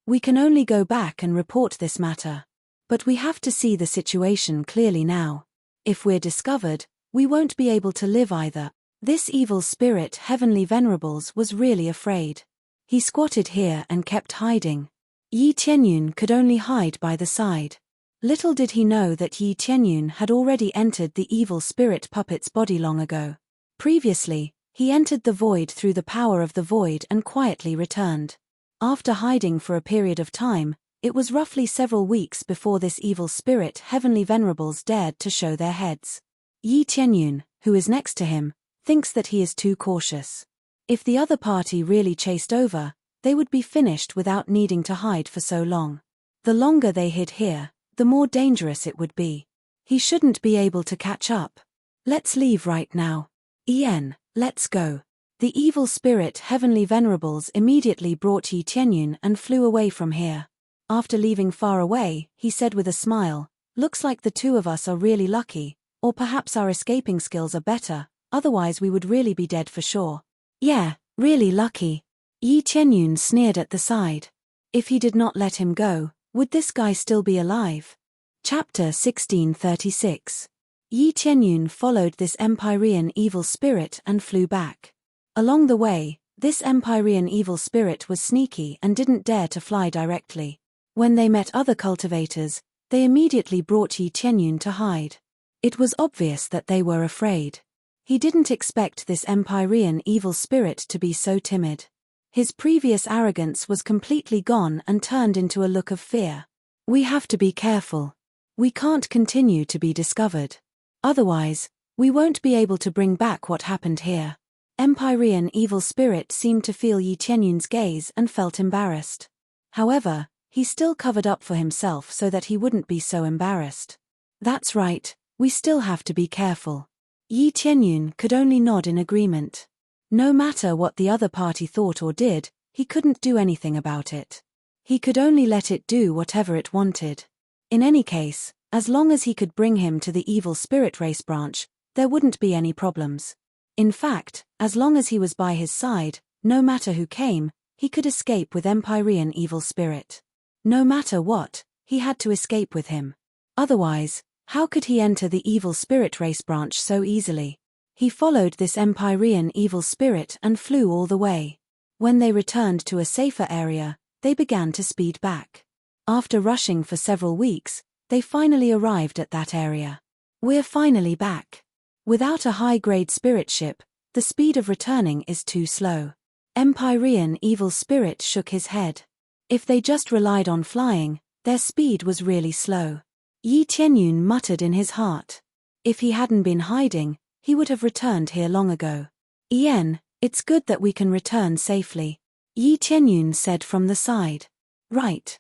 We can only go back and report this matter. But we have to see the situation clearly now. If we're discovered, we won't be able to live either. This evil spirit heavenly venerables was really afraid. He squatted here and kept hiding. Yi Tianyun could only hide by the side. Little did he know that Yi Tianyun had already entered the evil spirit puppet's body long ago. Previously, he entered the void through the power of the void and quietly returned. After hiding for a period of time, it was roughly several weeks before this evil spirit heavenly venerables dared to show their heads. Yi Tianyun, who is next to him, thinks that he is too cautious. If the other party really chased over, they would be finished without needing to hide for so long. The longer they hid here, the more dangerous it would be. He shouldn't be able to catch up. Let's leave right now. Ian, let's go. The evil spirit heavenly venerables immediately brought Yi Tianyun and flew away from here. After leaving far away, he said with a smile, looks like the two of us are really lucky, or perhaps our escaping skills are better, otherwise we would really be dead for sure. Yeah, really lucky. Yi Tianyun sneered at the side. If he did not let him go, would this guy still be alive? Chapter 1636. Yi Tianyun followed this Empyrean evil spirit and flew back. Along the way, this Empyrean evil spirit was sneaky and didn't dare to fly directly. When they met other cultivators, They immediately brought Yi Qianyun to hide. It was obvious that they were afraid. He didn't expect this Empyrean evil spirit to be so timid. His previous arrogance was completely gone and turned into a look of fear. We have to be careful. We can't continue to be discovered. Otherwise, we won't be able to bring back what happened here. Empyrean evil spirit seemed to feel Yi Qianyun's gaze and felt embarrassed. However, he still covered up for himself so that he wouldn't be so embarrassed. That's right, we still have to be careful. Yi Qianyun could only nod in agreement. No matter what the other party thought or did, he couldn't do anything about it. He could only let it do whatever it wanted. In any case, as long as he could bring him to the evil spirit race branch, there wouldn't be any problems. In fact, as long as he was by his side, no matter who came, he could escape with Empyrean evil spirit. No matter what, he had to escape with him. Otherwise, how could he enter the evil spirit race branch so easily? He followed this Empyrean evil spirit and flew all the way. When they returned to a safer area, they began to speed back. After rushing for several weeks, they finally arrived at that area. We're finally back. Without a high-grade spirit ship, the speed of returning is too slow. Empyrean evil spirit shook his head. If they just relied on flying, their speed was really slow. Yi Qianyun muttered in his heart. If he hadn't been hiding, he would have returned here long ago. Ian, it's good that we can return safely. Yi Qianyun said from the side. Right.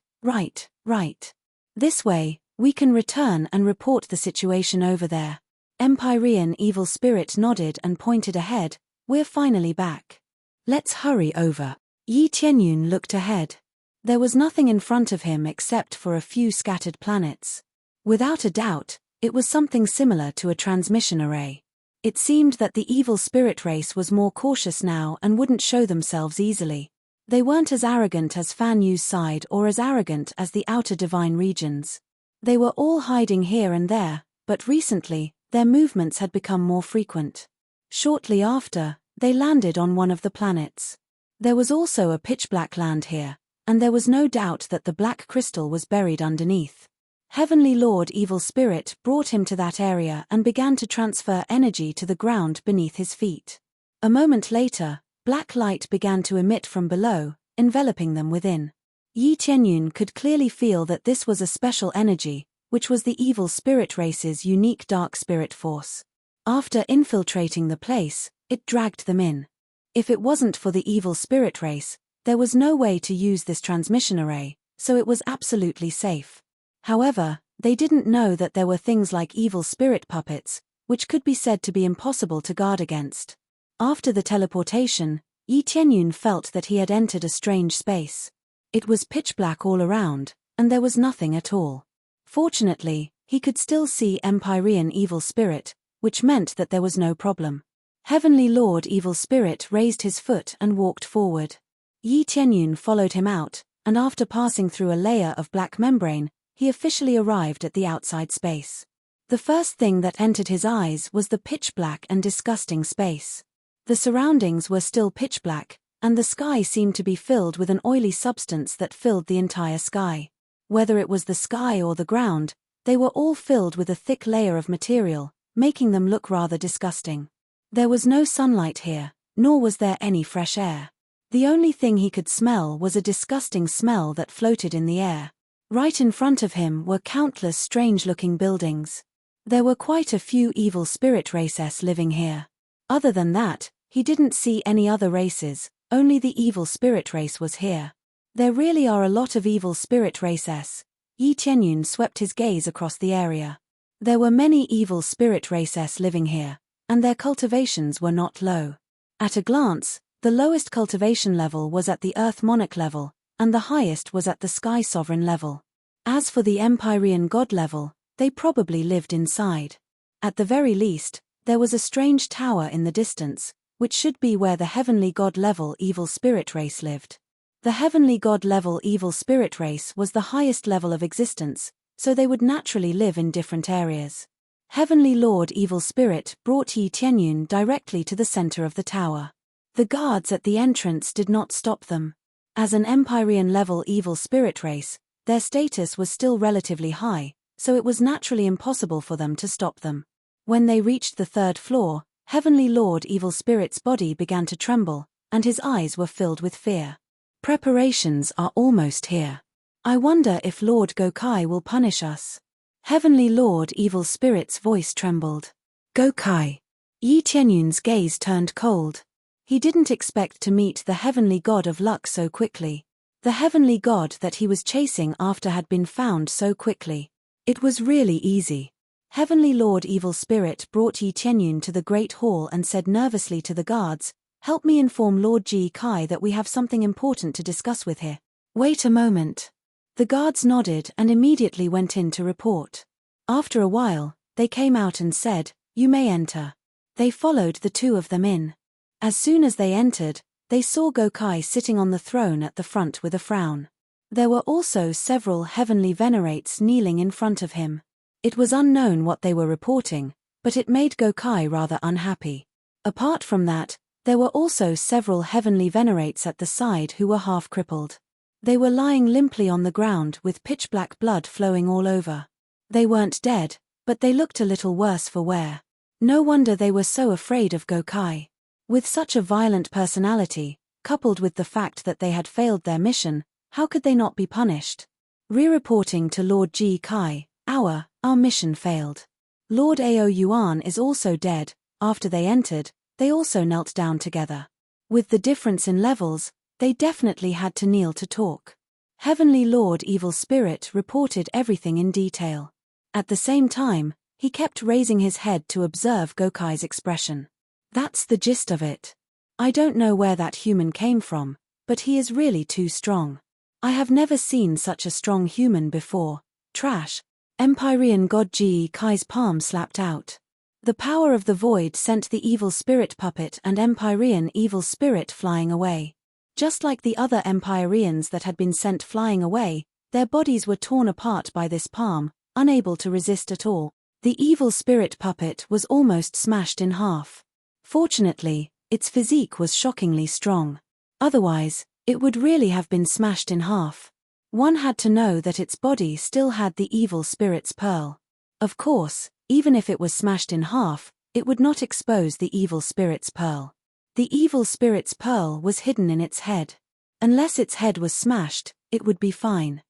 This way, we can return and report the situation over there. Empyrean evil spirit nodded and pointed ahead. We're finally back. Let's hurry over. Yi Qianyun looked ahead. There was nothing in front of him except for a few scattered planets. Without a doubt, it was something similar to a transmission array. It seemed that the evil spirit race was more cautious now and wouldn't show themselves easily. They weren't as arrogant as Fan Yu's side or as arrogant as the outer divine regions. They were all hiding here and there, but recently, their movements had become more frequent. Shortly after, they landed on one of the planets. There was also a pitch-black land here, and there was no doubt that the black crystal was buried underneath. Heavenly Lord Evil Spirit brought him to that area and began to transfer energy to the ground beneath his feet. A moment later, black light began to emit from below, enveloping them within. Yi Qianyun could clearly feel that this was a special energy, which was the evil spirit race's unique dark spirit force. After infiltrating the place, it dragged them in. If it wasn't for the evil spirit race, there was no way to use this transmission array, so it was absolutely safe. However, they didn't know that there were things like evil spirit puppets, which could be said to be impossible to guard against. After the teleportation, Yi Qianyun felt that he had entered a strange space. It was pitch black all around, and there was nothing at all. Fortunately, he could still see Empyrean evil spirit, which meant that there was no problem. Heavenly Lord Evil Spirit raised his foot and walked forward. Yi Qianyun followed him out, and after passing through a layer of black membrane, he officially arrived at the outside space. The first thing that entered his eyes was the pitch-black and disgusting space. The surroundings were still pitch-black, and the sky seemed to be filled with an oily substance that filled the entire sky. Whether it was the sky or the ground, they were all filled with a thick layer of material, making them look rather disgusting. There was no sunlight here, nor was there any fresh air. The only thing he could smell was a disgusting smell that floated in the air. Right in front of him were countless strange-looking buildings. There were quite a few evil spirit races living here. Other than that, he didn't see any other races, only the evil spirit race was here. There really are a lot of evil spirit races. Yi Qianyun swept his gaze across the area. There were many evil spirit races living here, and their cultivations were not low. At a glance, the lowest cultivation level was at the Earth Monarch level, and the highest was at the Sky Sovereign level. As for the Empyrean God level, they probably lived inside. At the very least, there was a strange tower in the distance, which should be where the Heavenly God level evil spirit race lived. The Heavenly God level evil spirit race was the highest level of existence, so they would naturally live in different areas. Heavenly Lord Evil Spirit brought Yi Qianyun directly to the center of the tower. The guards at the entrance did not stop them. As an Empyrean level evil spirit race, their status was still relatively high, so it was naturally impossible for them to stop them. When they reached the third floor, Heavenly Lord Evil Spirit's body began to tremble, and his eyes were filled with fear. Preparations are almost here. I wonder if Lord Gokai will punish us. Heavenly Lord Evil Spirit's voice trembled. Gokai. Yi Tianyun's gaze turned cold. He didn't expect to meet the heavenly god of luck so quickly. The heavenly god that he was chasing after had been found so quickly. It was really easy. Heavenly Lord Evil Spirit brought Yi Tianyun to the Great Hall and said nervously to the guards, "Help me inform Lord Ji Kai that we have something important to discuss with him." Wait a moment. The guards nodded and immediately went in to report. After a while, they came out and said, "You may enter." They followed the two of them in. As soon as they entered, they saw Gokai sitting on the throne at the front with a frown. There were also several heavenly venerates kneeling in front of him. It was unknown what they were reporting, but it made Gokai rather unhappy. Apart from that, there were also several heavenly venerates at the side who were half crippled. They were lying limply on the ground with pitch-black blood flowing all over. They weren't dead, but they looked a little worse for wear. No wonder they were so afraid of Gokai. With such a violent personality, coupled with the fact that they had failed their mission, how could they not be punished? Re-reporting to Lord Ji Kai, our mission failed. Lord Ao Yuan is also dead. After they entered, they also knelt down together. With the difference in levels, they definitely had to kneel to talk. Heavenly Lord Evil Spirit reported everything in detail. At the same time, he kept raising his head to observe Gokai's expression. That's the gist of it. I don't know where that human came from, but he is really too strong. I have never seen such a strong human before. Trash. Empyrean God Ji Kai's palm slapped out. The power of the void sent the evil spirit puppet and Empyrean evil spirit flying away. Just like the other Empyreans that had been sent flying away, their bodies were torn apart by this palm, unable to resist at all. The evil spirit puppet was almost smashed in half. Fortunately, its physique was shockingly strong. Otherwise, it would really have been smashed in half. One had to know that its body still had the evil spirit's pearl. Of course, even if it was smashed in half, it would not expose the evil spirit's pearl. The evil spirit's pearl was hidden in its head. Unless its head was smashed, it would be fine.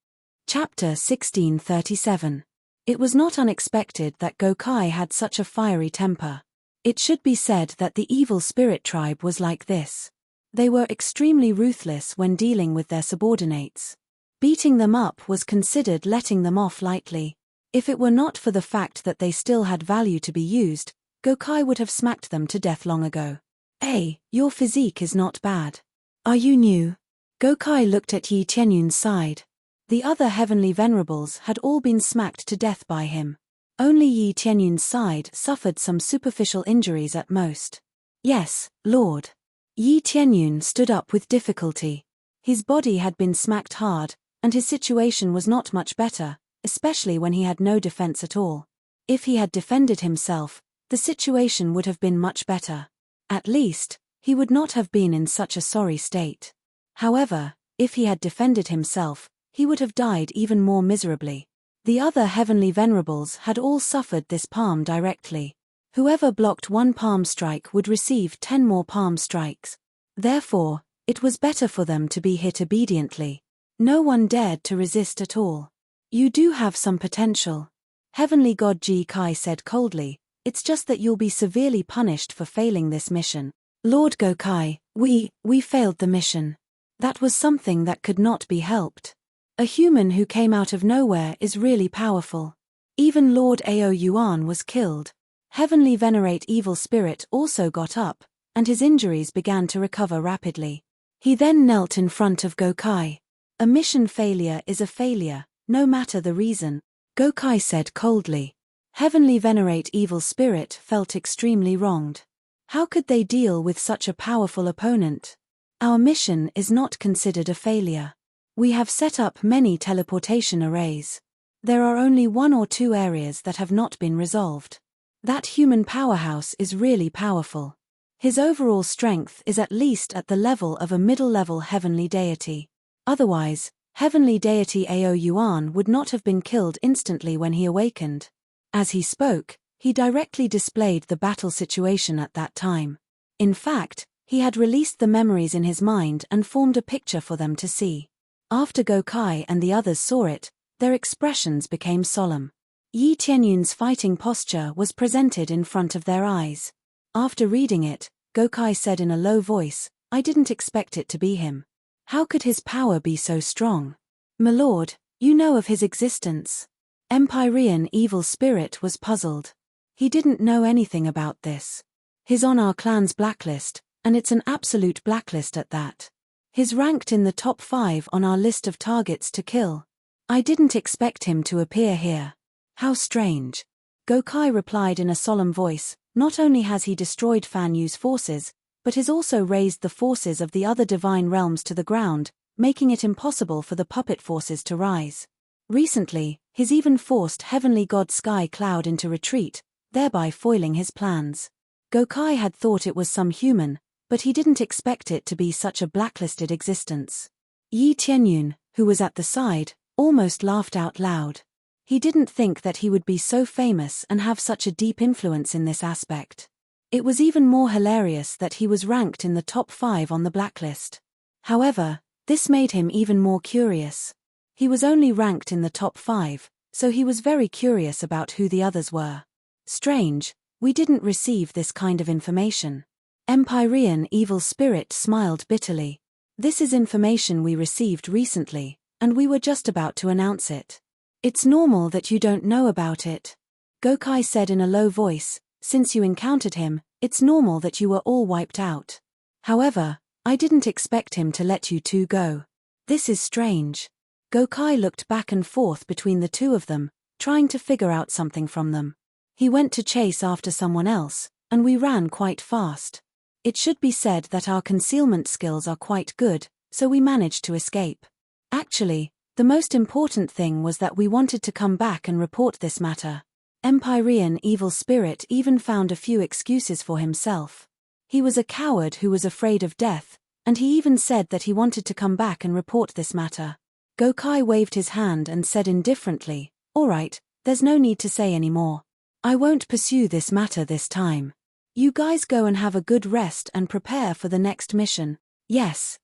Chapter 1637. It was not unexpected that Gokai had such a fiery temper. It should be said that the evil spirit tribe was like this. They were extremely ruthless when dealing with their subordinates. Beating them up was considered letting them off lightly. If it were not for the fact that they still had value to be used, Gokai would have smacked them to death long ago. "Hey, your physique is not bad. Are you new?" Gokai looked at Yi Tianyun's side. The other heavenly venerables had all been smacked to death by him. Only Yi Tianyun's side suffered some superficial injuries at most. "Yes, Lord." Yi Tianyun stood up with difficulty. His body had been smacked hard, and his situation was not much better, especially when he had no defense at all. If he had defended himself, the situation would have been much better. At least, he would not have been in such a sorry state. However, if he had defended himself, he would have died even more miserably. The other heavenly venerables had all suffered this palm directly. Whoever blocked one palm strike would receive 10 more palm strikes. Therefore, it was better for them to be hit obediently. No one dared to resist at all. "You do have some potential," Heavenly God Ji Kai said coldly. "It's just that you'll be severely punished for failing this mission." "Lord Gokai, we failed the mission. That was something that could not be helped. A human who came out of nowhere is really powerful. Even Lord Ao Yuan was killed." Heavenly Venerate Evil Spirit also got up, and his injuries began to recover rapidly. He then knelt in front of Gokai. "A mission failure is a failure, no matter the reason," Gokai said coldly. Heavenly Venerate Evil Spirit felt extremely wronged. How could they deal with such a powerful opponent? "Our mission is not considered a failure. We have set up many teleportation arrays. There are only 1 or 2 areas that have not been resolved. That human powerhouse is really powerful. His overall strength is at least at the level of a middle-level heavenly deity. Otherwise, Heavenly deity Ao Yuan would not have been killed instantly when he awakened. As he spoke, he directly displayed the battle situation at that time. In fact, he had released the memories in his mind and formed a picture for them to see. After Gokai and the others saw it, their expressions became solemn. Yi Tianyun's fighting posture was presented in front of their eyes. After reading it, Gokai said in a low voice, "I didn't expect it to be him. How could his power be so strong? My lord, you know of his existence." Empyrean evil spirit was puzzled. He didn't know anything about this. He's on our clan's blacklist, and it's an absolute blacklist at that. He's ranked in the top 5 on our list of targets to kill. I didn't expect him to appear here. How strange. Gokai replied in a solemn voice, not only has he destroyed Fan Yu's forces, but has also raised the forces of the other divine realms to the ground, making it impossible for the puppet forces to rise. Recently, he's even forced heavenly god Sky Cloud into retreat, thereby foiling his plans. Gokai had thought it was some human, but he didn't expect it to be such a blacklisted existence. Yi Tianyun, who was at the side, almost laughed out loud. He didn't think that he would be so famous and have such a deep influence in this aspect. It was even more hilarious that he was ranked in the top 5 on the blacklist. However, this made him even more curious. He was only ranked in the top 5, so he was very curious about who the others were. Strange, we didn't receive this kind of information. Empyrean evil spirit smiled bitterly. This is information we received recently, and we were just about to announce it. It's normal that you don't know about it. Gokai said in a low voice, since you encountered him, it's normal that you were all wiped out. However, I didn't expect him to let you two go. This is strange. Gokai looked back and forth between the two of them, trying to figure out something from them. He went to chase after someone else, and we ran quite fast. It should be said that our concealment skills are quite good, so we managed to escape. Actually, the most important thing was that we wanted to come back and report this matter. Empyrean evil spirit even found a few excuses for himself. He was a coward who was afraid of death, and he even said that he wanted to come back and report this matter. Gokai waved his hand and said indifferently, "All right, there's no need to say any more. I won't pursue this matter this time. You guys go and have a good rest and prepare for the next mission." Yes,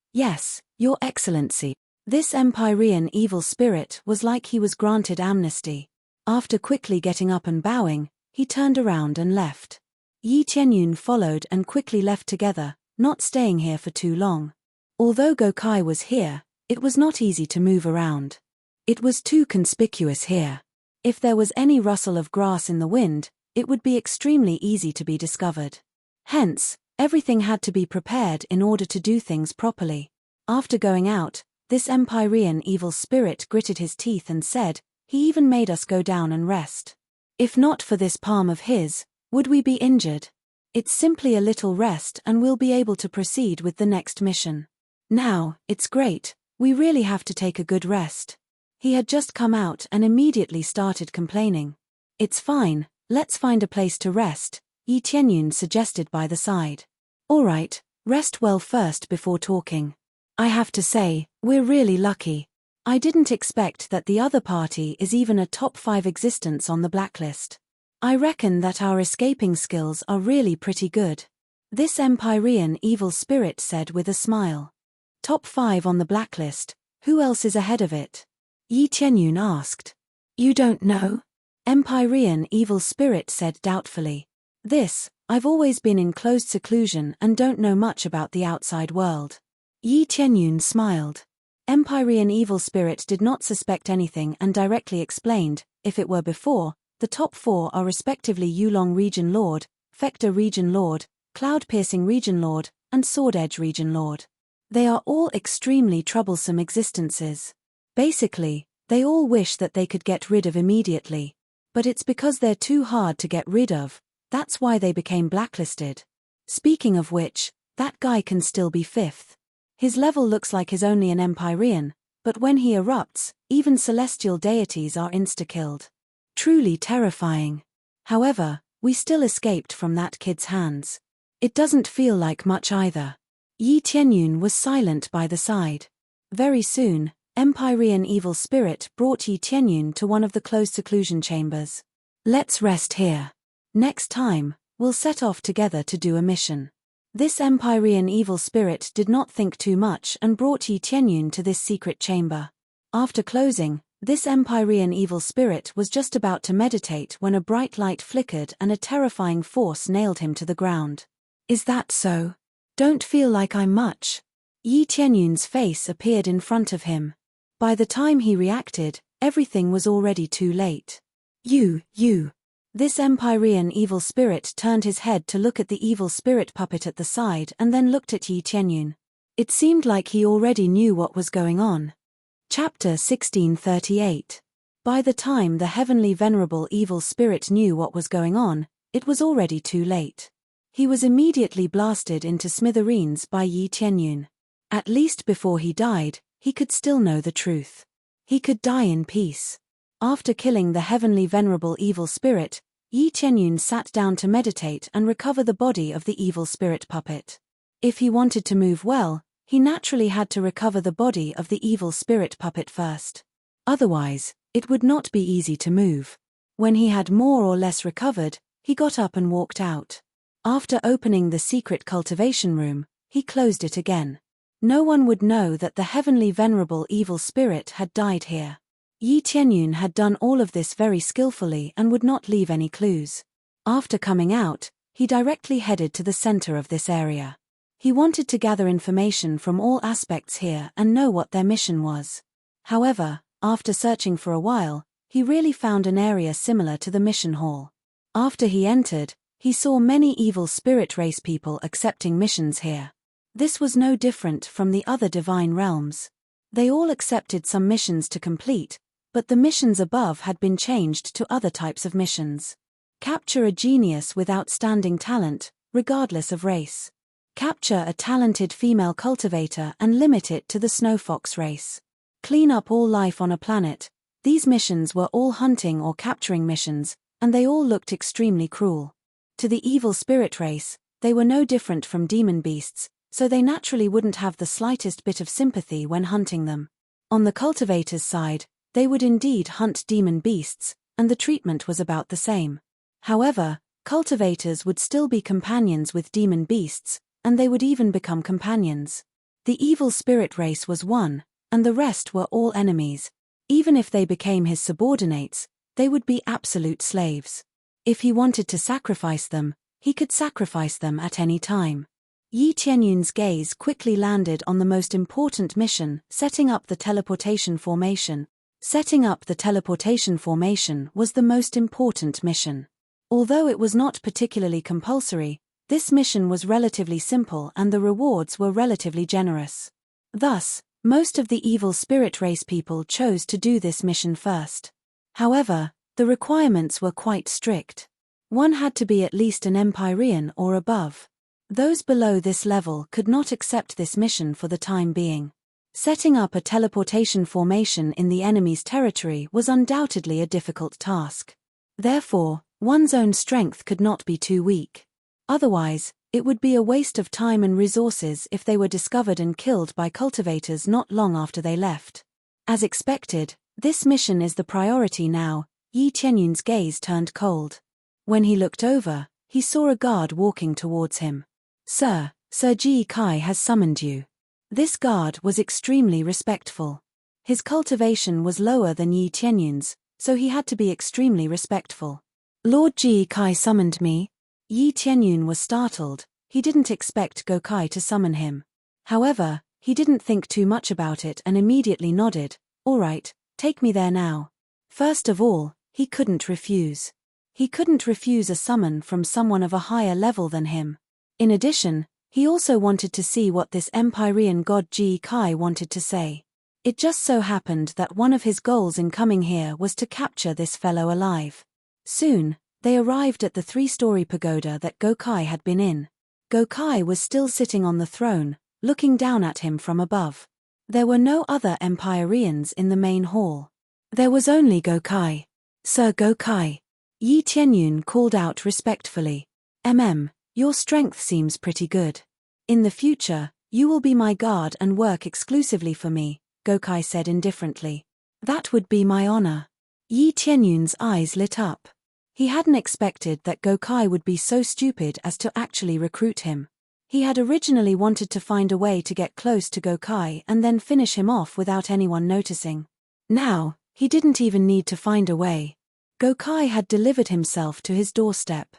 Your Excellency." This Empyrean evil spirit was like he was granted amnesty. After quickly getting up and bowing, he turned around and left. Yi Tianyun followed and quickly left together, not staying here for too long. Although Gokai was here, it was not easy to move around. It was too conspicuous here. If there was any rustle of grass in the wind, it would be extremely easy to be discovered. Hence, everything had to be prepared in order to do things properly. After going out, this Empyrean evil spirit gritted his teeth and said, "He even made us go down and rest. If not for this palm of his, would we be injured? It's simply a little rest and we'll be able to proceed with the next mission. Now, it's great, we really have to take a good rest." He had just come out and immediately started complaining. "It's fine, let's find a place to rest," Yi Tianyun suggested by the side. "All right, rest well first before talking. I have to say, we're really lucky. I didn't expect that the other party is even a top 5 existence on the blacklist. I reckon that our escaping skills are really pretty good." This Empyrean evil spirit said with a smile. "Top 5 on the blacklist, who else is ahead of it?" Yi Tianyun asked. "You don't know?" Empyrean evil spirit said doubtfully. "I've always been in closed seclusion and don't know much about the outside world." Yi Tianyun smiled. Empyrean evil spirit did not suspect anything and directly explained, if it were before, the top 4 are respectively Yulong Region Lord, Fector Region Lord, Cloud Piercing Region Lord, and Sword Edge Region Lord. They are all extremely troublesome existences. Basically, they all wish that they could get rid of immediately. But it's because they're too hard to get rid of, that's why they became blacklisted. Speaking of which, that guy can still be 5th. His level looks like he's only an Empyrean, but when he erupts, even celestial deities are insta-killed. Truly terrifying. However, we still escaped from that kid's hands. It doesn't feel like much either. Yi Tianyun was silent by the side. Very soon, Empyrean evil spirit brought Yi Tianyun to one of the closed seclusion chambers. Let's rest here. Next time, we'll set off together to do a mission. This Empyrean evil spirit did not think too much and brought Yi Tianyun to this secret chamber. After closing, this Empyrean evil spirit was just about to meditate when a bright light flickered and a terrifying force nailed him to the ground. Is that so? Don't feel like I'm much. Yi Tianyun's face appeared in front of him. By the time he reacted, everything was already too late. You. This Empyrean evil spirit turned his head to look at the evil spirit puppet at the side and then looked at Yi Tianyun. It seemed like he already knew what was going on. Chapter 1638. By the time the heavenly venerable evil spirit knew what was going on, it was already too late. He was immediately blasted into smithereens by Yi Tianyun. At least before he died, he could still know the truth. He could die in peace. After killing the heavenly venerable evil spirit, Yi Tianyun sat down to meditate and recover the body of the evil spirit puppet. If he wanted to move well, he naturally had to recover the body of the evil spirit puppet first. Otherwise, it would not be easy to move. When he had more or less recovered, he got up and walked out. After opening the secret cultivation room, he closed it again. No one would know that the heavenly venerable evil spirit had died here. Yi Tianyun had done all of this very skillfully and would not leave any clues. After coming out, he directly headed to the center of this area. He wanted to gather information from all aspects here and know what their mission was. However, after searching for a while, he really found an area similar to the mission hall. After he entered, he saw many evil spirit race people accepting missions here. This was no different from the other divine realms. They all accepted some missions to complete, but the missions above had been changed to other types of missions. Capture a genius with outstanding talent, regardless of race. Capture a talented female cultivator and limit it to the snowfox race. Clean up all life on a planet. These missions were all hunting or capturing missions, and they all looked extremely cruel. To the evil spirit race, they were no different from demon beasts, so they naturally wouldn't have the slightest bit of sympathy when hunting them. On the cultivator's side, they would indeed hunt demon beasts, and the treatment was about the same. However, cultivators would still be companions with demon beasts, and they would even become companions. The evil spirit race was one, and the rest were all enemies. Even if they became his subordinates, they would be absolute slaves. If he wanted to sacrifice them, he could sacrifice them at any time. Yi Tianyun's gaze quickly landed on the most important mission, setting up the teleportation formation. Setting up the teleportation formation was the most important mission. Although it was not particularly compulsory, this mission was relatively simple and the rewards were relatively generous. Thus, most of the evil spirit race people chose to do this mission first. However, the requirements were quite strict. One had to be at least an Empyrean or above. Those below this level could not accept this mission for the time being. Setting up a teleportation formation in the enemy's territory was undoubtedly a difficult task. Therefore, one's own strength could not be too weak. Otherwise, it would be a waste of time and resources if they were discovered and killed by cultivators not long after they left. As expected, this mission is the priority now. Yi Tianyun's gaze turned cold. When he looked over, he saw a guard walking towards him. Sir Ji Kai has summoned you. This guard was extremely respectful. His cultivation was lower than Yi Tianyun's, so he had to be extremely respectful. Lord Ji Kai summoned me? Yi Tianyun was startled. He didn't expect Go Kai to summon him. However, he didn't think too much about it and immediately nodded. All right, take me there now. First of all, he couldn't refuse. He couldn't refuse a summon from someone of a higher level than him. In addition, he also wanted to see what this Empyrean god Ji Kai wanted to say. It just so happened that one of his goals in coming here was to capture this fellow alive. Soon, they arrived at the 3-story pagoda that Go Kai had been in. Go Kai was still sitting on the throne, looking down at him from above. There were no other Empyreans in the main hall. There was only Go Kai. Sir Go Kai. Yi Tianyun called out respectfully. Your strength seems pretty good. In the future, you will be my guard and work exclusively for me. Gokai said indifferently. That would be my honor. Yi Tianyun's eyes lit up. He hadn't expected that Gokai would be so stupid as to actually recruit him. He had originally wanted to find a way to get close to Gokai and then finish him off without anyone noticing. Now, he didn't even need to find a way. Gokai had delivered himself to his doorstep.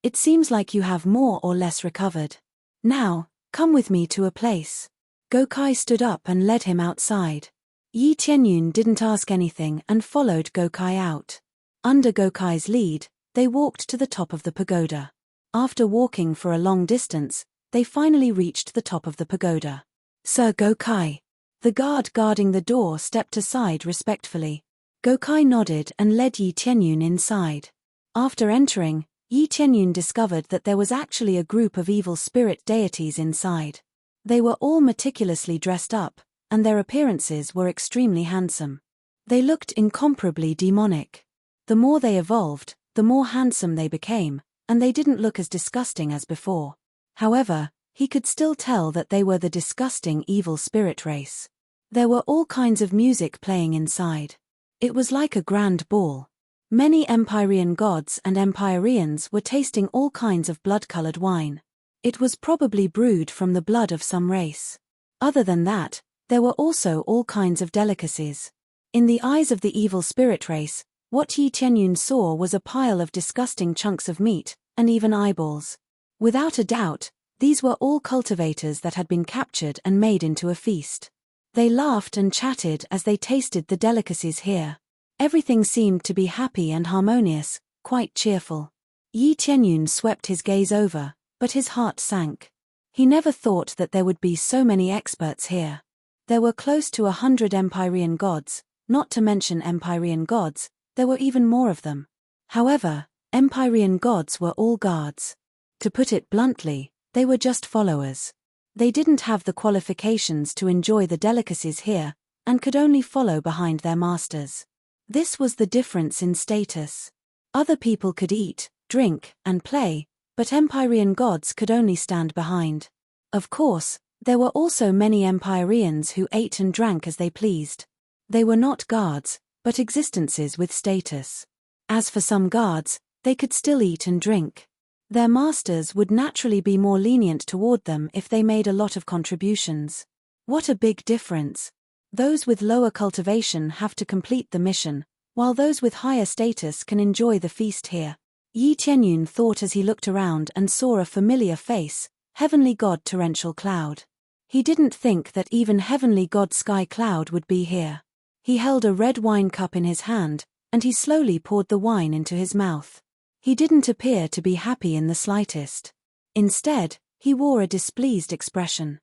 It seems like you have more or less recovered. Now, come with me to a place. Gokai stood up and led him outside. Yi Tianyun didn't ask anything and followed Gokai out. Under Gokai's lead, they walked to the top of the pagoda. After walking for a long distance, they finally reached the top of the pagoda. Sir Gokai. The guard guarding the door stepped aside respectfully. Gokai nodded and led Yi Tianyun inside. After entering, Yi Tianyun discovered that there was actually a group of evil spirit deities inside. They were all meticulously dressed up, and their appearances were extremely handsome. They looked incomparably demonic. The more they evolved, the more handsome they became, and they didn't look as disgusting as before. However, he could still tell that they were the disgusting evil spirit race. There were all kinds of music playing inside. It was like a grand ball. Many Empyrean gods and Empyreans were tasting all kinds of blood-colored wine. It was probably brewed from the blood of some race. Other than that, there were also all kinds of delicacies. In the eyes of the evil spirit race, what Yi Tianyun saw was a pile of disgusting chunks of meat, and even eyeballs. Without a doubt, these were all cultivators that had been captured and made into a feast. They laughed and chatted as they tasted the delicacies here. Everything seemed to be happy and harmonious, quite cheerful. Yi Tianyun swept his gaze over, but his heart sank. He never thought that there would be so many experts here. There were close to 100 Empyrean gods, not to mention Empyrean gods, there were even more of them. However, Empyrean gods were all guards. To put it bluntly, they were just followers. They didn't have the qualifications to enjoy the delicacies here, and could only follow behind their masters. This was the difference in status. Other people could eat, drink, and play, but Empyrean gods could only stand behind. Of course, there were also many Empyreans who ate and drank as they pleased. They were not guards, but existences with status. As for some guards, they could still eat and drink. Their masters would naturally be more lenient toward them if they made a lot of contributions. What a big difference. Those with lower cultivation have to complete the mission, while those with higher status can enjoy the feast here. Yi Tianyun thought as he looked around and saw a familiar face, Heavenly God Torrential Cloud. He didn't think that even Heavenly God Sky Cloud would be here. He held a red wine cup in his hand, and he slowly poured the wine into his mouth. He didn't appear to be happy in the slightest. Instead, he wore a displeased expression.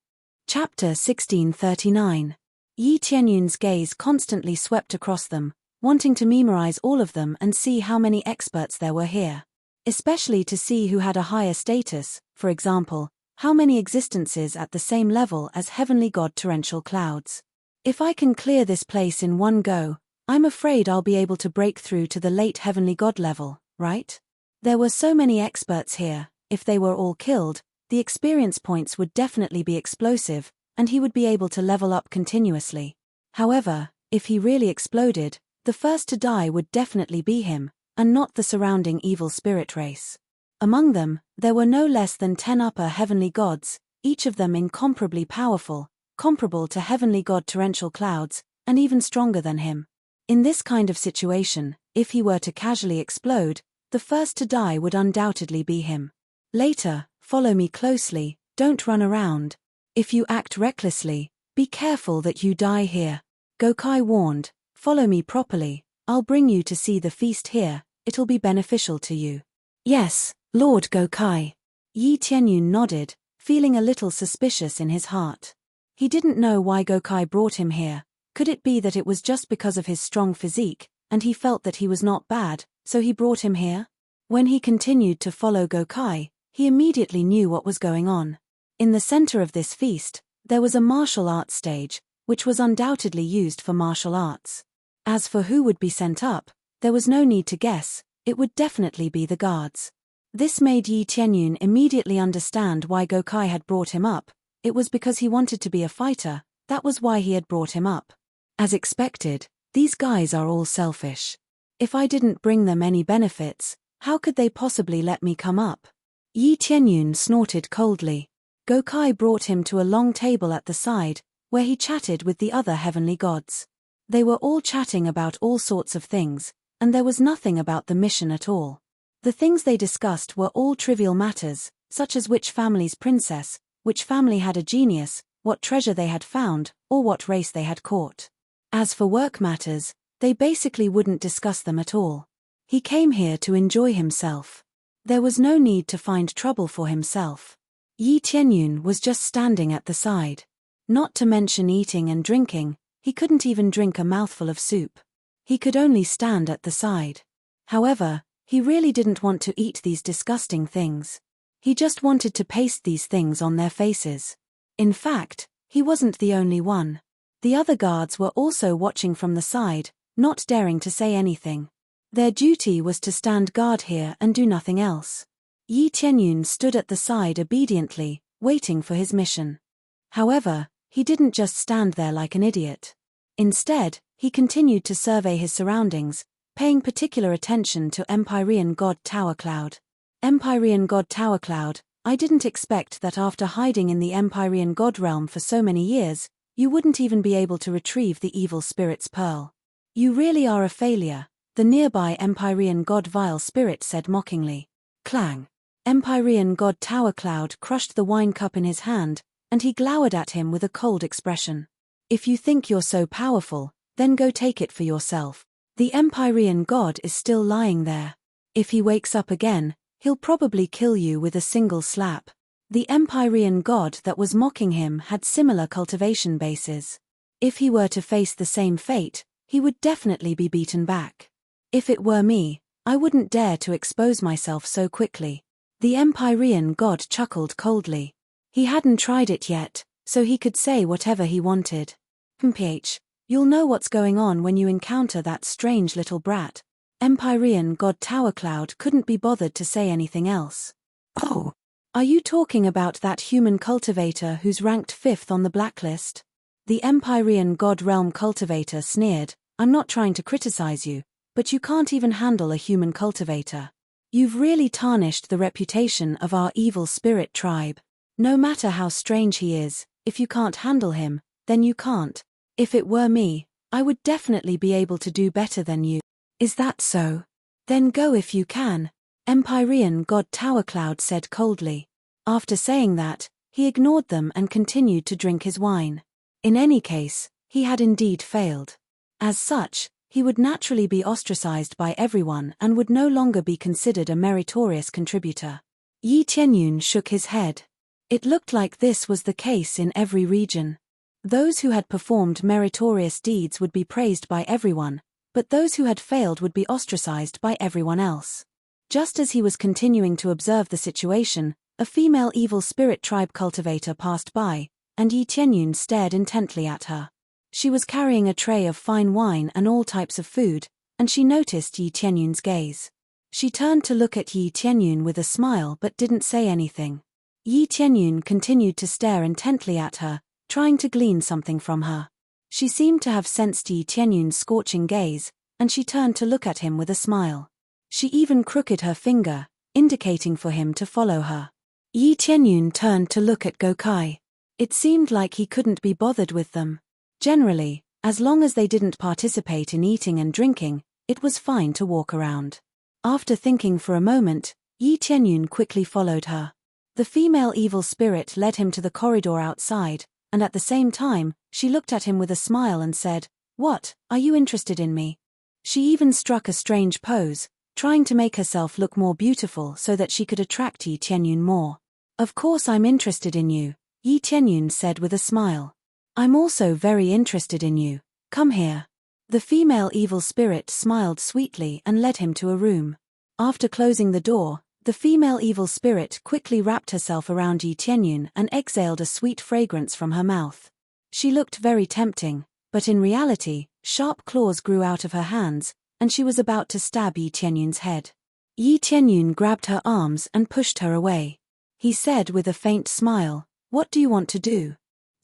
Chapter 1639. Yi Tianyun's gaze constantly swept across them, wanting to memorize all of them and see how many experts there were here. Especially to see who had a higher status, for example, how many existences at the same level as Heavenly God Torrential Clouds. If I can clear this place in one go, I'm afraid I'll be able to break through to the late Heavenly God level, right? There were so many experts here, if they were all killed, the experience points would definitely be explosive, and he would be able to level up continuously. However, if he really exploded, the first to die would definitely be him, and not the surrounding evil spirit race. Among them, there were no less than 10 upper heavenly gods, each of them incomparably powerful, comparable to Heavenly God Torrential Clouds, and even stronger than him. In this kind of situation, if he were to casually explode, the first to die would undoubtedly be him. Later, follow me closely, don't run around. If you act recklessly, be careful that you die here. Gokai warned, follow me properly, I'll bring you to see the feast here, it'll be beneficial to you. Yes, Lord Gokai. Yi Tianyun nodded, feeling a little suspicious in his heart. He didn't know why Gokai brought him here. Could it be that it was just because of his strong physique, and he felt that he was not bad, so he brought him here? When he continued to follow Gokai, he immediately knew what was going on. In the center of this feast, there was a martial arts stage, which was undoubtedly used for martial arts. As for who would be sent up, there was no need to guess, it would definitely be the guards. This made Yi Tianyun immediately understand why Gokai had brought him up. It was because he wanted to be a fighter, That was why he had brought him up. As expected, these guys are all selfish. If I didn't bring them any benefits, how could they possibly let me come up? Yi Tianyun snorted coldly. Gokai brought him to a long table at the side, where he chatted with the other heavenly gods. They were all chatting about all sorts of things, and there was nothing about the mission at all. The things they discussed were all trivial matters, such as which family's princess, which family had a genius, what treasure they had found, or what race they had caught. As for work matters, they basically wouldn't discuss them at all. He came here to enjoy himself. There was no need to find trouble for himself. Yi Tianyun was just standing at the side. Not to mention eating and drinking, he couldn't even drink a mouthful of soup. He could only stand at the side. However, he really didn't want to eat these disgusting things. He just wanted to paste these things on their faces. In fact, he wasn't the only one. The other guards were also watching from the side, not daring to say anything. Their duty was to stand guard here and do nothing else. Yi Tianyun stood at the side obediently, waiting for his mission. However, he didn't just stand there like an idiot. Instead, he continued to survey his surroundings, paying particular attention to Empyrean god Tower Cloud. Empyrean god Tower Cloud, I didn't expect that after hiding in the Empyrean god realm for so many years, you wouldn't even be able to retrieve the evil spirit's pearl. You really are a failure, the nearby Empyrean god Vile Spirit said mockingly. Clang. Empyrean god Tower Cloud crushed the wine cup in his hand, and he glowered at him with a cold expression. If you think you're so powerful, then go take it for yourself. The Empyrean god is still lying there. If he wakes up again, he'll probably kill you with a single slap. The Empyrean god that was mocking him had similar cultivation bases. If he were to face the same fate, he would definitely be beaten back. If it were me, I wouldn't dare to expose myself so quickly. The Empyrean god chuckled coldly. He hadn't tried it yet, so he could say whatever he wanted. You'll know what's going on when you encounter that strange little brat. Empyrean god Tower Cloud couldn't be bothered to say anything else. Oh, are you talking about that human cultivator who's ranked 5th on the blacklist? The Empyrean god realm cultivator sneered. I'm not trying to criticize you, but you can't even handle a human cultivator. You've really tarnished the reputation of our evil spirit tribe. No matter how strange he is, if you can't handle him, then you can't. If it were me, I would definitely be able to do better than you. Is that so? Then go if you can, Empyrean god Tower Cloud said coldly. After saying that, he ignored them and continued to drink his wine. In any case, he had indeed failed. As such, he would naturally be ostracized by everyone and would no longer be considered a meritorious contributor. Yi Tianyun shook his head. It looked like this was the case in every region. Those who had performed meritorious deeds would be praised by everyone, but those who had failed would be ostracized by everyone else. Just as he was continuing to observe the situation, a female evil spirit tribe cultivator passed by, and Yi Tianyun stared intently at her. She was carrying a tray of fine wine and all types of food, and she noticed Yi Tianyun's gaze. She turned to look at Yi Tianyun with a smile but didn't say anything. Yi Tianyun continued to stare intently at her, trying to glean something from her. She seemed to have sensed Yi Tianyun's scorching gaze, and she turned to look at him with a smile. She even crooked her finger, indicating for him to follow her. Yi Tianyun turned to look at Gokai. It seemed like he couldn't be bothered with them. Generally, as long as they didn't participate in eating and drinking, it was fine to walk around. After thinking for a moment, Yi Tianyun quickly followed her. The female evil spirit led him to the corridor outside, and at the same time, she looked at him with a smile and said, "What, are you interested in me?" She even struck a strange pose, trying to make herself look more beautiful so that she could attract Yi Tianyun more. "Of course I'm interested in you," Yi Tianyun said with a smile. "I'm also very interested in you. Come here." The female evil spirit smiled sweetly and led him to a room. After closing the door, the female evil spirit quickly wrapped herself around Yi Tianyun and exhaled a sweet fragrance from her mouth. She looked very tempting, but in reality, sharp claws grew out of her hands, and she was about to stab Yi Tianyun's head. Yi Tianyun grabbed her arms and pushed her away. He said with a faint smile, "What do you want to do?"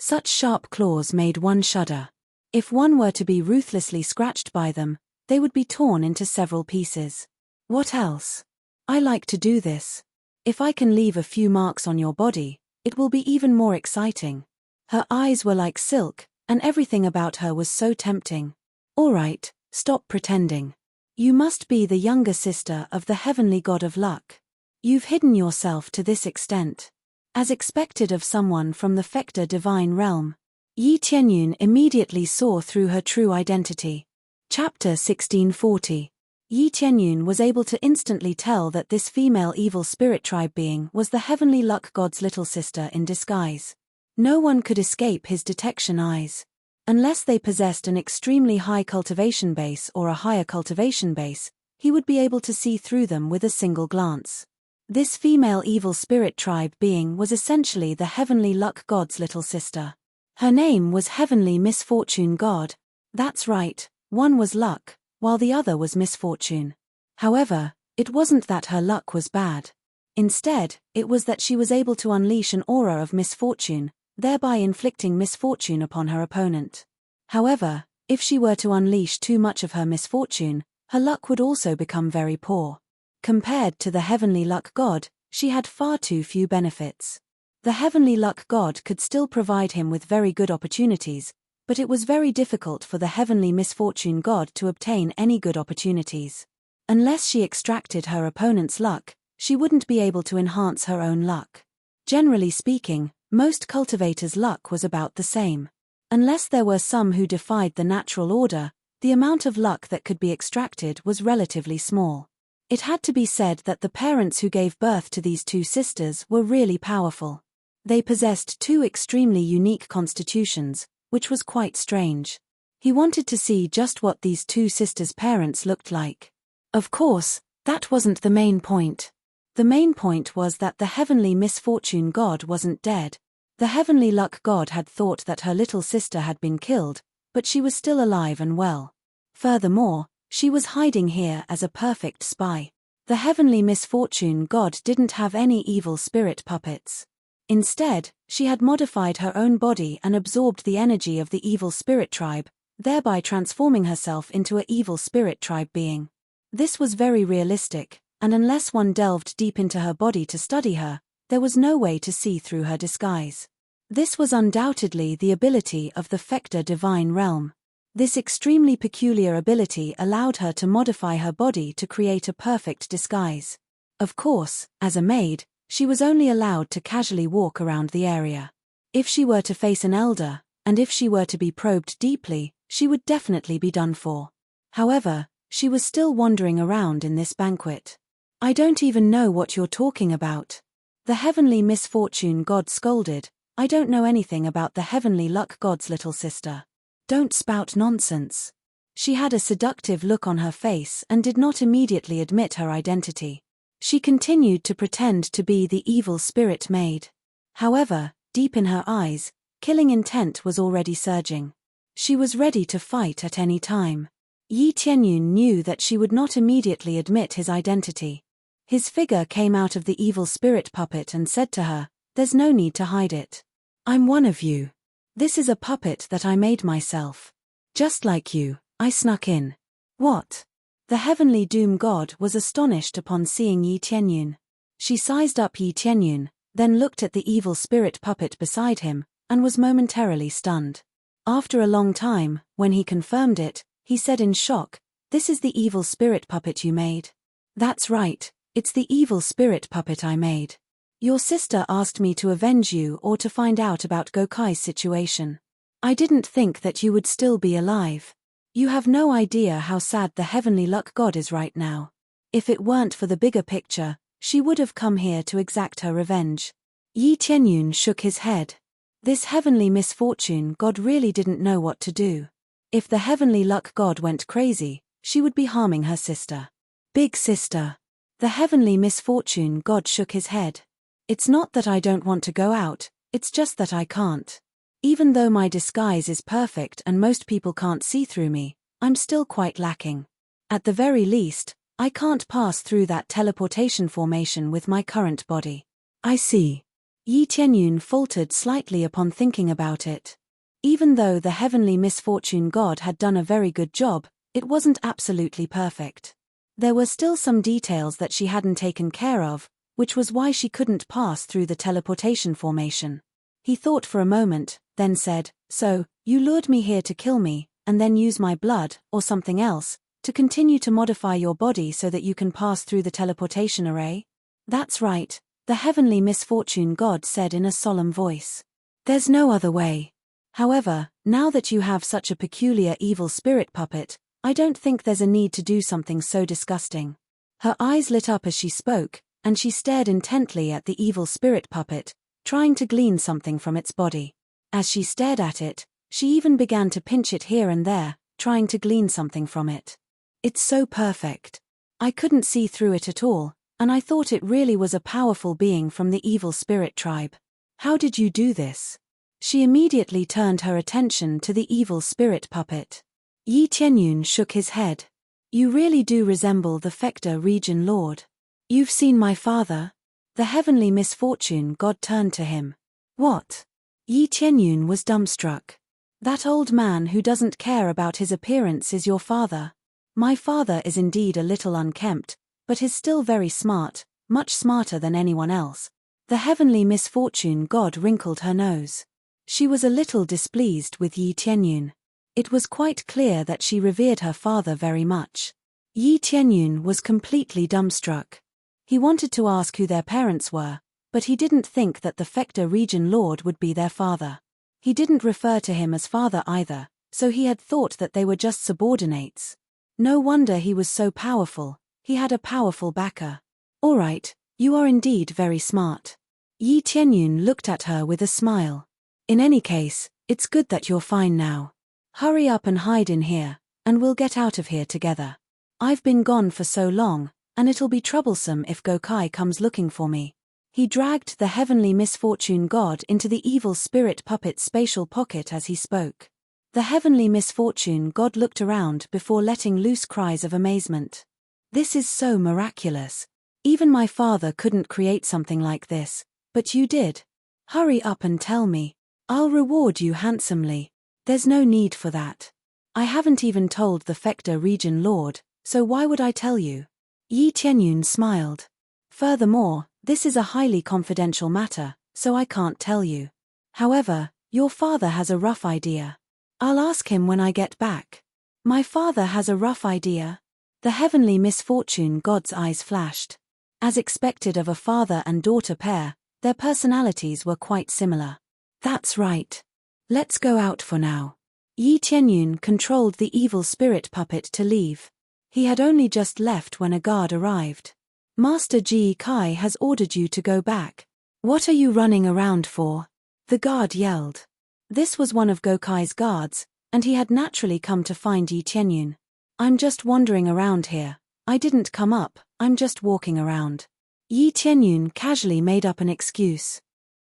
Such sharp claws made one shudder. If one were to be ruthlessly scratched by them, they would be torn into several pieces. What else? I like to do this. If I can leave a few marks on your body, it will be even more exciting. Her eyes were like silk, and everything about her was so tempting. All right, stop pretending. You must be the younger sister of the heavenly god of luck. You've hidden yourself to this extent. As expected of someone from the Fecta divine realm, Yi Tianyun immediately saw through her true identity. Chapter 1640. Yi Tianyun was able to instantly tell that this female evil spirit tribe being was the heavenly luck god's little sister in disguise. No one could escape his detection eyes. Unless they possessed an extremely high cultivation base or a higher cultivation base, he would be able to see through them with a single glance. This female evil spirit tribe being was essentially the heavenly luck god's little sister. Her name was Heavenly Misfortune God. That's right, one was luck, while the other was misfortune. However, it wasn't that her luck was bad. Instead, it was that she was able to unleash an aura of misfortune, thereby inflicting misfortune upon her opponent. However, if she were to unleash too much of her misfortune, her luck would also become very poor. Compared to the heavenly luck god, she had far too few benefits. The heavenly luck god could still provide him with very good opportunities, but it was very difficult for the heavenly misfortune god to obtain any good opportunities. Unless she extracted her opponent's luck, she wouldn't be able to enhance her own luck. Generally speaking, most cultivators' luck was about the same. Unless there were some who defied the natural order, the amount of luck that could be extracted was relatively small. It had to be said that the parents who gave birth to these two sisters were really powerful. They possessed two extremely unique constitutions, which was quite strange. He wanted to see just what these two sisters' parents looked like. Of course, that wasn't the main point. The main point was that the heavenly misfortune god wasn't dead. The heavenly luck god had thought that her little sister had been killed, but she was still alive and well. Furthermore, she was hiding here as a perfect spy. The heavenly misfortune god didn't have any evil spirit puppets. Instead, she had modified her own body and absorbed the energy of the evil spirit tribe, thereby transforming herself into an evil spirit tribe being. This was very realistic, and unless one delved deep into her body to study her, there was no way to see through her disguise. This was undoubtedly the ability of the Fecta divine realm. This extremely peculiar ability allowed her to modify her body to create a perfect disguise. Of course, as a maid, she was only allowed to casually walk around the area. If she were to face an elder, and if she were to be probed deeply, she would definitely be done for. However, she was still wandering around in this banquet. I don't even know what you're talking about. The heavenly misfortune god scolded. I don't know anything about the heavenly luck god's little sister. Don't spout nonsense. She had a seductive look on her face and did not immediately admit her identity. She continued to pretend to be the evil spirit maid. However, deep in her eyes, killing intent was already surging. She was ready to fight at any time. Yi Tianyun knew that she would not immediately admit his identity. His figure came out of the evil spirit puppet and said to her, "There's no need to hide it. I'm one of you. This is a puppet that I made myself. Just like you, I snuck in." What? The heavenly doom god was astonished upon seeing Yi Tianyun. She sized up Yi Tianyun, then looked at the evil spirit puppet beside him, and was momentarily stunned. After a long time, when he confirmed it, he said in shock, "This is the evil spirit puppet you made?" "That's right, it's the evil spirit puppet I made. Your sister asked me to avenge you or to find out about Gokai's situation. I didn't think that you would still be alive. You have no idea how sad the heavenly luck god is right now. If it weren't for the bigger picture, she would have come here to exact her revenge." Yi Tianyun shook his head. This heavenly misfortune god really didn't know what to do. If the heavenly luck god went crazy, she would be harming her sister. Big sister. The heavenly misfortune god shook his head. "It's not that I don't want to go out, it's just that I can't. Even though my disguise is perfect and most people can't see through me, I'm still quite lacking. At the very least, I can't pass through that teleportation formation with my current body." "I see." Yi Tianyun faltered slightly upon thinking about it. Even though the heavenly misfortune god had done a very good job, it wasn't absolutely perfect. There were still some details that she hadn't taken care of, which was why she couldn't pass through the teleportation formation. He thought for a moment, then said, "So, you lured me here to kill me, and then use my blood, or something else, to continue to modify your body so that you can pass through the teleportation array?" "That's right," the heavenly misfortune god said in a solemn voice. "There's no other way. However, now that you have such a peculiar evil spirit puppet, I don't think there's a need to do something so disgusting." Her eyes lit up as she spoke, and she stared intently at the evil spirit puppet, trying to glean something from its body. As she stared at it, she even began to pinch it here and there, trying to glean something from it. "It's so perfect. I couldn't see through it at all, and I thought it really was a powerful being from the evil spirit tribe. How did you do this?" She immediately turned her attention to the evil spirit puppet. Yi Tianyun shook his head. "You really do resemble the Fecta region lord. You've seen my father?" The heavenly misfortune god turned to him. "What?" Yi Tianyun was dumbstruck. "That old man who doesn't care about his appearance is your father. My father is indeed a little unkempt, but is still very smart, much smarter than anyone else." The heavenly misfortune god wrinkled her nose. She was a little displeased with Yi Tianyun. It was quite clear that she revered her father very much. Yi Tianyun was completely dumbstruck. He wanted to ask who their parents were, but he didn't think that the Fecta region lord would be their father. He didn't refer to him as father either, so he had thought that they were just subordinates. No wonder he was so powerful, he had a powerful backer. "All right, you are indeed very smart." Yi Tianyun looked at her with a smile. "In any case, it's good that you're fine now. Hurry up and hide in here, and we'll get out of here together. I've been gone for so long, and it'll be troublesome if Gokai comes looking for me." He dragged the heavenly misfortune god into the evil spirit puppet's spatial pocket as he spoke. The heavenly misfortune god looked around before letting loose cries of amazement. "This is so miraculous. Even my father couldn't create something like this, but you did. Hurry up and tell me. I'll reward you handsomely." "There's no need for that. I haven't even told the Fecta region lord, so why would I tell you?" Yi Tianyun smiled. "Furthermore, this is a highly confidential matter, so I can't tell you. However, your father has a rough idea. I'll ask him when I get back." "My father has a rough idea?" The heavenly misfortune god's eyes flashed. As expected of a father and daughter pair, their personalities were quite similar. "That's right. Let's go out for now." Yi Tianyun controlled the evil spirit puppet to leave. He had only just left when a guard arrived. "Master Ji Kai has ordered you to go back. What are you running around for?" the guard yelled. This was one of Gokai's guards, and he had naturally come to find Yi Tianyun. "I'm just wandering around here. I didn't come up, I'm just walking around." Yi Tianyun casually made up an excuse.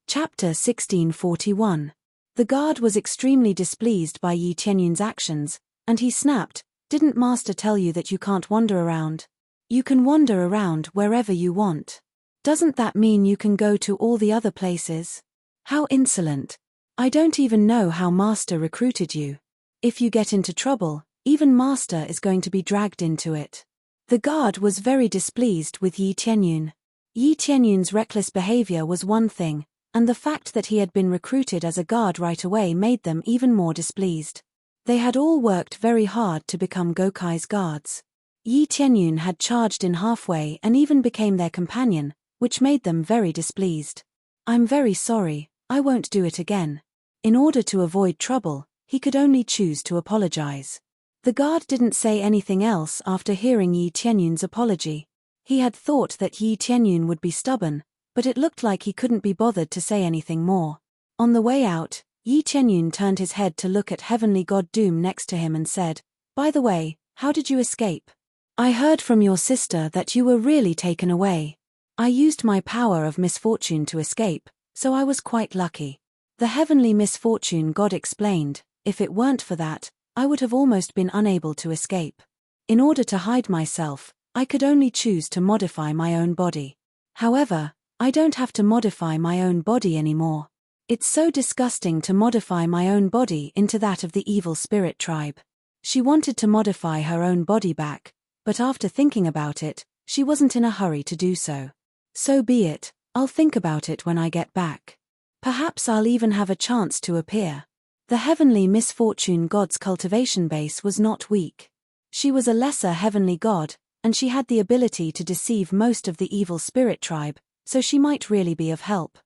Chapter 1641. The guard was extremely displeased by Yi Tianyun's actions, and he snapped, "Didn't master tell you that you can't wander around? You can wander around wherever you want. Doesn't that mean you can go to all the other places? How insolent. I don't even know how master recruited you. If you get into trouble, even master is going to be dragged into it." The guard was very displeased with Yi Tianyun. Yi Tianyun's reckless behavior was one thing, and the fact that he had been recruited as a guard right away made them even more displeased. They had all worked very hard to become Gokai's guards. Yi Tianyun had charged in halfway and even became their companion, which made them very displeased. "I'm very sorry, I won't do it again." In order to avoid trouble, he could only choose to apologize. The guard didn't say anything else after hearing Yi Tianyun's apology. He had thought that Yi Tianyun would be stubborn, but it looked like he couldn't be bothered to say anything more. On the way out, Yi Tianyun turned his head to look at Heavenly God Doom next to him and said, "By the way, how did you escape? I heard from your sister that you were really taken away. I used my power of misfortune to escape, so I was quite lucky." The Heavenly Misfortune God explained, "If it weren't for that, I would have almost been unable to escape. In order to hide myself, I could only choose to modify my own body. However, I don't have to modify my own body anymore. It's so disgusting to modify my own body into that of the evil spirit tribe. She wanted to modify her own body back, but after thinking about it, she wasn't in a hurry to do so. So be it, I'll think about it when I get back. Perhaps I'll even have a chance to appear. The heavenly misfortune god's cultivation base was not weak. She was a lesser heavenly god, and she had the ability to deceive most of the evil spirit tribe, so she might really be of help.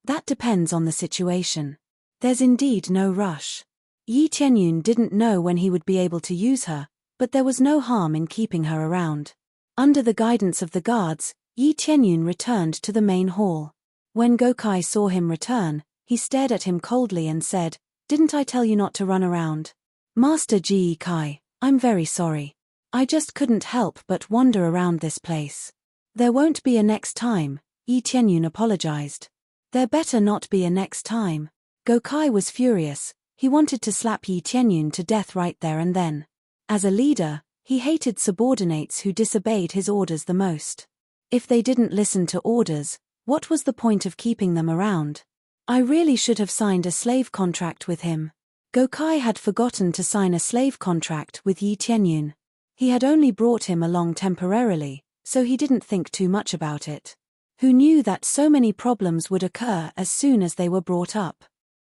That depends on the situation. There's indeed no rush. Yi Tianyun didn't know when he would be able to use her, but there was no harm in keeping her around. Under the guidance of the guards, Yi Tianyun returned to the main hall. When Gokai saw him return, he stared at him coldly and said, "Didn't I tell you not to run around?" "Master Ji Kai, I'm very sorry. I just couldn't help but wander around this place." "There won't be a next time," Yi Tianyun apologized. "There better not be a next time." Gokai was furious. He wanted to slap Yi Tianyun to death right there and then. As a leader, he hated subordinates who disobeyed his orders the most. If they didn't listen to orders, what was the point of keeping them around? I really should have signed a slave contract with him. Gokai had forgotten to sign a slave contract with Yi Tianyun. He had only brought him along temporarily, so he didn't think too much about it. Who knew that so many problems would occur as soon as they were brought up?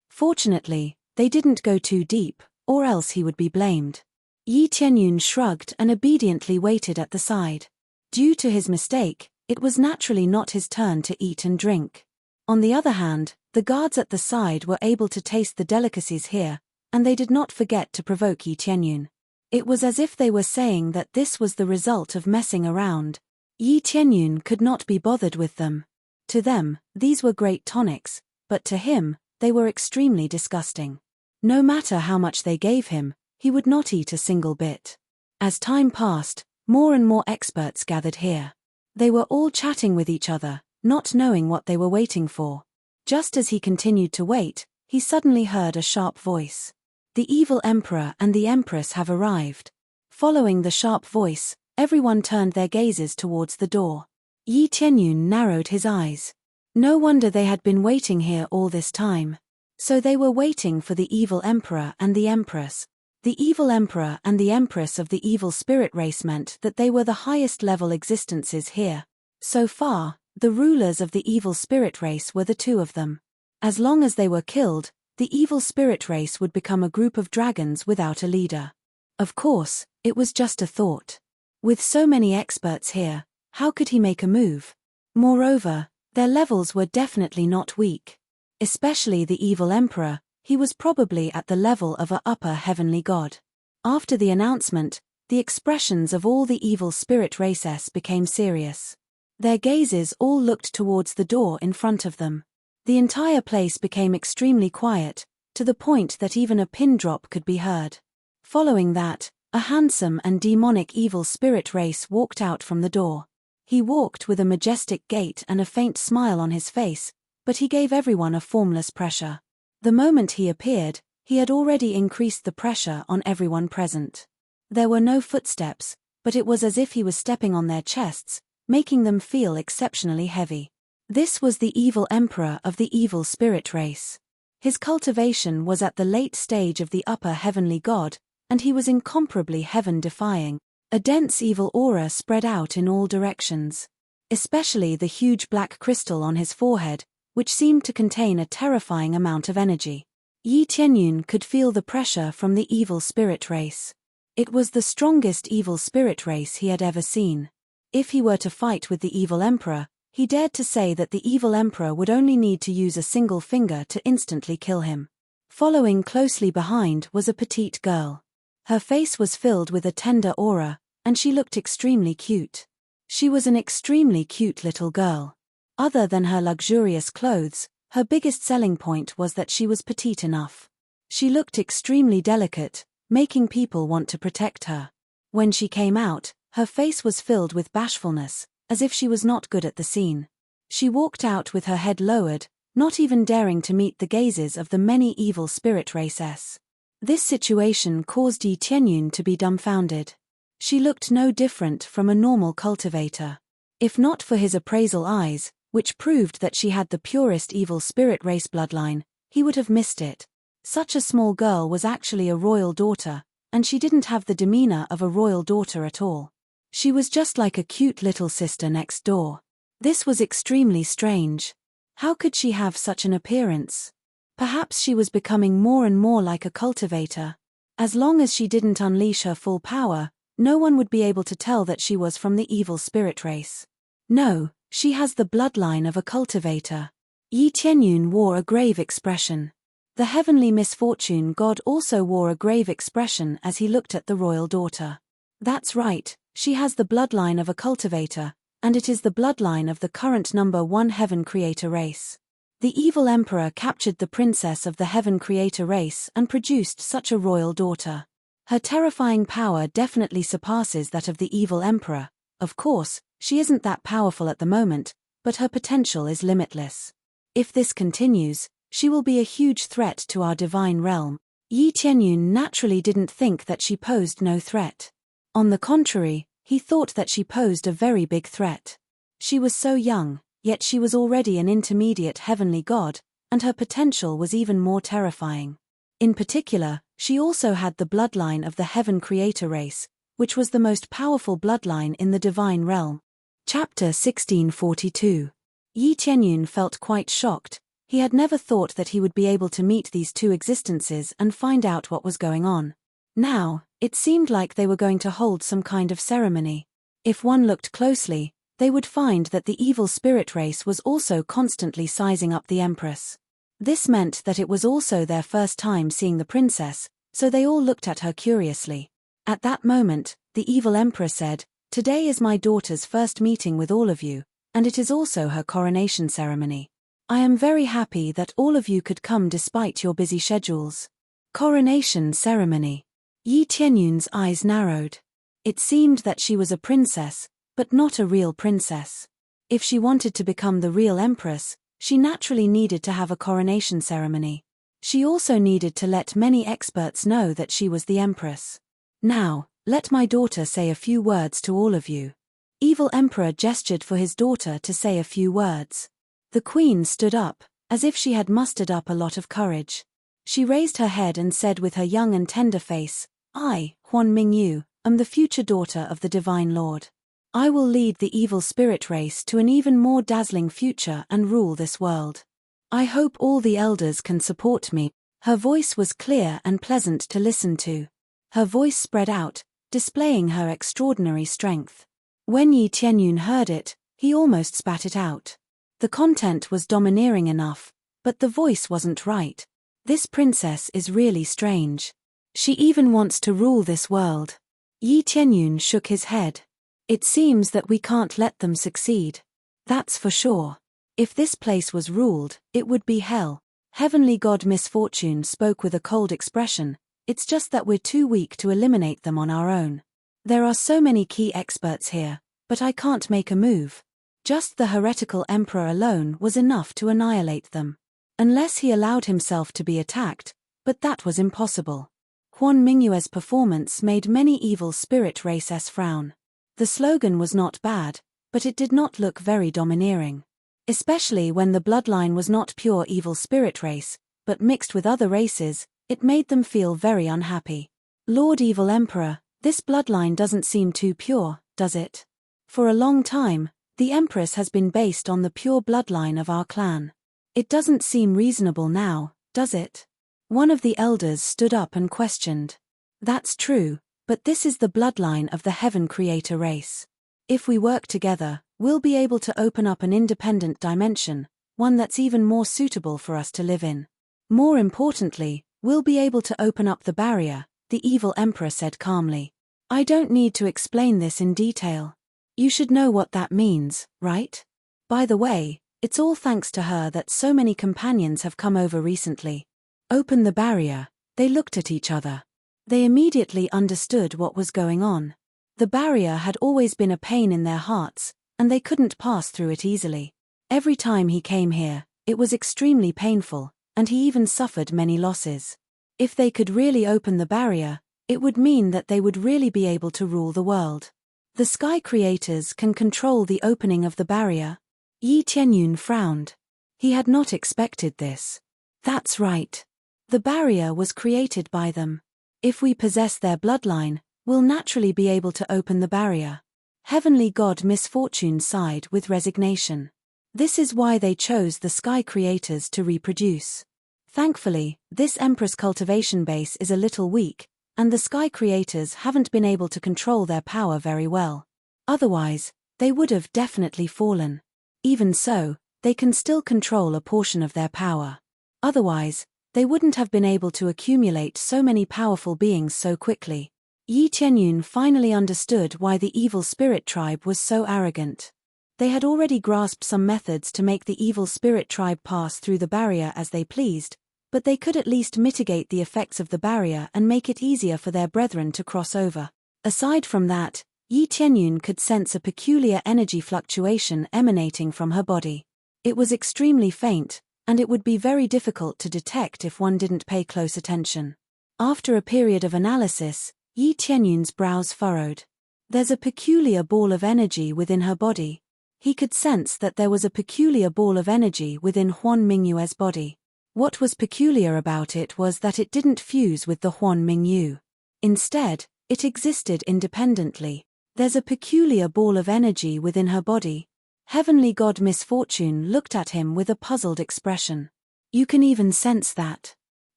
Fortunately, they didn't go too deep, or else he would be blamed. Yi Tianyun shrugged and obediently waited at the side. Due to his mistake, it was naturally not his turn to eat and drink. On the other hand, the guards at the side were able to taste the delicacies here, and they did not forget to provoke Yi Tianyun. It was as if they were saying that this was the result of messing around. Yi Tianyun could not be bothered with them. To them, these were great tonics, but to him, they were extremely disgusting. No matter how much they gave him, he would not eat a single bit. As time passed, more and more experts gathered here. They were all chatting with each other, not knowing what they were waiting for. Just as he continued to wait, he suddenly heard a sharp voice. "The evil emperor and the empress have arrived." Following the sharp voice, everyone turned their gazes towards the door. Yi Tianyun narrowed his eyes. No wonder they had been waiting here all this time. So they were waiting for the evil emperor and the empress. The evil emperor and the empress of the evil spirit race meant that they were the highest level existences here. So far, the rulers of the evil spirit race were the two of them. As long as they were killed, the evil spirit race would become a group of dragons without a leader. Of course, it was just a thought. With so many experts here, how could he make a move? Moreover, their levels were definitely not weak. Especially the evil emperor, he was probably at the level of an upper heavenly god. After the announcement, the expressions of all the evil spirit races became serious. Their gazes all looked towards the door in front of them. The entire place became extremely quiet, to the point that even a pin drop could be heard. Following that, a handsome and demonic evil spirit race walked out from the door. He walked with a majestic gait and a faint smile on his face, but he gave everyone a formless pressure. The moment he appeared, he had already increased the pressure on everyone present. There were no footsteps, but it was as if he was stepping on their chests, making them feel exceptionally heavy. This was the evil emperor of the evil spirit race. His cultivation was at the late stage of the upper heavenly god, and he was incomparably heaven-defying. A dense evil aura spread out in all directions. Especially the huge black crystal on his forehead, which seemed to contain a terrifying amount of energy. Yi Tianyun could feel the pressure from the evil spirit race. It was the strongest evil spirit race he had ever seen. If he were to fight with the evil emperor, he dared to say that the evil emperor would only need to use a single finger to instantly kill him. Following closely behind was a petite girl. Her face was filled with a tender aura, and she looked extremely cute. She was an extremely cute little girl. Other than her luxurious clothes, her biggest selling point was that she was petite enough. She looked extremely delicate, making people want to protect her. When she came out, her face was filled with bashfulness, as if she was not good at the scene. She walked out with her head lowered, not even daring to meet the gazes of the many evil spirit races. This situation caused Yi Tianyun to be dumbfounded. She looked no different from a normal cultivator. If not for his appraisal eyes, which proved that she had the purest evil spirit race bloodline. He would have missed it. Such a small girl was actually a royal daughter, and she didn't have the demeanor of a royal daughter at all. She was just like a cute little sister next door. This was extremely strange. How could she have such an appearance? Perhaps she was becoming more and more like a cultivator. As long as she didn't unleash her full power, no one would be able to tell that she was from the evil spirit race. No, she has the bloodline of a cultivator. Yi Tianyun wore a grave expression. The heavenly misfortune god also wore a grave expression as he looked at the royal daughter. That's right, she has the bloodline of a cultivator, and it is the bloodline of the current number 1 heaven creator race. The evil emperor captured the princess of the heaven creator race and produced such a royal daughter. Her terrifying power definitely surpasses that of the evil emperor. Of course, she isn't that powerful at the moment, but her potential is limitless. If this continues, she will be a huge threat to our divine realm. Yi Tianyun naturally didn't think that she posed no threat. On the contrary, he thought that she posed a very big threat. She was so young, yet she was already an intermediate heavenly god, and her potential was even more terrifying. In particular, she also had the bloodline of the heaven creator race, which was the most powerful bloodline in the divine realm. Chapter 1642. Yi Tianyun felt quite shocked. He had never thought that he would be able to meet these two existences and find out what was going on. Now, it seemed like they were going to hold some kind of ceremony. If one looked closely, they would find that the evil spirit race was also constantly sizing up the empress. This meant that it was also their first time seeing the princess, so they all looked at her curiously. At that moment, the evil emperor said, "Today is my daughter's first meeting with all of you, and it is also her coronation ceremony. I am very happy that all of you could come despite your busy schedules." Coronation ceremony. Yi Tianyun's eyes narrowed. It seemed that she was a princess, but not a real princess. If she wanted to become the real empress, she naturally needed to have a coronation ceremony. She also needed to let many experts know that she was the empress. "Now, let my daughter say a few words to all of you." Evil emperor gestured for his daughter to say a few words. The queen stood up, as if she had mustered up a lot of courage. She raised her head and said with her young and tender face, "I, Huan Mingyu, am the future daughter of the Divine Lord. I will lead the evil spirit race to an even more dazzling future and rule this world. I hope all the elders can support me." Her voice was clear and pleasant to listen to. Her voice spread out, displaying her extraordinary strength. When Yi Tianyun heard it, he almost spat it out. The content was domineering enough, but the voice wasn't right. This princess is really strange. She even wants to rule this world. Yi Tianyun shook his head. It seems that we can't let them succeed. That's for sure. If this place was ruled, it would be hell. Heavenly God Misfortune spoke with a cold expression. It's just that we're too weak to eliminate them on our own. There are so many key experts here, but I can't make a move. Just the heretical emperor alone was enough to annihilate them. Unless he allowed himself to be attacked, but that was impossible. Huan Mingyue's performance made many evil spirit races frown. The slogan was not bad, but it did not look very domineering. Especially when the bloodline was not pure evil spirit race, but mixed with other races, it made them feel very unhappy. "Lord Evil Emperor, this bloodline doesn't seem too pure, does it? For a long time, the Empress has been based on the pure bloodline of our clan. It doesn't seem reasonable now, does it?" One of the elders stood up and questioned. "That's true, but this is the bloodline of the Heaven Creator race. If we work together, we'll be able to open up an independent dimension, one that's even more suitable for us to live in. More importantly, we'll be able to open up the barrier," the evil emperor said calmly. "I don't need to explain this in detail. You should know what that means, right? By the way, it's all thanks to her that so many companions have come over recently." Open the barrier. They looked at each other. They immediately understood what was going on. The barrier had always been a pain in their hearts, and they couldn't pass through it easily. Every time he came here, it was extremely painful, and he even suffered many losses. If they could really open the barrier, it would mean that they would really be able to rule the world. The sky creators can control the opening of the barrier. Yi Tianyun frowned. He had not expected this. That's right. The barrier was created by them. If we possess their bloodline, we'll naturally be able to open the barrier. Heavenly God Misfortune sighed with resignation. This is why they chose the sky creators to reproduce. Thankfully, this Empress cultivation base is a little weak, and the sky creators haven't been able to control their power very well. Otherwise, they would have definitely fallen. Even so, they can still control a portion of their power. Otherwise, they wouldn't have been able to accumulate so many powerful beings so quickly. Yi Tianyun finally understood why the evil spirit tribe was so arrogant. They had already grasped some methods to make the evil spirit tribe pass through the barrier as they pleased, but they could at least mitigate the effects of the barrier and make it easier for their brethren to cross over. Aside from that, Yi Tianyun could sense a peculiar energy fluctuation emanating from her body. It was extremely faint, and it would be very difficult to detect if one didn't pay close attention. After a period of analysis, Yi Tianyun's brows furrowed. There's a peculiar ball of energy within her body. He could sense that there was a peculiar ball of energy within Huan Mingyue's body. What was peculiar about it was that it didn't fuse with the Huan Mingyu. Instead, it existed independently. There's a peculiar ball of energy within her body. Heavenly God Misfortune looked at him with a puzzled expression. You can even sense that.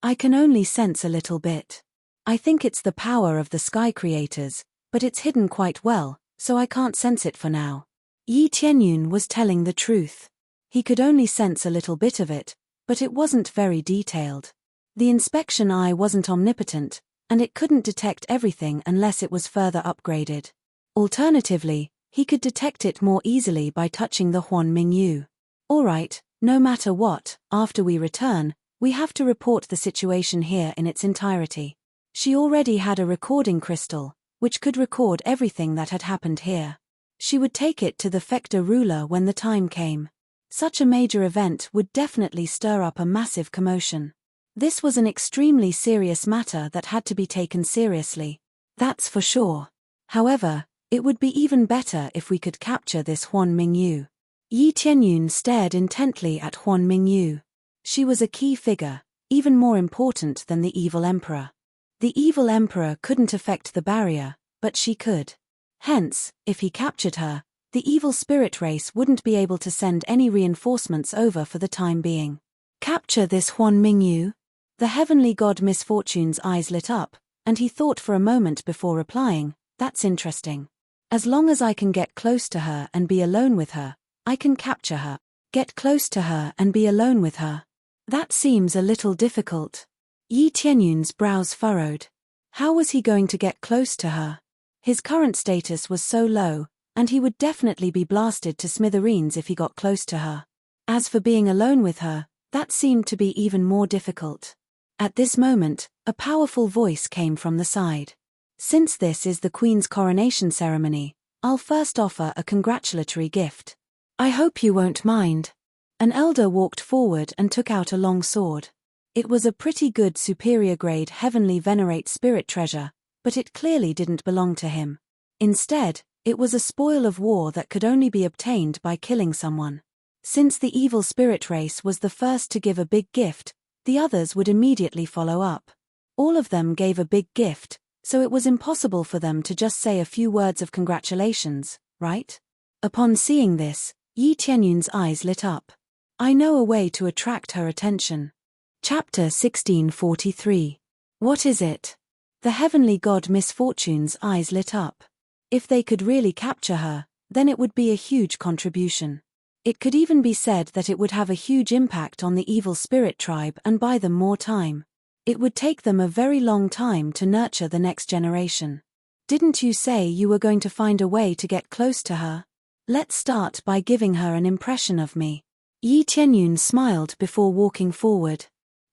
I can only sense a little bit. I think it's the power of the sky creators, but it's hidden quite well, so I can't sense it for now. Yi Tianyun was telling the truth. He could only sense a little bit of it, but it wasn't very detailed. The inspection eye wasn't omnipotent, and it couldn't detect everything unless it was further upgraded. Alternatively, he could detect it more easily by touching the Huan Mingyu. Alright, no matter what, after we return, we have to report the situation here in its entirety. She already had a recording crystal, which could record everything that had happened here. She would take it to the Fekta ruler when the time came. Such a major event would definitely stir up a massive commotion. This was an extremely serious matter that had to be taken seriously. That's for sure. However, it would be even better if we could capture this Huan Mingyu. Yi Tianyun stared intently at Huan Mingyu. She was a key figure, even more important than the evil emperor. The evil emperor couldn't affect the barrier, but she could. Hence, if he captured her, the evil spirit race wouldn't be able to send any reinforcements over for the time being. Capture this Huan Mingyu? The heavenly god Misfortune's eyes lit up, and he thought for a moment before replying, that's interesting. As long as I can get close to her and be alone with her, I can capture her. Get close to her and be alone with her. That seems a little difficult. Yi Tianyun's brows furrowed. How was he going to get close to her? His current status was so low, and he would definitely be blasted to smithereens if he got close to her. As for being alone with her, that seemed to be even more difficult. At this moment, a powerful voice came from the side. Since this is the Queen's coronation ceremony, I'll first offer a congratulatory gift. I hope you won't mind. An elder walked forward and took out a long sword. It was a pretty good superior-grade heavenly venerate spirit treasure, but it clearly didn't belong to him. Instead, it was a spoil of war that could only be obtained by killing someone. Since the evil spirit race was the first to give a big gift, the others would immediately follow up. All of them gave a big gift, so it was impossible for them to just say a few words of congratulations, right? Upon seeing this, Yi Tianyun's eyes lit up. I know a way to attract her attention. Chapter 1643. What is it? The heavenly god Misfortune's eyes lit up. If they could really capture her, then it would be a huge contribution. It could even be said that it would have a huge impact on the evil spirit tribe and buy them more time. It would take them a very long time to nurture the next generation. Didn't you say you were going to find a way to get close to her? Let's start by giving her an impression of me. Yi Tianyun smiled before walking forward.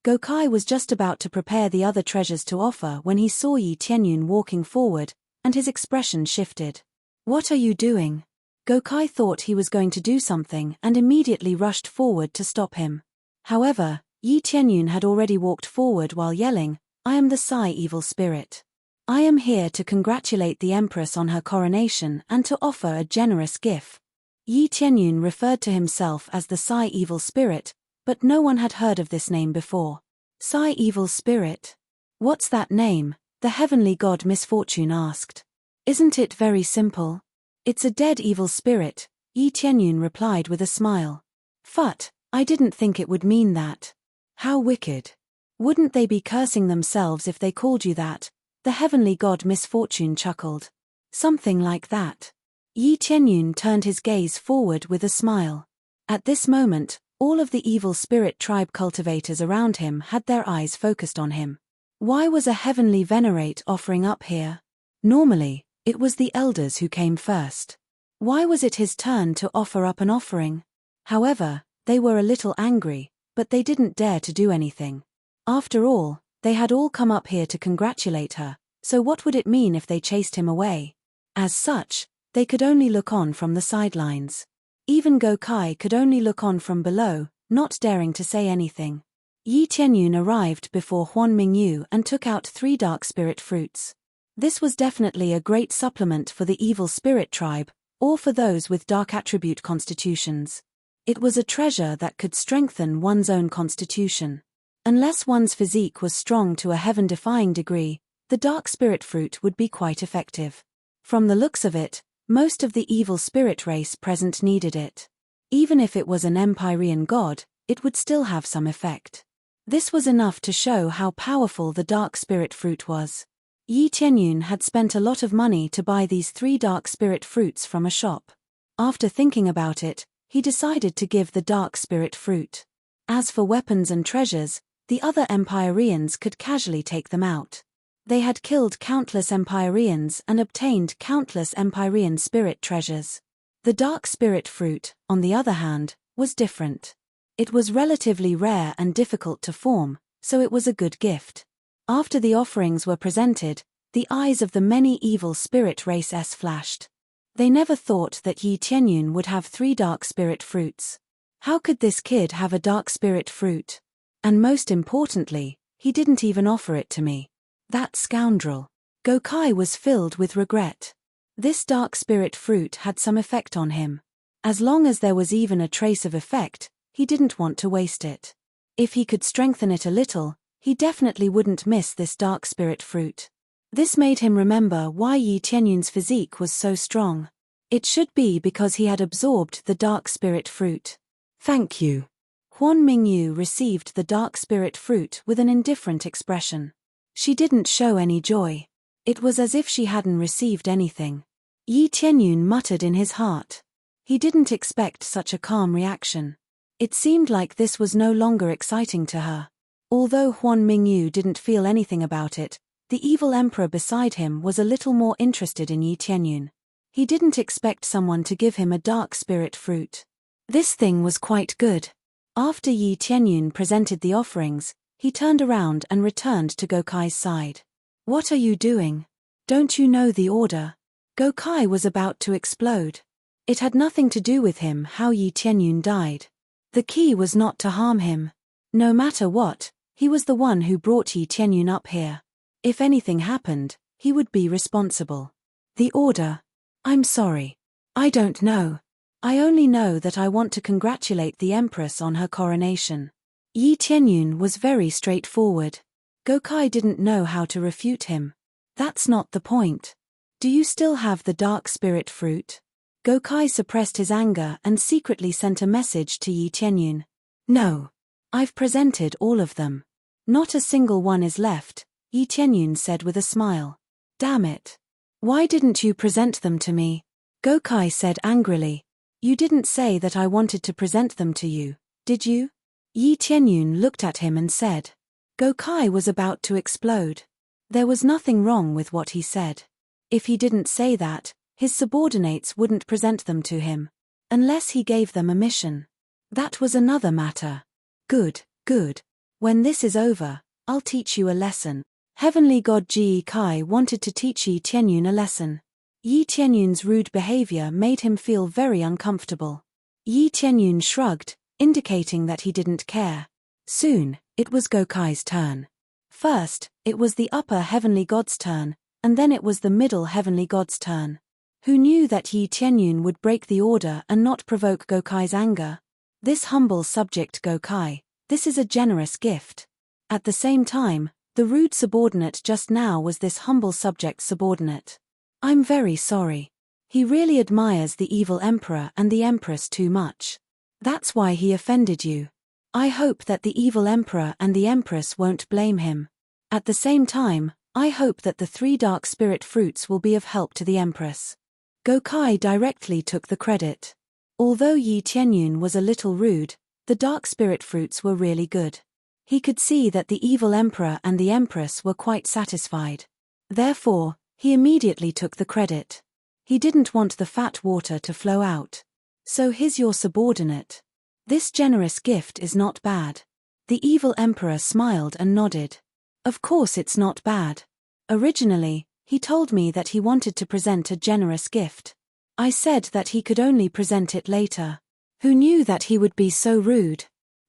Gokai was just about to prepare the other treasures to offer when he saw Yi Tianyun walking forward, and his expression shifted. What are you doing? Gokai thought he was going to do something and immediately rushed forward to stop him. However, Yi Tianyun had already walked forward while yelling, I am the Sai evil spirit. I am here to congratulate the Empress on her coronation and to offer a generous gift. Yi Tianyun referred to himself as the Psi Evil Spirit, but no one had heard of this name before. Psi Evil Spirit? What's that name? The heavenly god Misfortune asked. Isn't it very simple? It's a dead evil spirit, Yi Tianyun replied with a smile. Phut, I didn't think it would mean that. How wicked. Wouldn't they be cursing themselves if they called you that? The heavenly god Misfortune chuckled. Something like that. Yi Tianyun turned his gaze forward with a smile. At this moment, all of the evil spirit tribe cultivators around him had their eyes focused on him. Why was a heavenly venerate offering up here? Normally, it was the elders who came first. Why was it his turn to offer up an offering? However, they were a little angry, but they didn't dare to do anything. After all, they had all come up here to congratulate her, so what would it mean if they chased him away? As such, they could only look on from the sidelines. Even Gokai could only look on from below, not daring to say anything. Yi Tianyun arrived before Huan Mingyu and took out 3 dark spirit fruits. This was definitely a great supplement for the evil spirit tribe, or for those with dark attribute constitutions. It was a treasure that could strengthen one's own constitution. Unless one's physique was strong to a heaven-defying degree, the dark spirit fruit would be quite effective. From the looks of it, most of the evil spirit race present needed it. Even if it was an Empyrean god, it would still have some effect. This was enough to show how powerful the dark spirit fruit was. Yi Tianyun had spent a lot of money to buy these 3 dark spirit fruits from a shop. After thinking about it, he decided to give the dark spirit fruit. As for weapons and treasures, the other Empyreans could casually take them out. They had killed countless Empyreans and obtained countless Empyrean spirit treasures. The dark spirit fruit, on the other hand, was different. It was relatively rare and difficult to form, so it was a good gift. After the offerings were presented, the eyes of the many evil spirit races flashed. They never thought that Yi Tianyun would have 3 dark spirit fruits. How could this kid have a dark spirit fruit? And most importantly, he didn't even offer it to me. That scoundrel. Gokai was filled with regret. This dark spirit fruit had some effect on him. As long as there was even a trace of effect, he didn't want to waste it. If he could strengthen it a little, he definitely wouldn't miss this dark spirit fruit. This made him remember why Yi Tianyun's physique was so strong. It should be because he had absorbed the dark spirit fruit. Thank you. Huan Mingyu received the dark spirit fruit with an indifferent expression. She didn't show any joy. It was as if she hadn't received anything. Yi Tianyun muttered in his heart. He didn't expect such a calm reaction. It seemed like this was no longer exciting to her. Although Huan Mingyu didn't feel anything about it, the evil emperor beside him was a little more interested in Yi Tianyun. He didn't expect someone to give him a dark spirit fruit. This thing was quite good. After Yi Tianyun presented the offerings, he turned around and returned to Gokai's side. What are you doing? Don't you know the order? Gokai was about to explode. It had nothing to do with him how Yi Tianyun died. The key was not to harm him. No matter what, he was the one who brought Yi Tianyun up here. If anything happened, he would be responsible. The order? I'm sorry. I don't know. I only know that I want to congratulate the Empress on her coronation. Yi Tianyun was very straightforward. Gokai didn't know how to refute him. That's not the point. Do you still have the dark spirit fruit? Gokai suppressed his anger and secretly sent a message to Yi Tianyun. No. I've presented all of them. Not a single one is left, Yi Tianyun said with a smile. Damn it. Why didn't you present them to me? Gokai said angrily. You didn't say that I wanted to present them to you, did you? Yi Tianyun looked at him and said. Gokai was about to explode. There was nothing wrong with what he said. If he didn't say that, his subordinates wouldn't present them to him. Unless he gave them a mission. That was another matter. Good, good. When this is over, I'll teach you a lesson. Heavenly God Ji Kai wanted to teach Yi Tianyun a lesson. Yi Tianyun's rude behavior made him feel very uncomfortable. Yi Tianyun shrugged, indicating that he didn't care. Soon, it was Gokai's turn. First, it was the upper heavenly god's turn, and then it was the middle heavenly god's turn. Who knew that Yi Tianyun would break the order and not provoke Gokai's anger? This humble subject Gokai, this is a generous gift. At the same time, the rude subordinate just now was this humble subject's subordinate. I'm very sorry. He really admires the evil emperor and the empress too much. That's why he offended you. I hope that the evil emperor and the empress won't blame him. At the same time, I hope that the 3 dark spirit fruits will be of help to the empress. Gokai directly took the credit. Although Yi Tianyun was a little rude, the dark spirit fruits were really good. He could see that the evil emperor and the empress were quite satisfied. Therefore, he immediately took the credit. He didn't want the fat water to flow out. So he's your subordinate. This generous gift is not bad. The evil emperor smiled and nodded. Of course it's not bad. Originally, he told me that he wanted to present a generous gift. I said that he could only present it later. Who knew that he would be so rude?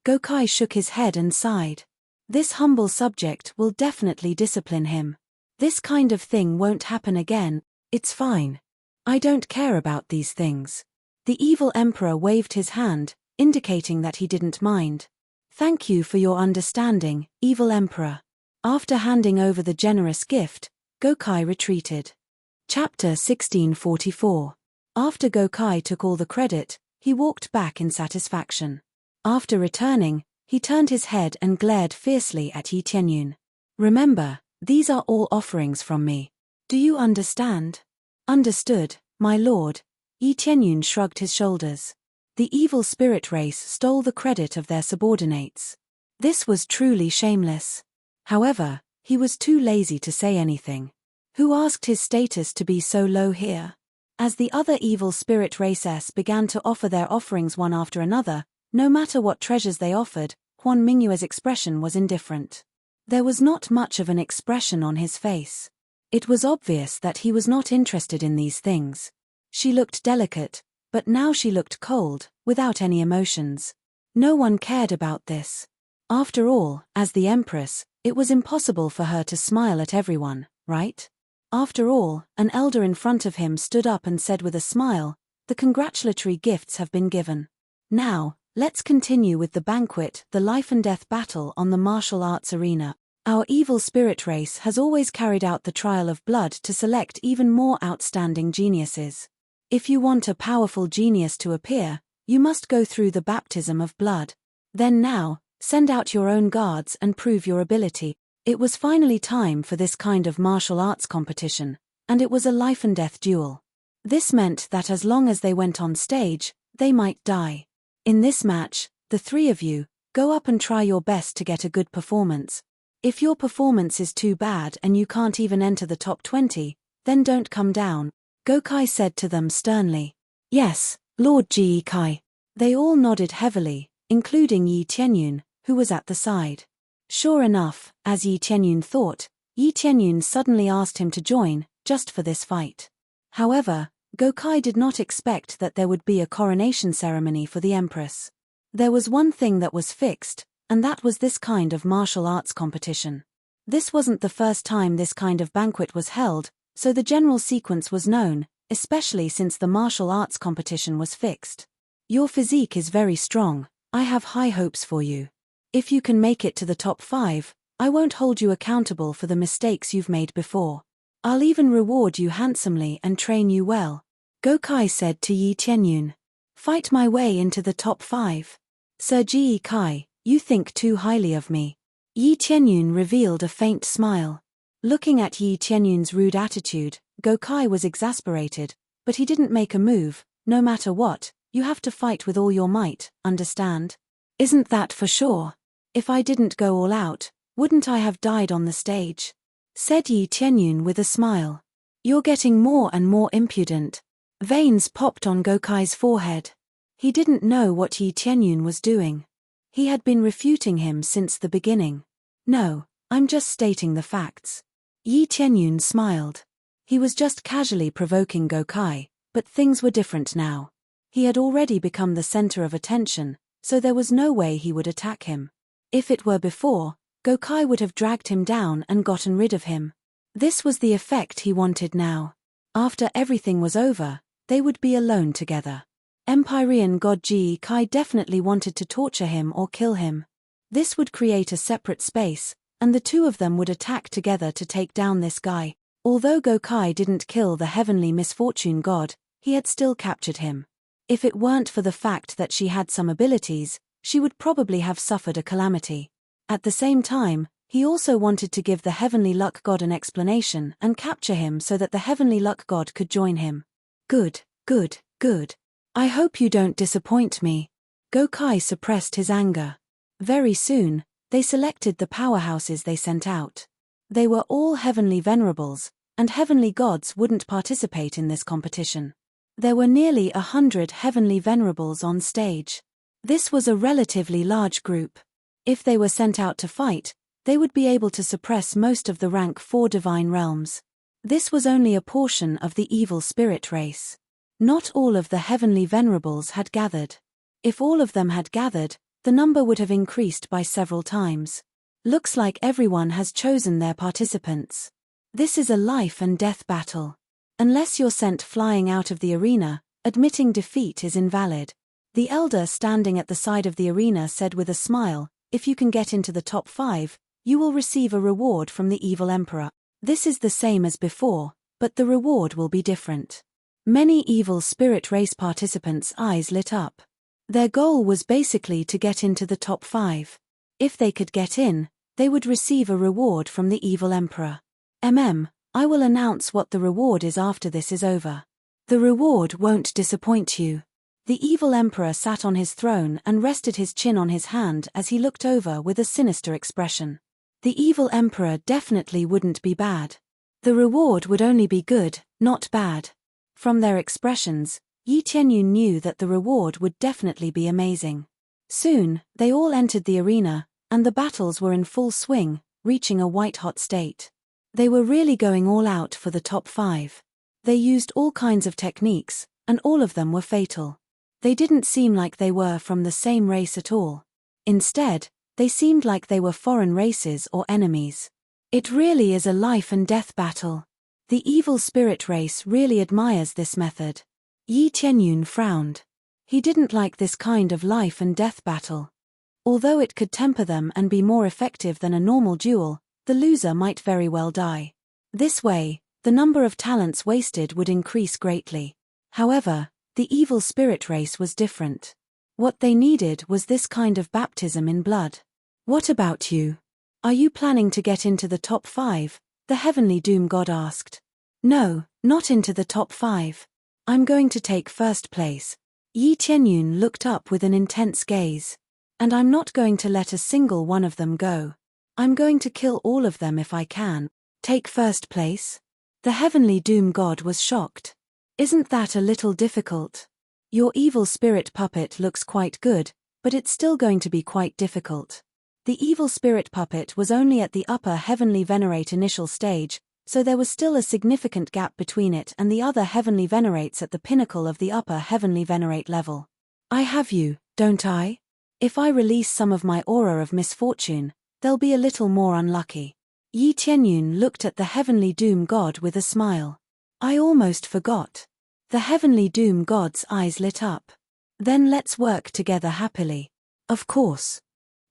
Gokai shook his head and sighed. This humble subject will definitely discipline him. This kind of thing won't happen again. It's fine. I don't care about these things. The evil emperor waved his hand, indicating that he didn't mind. Thank you for your understanding, evil emperor. After handing over the generous gift, Gokai retreated. Chapter 1644. After Gokai took all the credit, he walked back in satisfaction. After returning, he turned his head and glared fiercely at Yi Tianyun. Remember, these are all offerings from me. Do you understand? Understood, my lord. Yi Tianyun shrugged his shoulders. The evil spirit race stole the credit of their subordinates. This was truly shameless. However, he was too lazy to say anything. Who asked his status to be so low here? As the other evil spirit races began to offer their offerings one after another, no matter what treasures they offered, Huan Mingyue's expression was indifferent. There was not much of an expression on his face. It was obvious that he was not interested in these things. She looked delicate, but now she looked cold, without any emotions. No one cared about this. After all, as the empress, it was impossible for her to smile at everyone, right? After all, an elder in front of him stood up and said with a smile, "The congratulatory gifts have been given. Now, let's continue with the banquet, the life and death battle on the martial arts arena. Our evil spirit race has always carried out the trial of blood to select even more outstanding geniuses. If you want a powerful genius to appear, you must go through the baptism of blood. Then now, send out your own guards and prove your ability." It was finally time for this kind of martial arts competition, and it was a life and death duel. This meant that as long as they went on stage, they might die. In this match, the 3 of you, go up and try your best to get a good performance. If your performance is too bad and you can't even enter the top 20, then don't come down, Gokai said to them sternly. Yes, Lord Ji Kai. They all nodded heavily, including Yi Tianyun, who was at the side. Sure enough, as Yi Tianyun thought, Yi Tianyun suddenly asked him to join, just for this fight. However, Gokai did not expect that there would be a coronation ceremony for the empress. There was one thing that was fixed, and that was this kind of martial arts competition. This wasn't the first time this kind of banquet was held, so the general sequence was known, especially since the martial arts competition was fixed. Your physique is very strong, I have high hopes for you. If you can make it to the top 5, I won't hold you accountable for the mistakes you've made before. I'll even reward you handsomely and train you well. Gokai said to Yi Tianyun. Fight my way into the top 5. Sir Ji Kai, you think too highly of me. Yi Tianyun revealed a faint smile. Looking at Yi Tianyun's rude attitude, Gokai was exasperated, but he didn't make a move. No matter what, you have to fight with all your might, understand? Isn't that for sure? If I didn't go all out, wouldn't I have died on the stage? Said Yi Tianyun with a smile. You're getting more and more impudent. Veins popped on Gokai's forehead. He didn't know what Yi Tianyun was doing. He had been refuting him since the beginning. No, I'm just stating the facts. Yi Tianyun smiled. He was just casually provoking Gokai, but things were different now. He had already become the center of attention, so there was no way he would attack him. If it were before, Gokai would have dragged him down and gotten rid of him. This was the effect he wanted now. After everything was over, they would be alone together. Empyrean god Kai definitely wanted to torture him or kill him. This would create a separate space, and the two of them would attack together to take down this guy. Although Kai didn't kill the heavenly misfortune god, he had still captured him. If it weren't for the fact that she had some abilities, she would probably have suffered a calamity. At the same time, he also wanted to give the heavenly luck god an explanation and capture him so that the heavenly luck god could join him. Good, good, good. I hope you don't disappoint me. Kai suppressed his anger. Very soon, they selected the powerhouses they sent out. They were all heavenly venerables, and heavenly gods wouldn't participate in this competition. There were nearly 100 heavenly venerables on stage. This was a relatively large group. If they were sent out to fight, they would be able to suppress most of the rank 4 divine realms. This was only a portion of the evil spirit race. Not all of the heavenly venerables had gathered. If all of them had gathered, the number would have increased by several times. Looks like everyone has chosen their participants. This is a life and death battle. Unless you're sent flying out of the arena, admitting defeat is invalid. The elder standing at the side of the arena said with a smile, "If you can get into the top 5, you will receive a reward from the evil emperor. This is the same as before, but the reward will be different." Many evil spirit race participants' eyes lit up. Their goal was basically to get into the top 5. If they could get in, they would receive a reward from the evil emperor. I will announce what the reward is after this is over. The reward won't disappoint you. The evil emperor sat on his throne and rested his chin on his hand as he looked over with a sinister expression. The evil emperor definitely wouldn't be bad. The reward would only be good, not bad. From their expressions, Yi Tianyun knew that the reward would definitely be amazing. Soon, they all entered the arena, and the battles were in full swing, reaching a white-hot state. They were really going all out for the top 5. They used all kinds of techniques, and all of them were fatal. They didn't seem like they were from the same race at all. Instead, they seemed like they were foreign races or enemies. It really is a life and death battle. The evil spirit race really admires this method. Yi Tianyun frowned. He didn't like this kind of life and death battle. Although it could temper them and be more effective than a normal duel, the loser might very well die. This way, the number of talents wasted would increase greatly. However, the evil spirit race was different. What they needed was this kind of baptism in blood. What about you? Are you planning to get into the top 5? The heavenly doom god asked. No, not into the top 5. I'm going to take first place. Yi Tianyun looked up with an intense gaze. And I'm not going to let a single one of them go. I'm going to kill all of them if I can. Take first place? The heavenly doom god was shocked. Isn't that a little difficult? Your evil spirit puppet looks quite good, but it's still going to be quite difficult. The evil spirit puppet was only at the upper heavenly venerate initial stage, so there was still a significant gap between it and the other heavenly venerates at the pinnacle of the upper heavenly venerate level. I have you, don't I? If I release some of my aura of misfortune, they'll be a little more unlucky. Yi Tianyun looked at the heavenly doom god with a smile. I almost forgot. The heavenly doom god's eyes lit up. Then let's work together happily. Of course.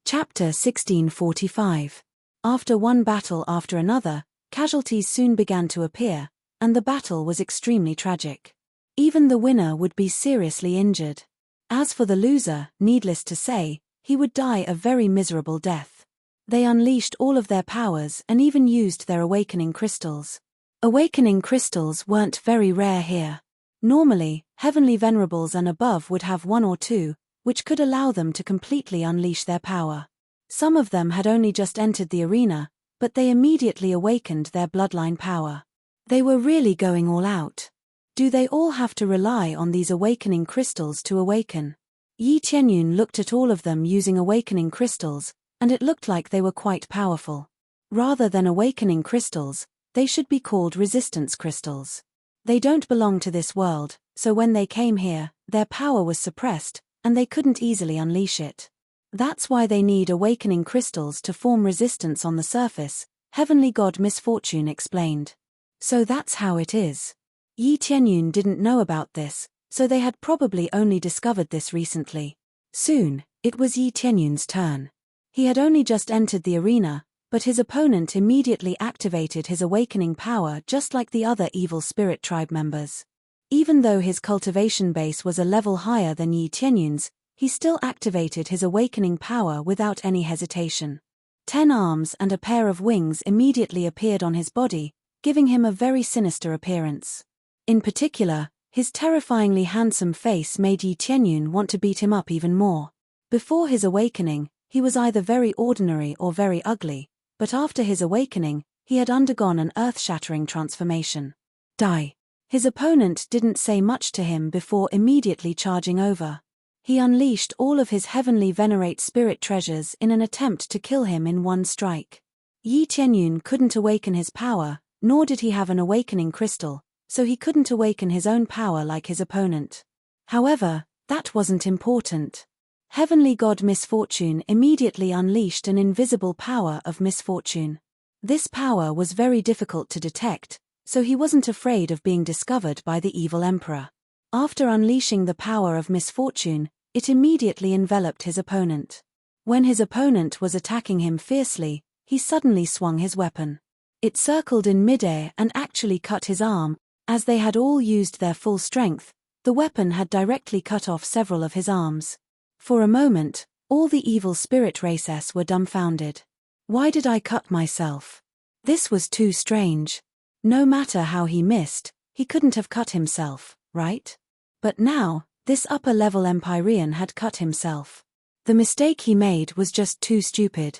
Chapter 1645. After one battle after another, casualties soon began to appear, and the battle was extremely tragic. Even the winner would be seriously injured. As for the loser, needless to say, he would die a very miserable death. They unleashed all of their powers and even used their awakening crystals. Awakening crystals weren't very rare here. Normally, heavenly venerables and above would have 1 or 2, which could allow them to completely unleash their power. Some of them had only just entered the arena, but they immediately awakened their bloodline power. They were really going all out. Do they all have to rely on these awakening crystals to awaken? Yi Tianyun looked at all of them using awakening crystals, and it looked like they were quite powerful. Rather than awakening crystals, they should be called resistance crystals. They don't belong to this world, so when they came here, their power was suppressed, and they couldn't easily unleash it. That's why they need awakening crystals to form resistance on the surface, Heavenly God Misfortune explained. So that's how it is. Yi Tianyun didn't know about this, so they had probably only discovered this recently. Soon, it was Yi Tianyun's turn. He had only just entered the arena, but his opponent immediately activated his awakening power just like the other evil spirit tribe members. Even though his cultivation base was a level higher than Yi Tianyun's, he still activated his awakening power without any hesitation. 10 arms and a pair of wings immediately appeared on his body, giving him a very sinister appearance. In particular, his terrifyingly handsome face made Yi Tianyun want to beat him up even more. Before his awakening, he was either very ordinary or very ugly, but after his awakening, he had undergone an earth-shattering transformation. Die. His opponent didn't say much to him before immediately charging over. He unleashed all of his heavenly venerate spirit treasures in an attempt to kill him in one strike. Yi Tianyun couldn't awaken his power, nor did he have an awakening crystal, so he couldn't awaken his own power like his opponent. However, that wasn't important. Heavenly God Misfortune immediately unleashed an invisible power of misfortune. This power was very difficult to detect, so he wasn't afraid of being discovered by the evil emperor. After unleashing the power of misfortune, it immediately enveloped his opponent. When his opponent was attacking him fiercely, he suddenly swung his weapon. It circled in midair and actually cut his arm. As they had all used their full strength, the weapon had directly cut off several of his arms. For a moment, all the evil spirit races were dumbfounded. Why did I cut myself? This was too strange. No matter how he missed, he couldn't have cut himself, right? But now, this upper-level Empyrean had cut himself. The mistake he made was just too stupid.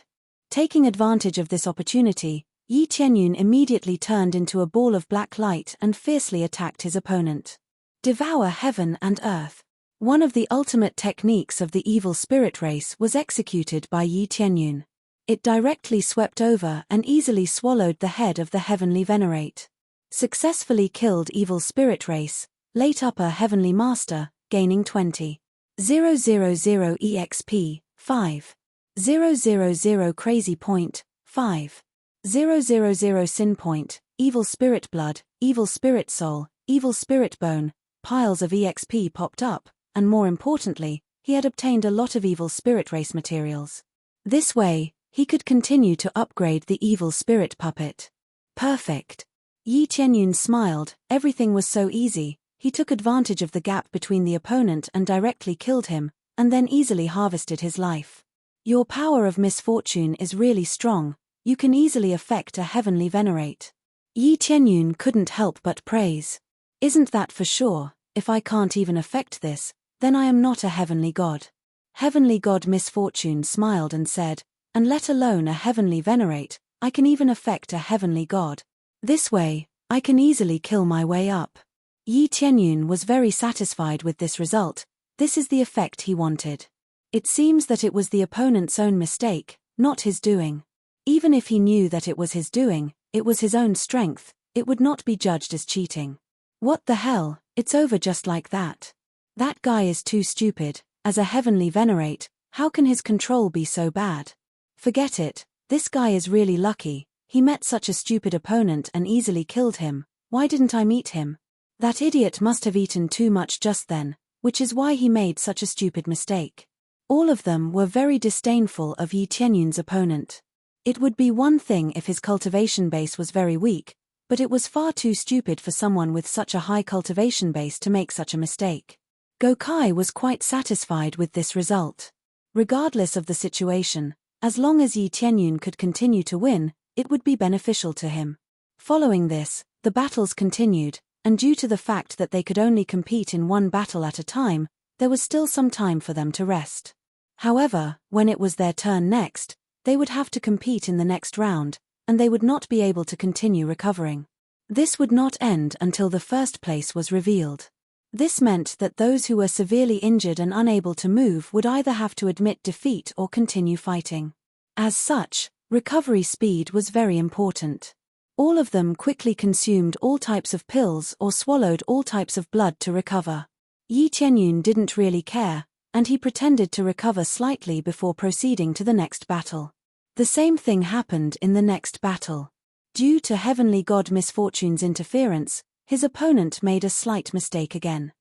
Taking advantage of this opportunity, Yi Tianyun immediately turned into a ball of black light and fiercely attacked his opponent. Devour heaven and earth. One of the ultimate techniques of the evil spirit race was executed by Yi Tianyun. It directly swept over and easily swallowed the head of the heavenly venerate. Successfully killed evil spirit race, late upper heavenly master, gaining 20,000 EXP, 5,000 crazy point, 5,000 sin point, evil spirit blood, evil spirit soul, evil spirit bone, piles of EXP popped up, and more importantly, he had obtained a lot of evil spirit race materials. This way, he could continue to upgrade the evil spirit puppet. Perfect. Yi Tianyun smiled, everything was so easy. He took advantage of the gap between the opponent and directly killed him, and then easily harvested his life. Your power of misfortune is really strong, you can easily affect a heavenly venerate. Yi Tianyun couldn't help but praise. Isn't that for sure? If I can't even affect this, then I am not a heavenly god. Heavenly God Misfortune smiled and said, and let alone a heavenly venerate, I can even affect a heavenly god. This way, I can easily kill my way up. Yi Tianyun was very satisfied with this result. This is the effect he wanted. It seems that it was the opponent's own mistake, not his doing. Even if he knew that it was his doing, it was his own strength, it would not be judged as cheating. What the hell, it's over just like that. That guy is too stupid. As a heavenly venerate, how can his control be so bad? Forget it, this guy is really lucky. He met such a stupid opponent and easily killed him. Why didn't I meet him? That idiot must have eaten too much just then, which is why he made such a stupid mistake. All of them were very disdainful of Yi Tianyun's opponent. It would be one thing if his cultivation base was very weak, but it was far too stupid for someone with such a high cultivation base to make such a mistake. Gokai was quite satisfied with this result. Regardless of the situation, as long as Yi Tianyun could continue to win, it would be beneficial to him. Following this, the battles continued, and due to the fact that they could only compete in one battle at a time, there was still some time for them to rest. However, when it was their turn next, they would have to compete in the next round, and they would not be able to continue recovering. This would not end until the first place was revealed. This meant that those who were severely injured and unable to move would either have to admit defeat or continue fighting. As such, recovery speed was very important. All of them quickly consumed all types of pills or swallowed all types of blood to recover. Yi Tianyun didn't really care, and he pretended to recover slightly before proceeding to the next battle. The same thing happened in the next battle. Due to Heavenly God Misfortune's interference, His opponent made a slight mistake again.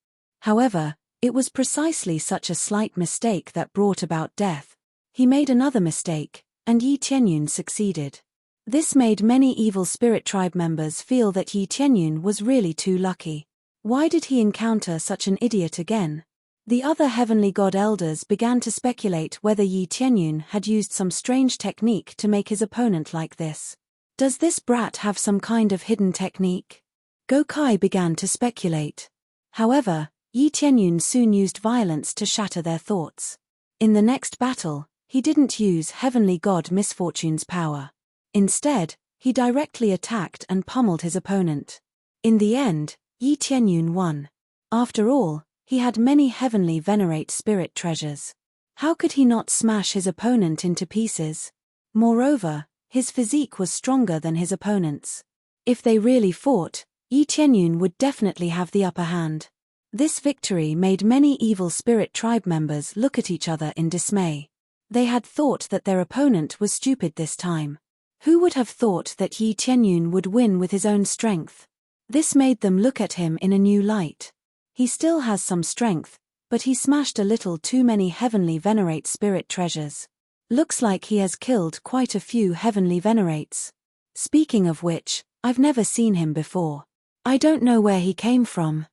However, it was precisely such a slight mistake that brought about death. He made another mistake, and Yi Tianyun succeeded. This made many evil spirit tribe members feel that Yi Tianyun was really too lucky. Why did he encounter such an idiot again? The other heavenly god elders began to speculate whether Yi Tianyun had used some strange technique to make his opponent like this. Does this brat have some kind of hidden technique? Gokai began to speculate. However, Yi Tianyun soon used violence to shatter their thoughts. In the next battle, he didn't use heavenly god Misfortune's power. Instead, he directly attacked and pummeled his opponent. In the end, Yi Tianyun won. After all, he had many heavenly venerate spirit treasures. How could he not smash his opponent into pieces? Moreover, his physique was stronger than his opponent's. If they really fought, Yi Tianyun would definitely have the upper hand. This victory made many evil spirit tribe members look at each other in dismay. They had thought that their opponent was stupid this time. Who would have thought that Yi Tianyun would win with his own strength? This made them look at him in a new light. He still has some strength, but he smashed a little too many heavenly venerate spirit treasures. Looks like he has killed quite a few heavenly venerates. Speaking of which, I've never seen him before. I don't know where he came from.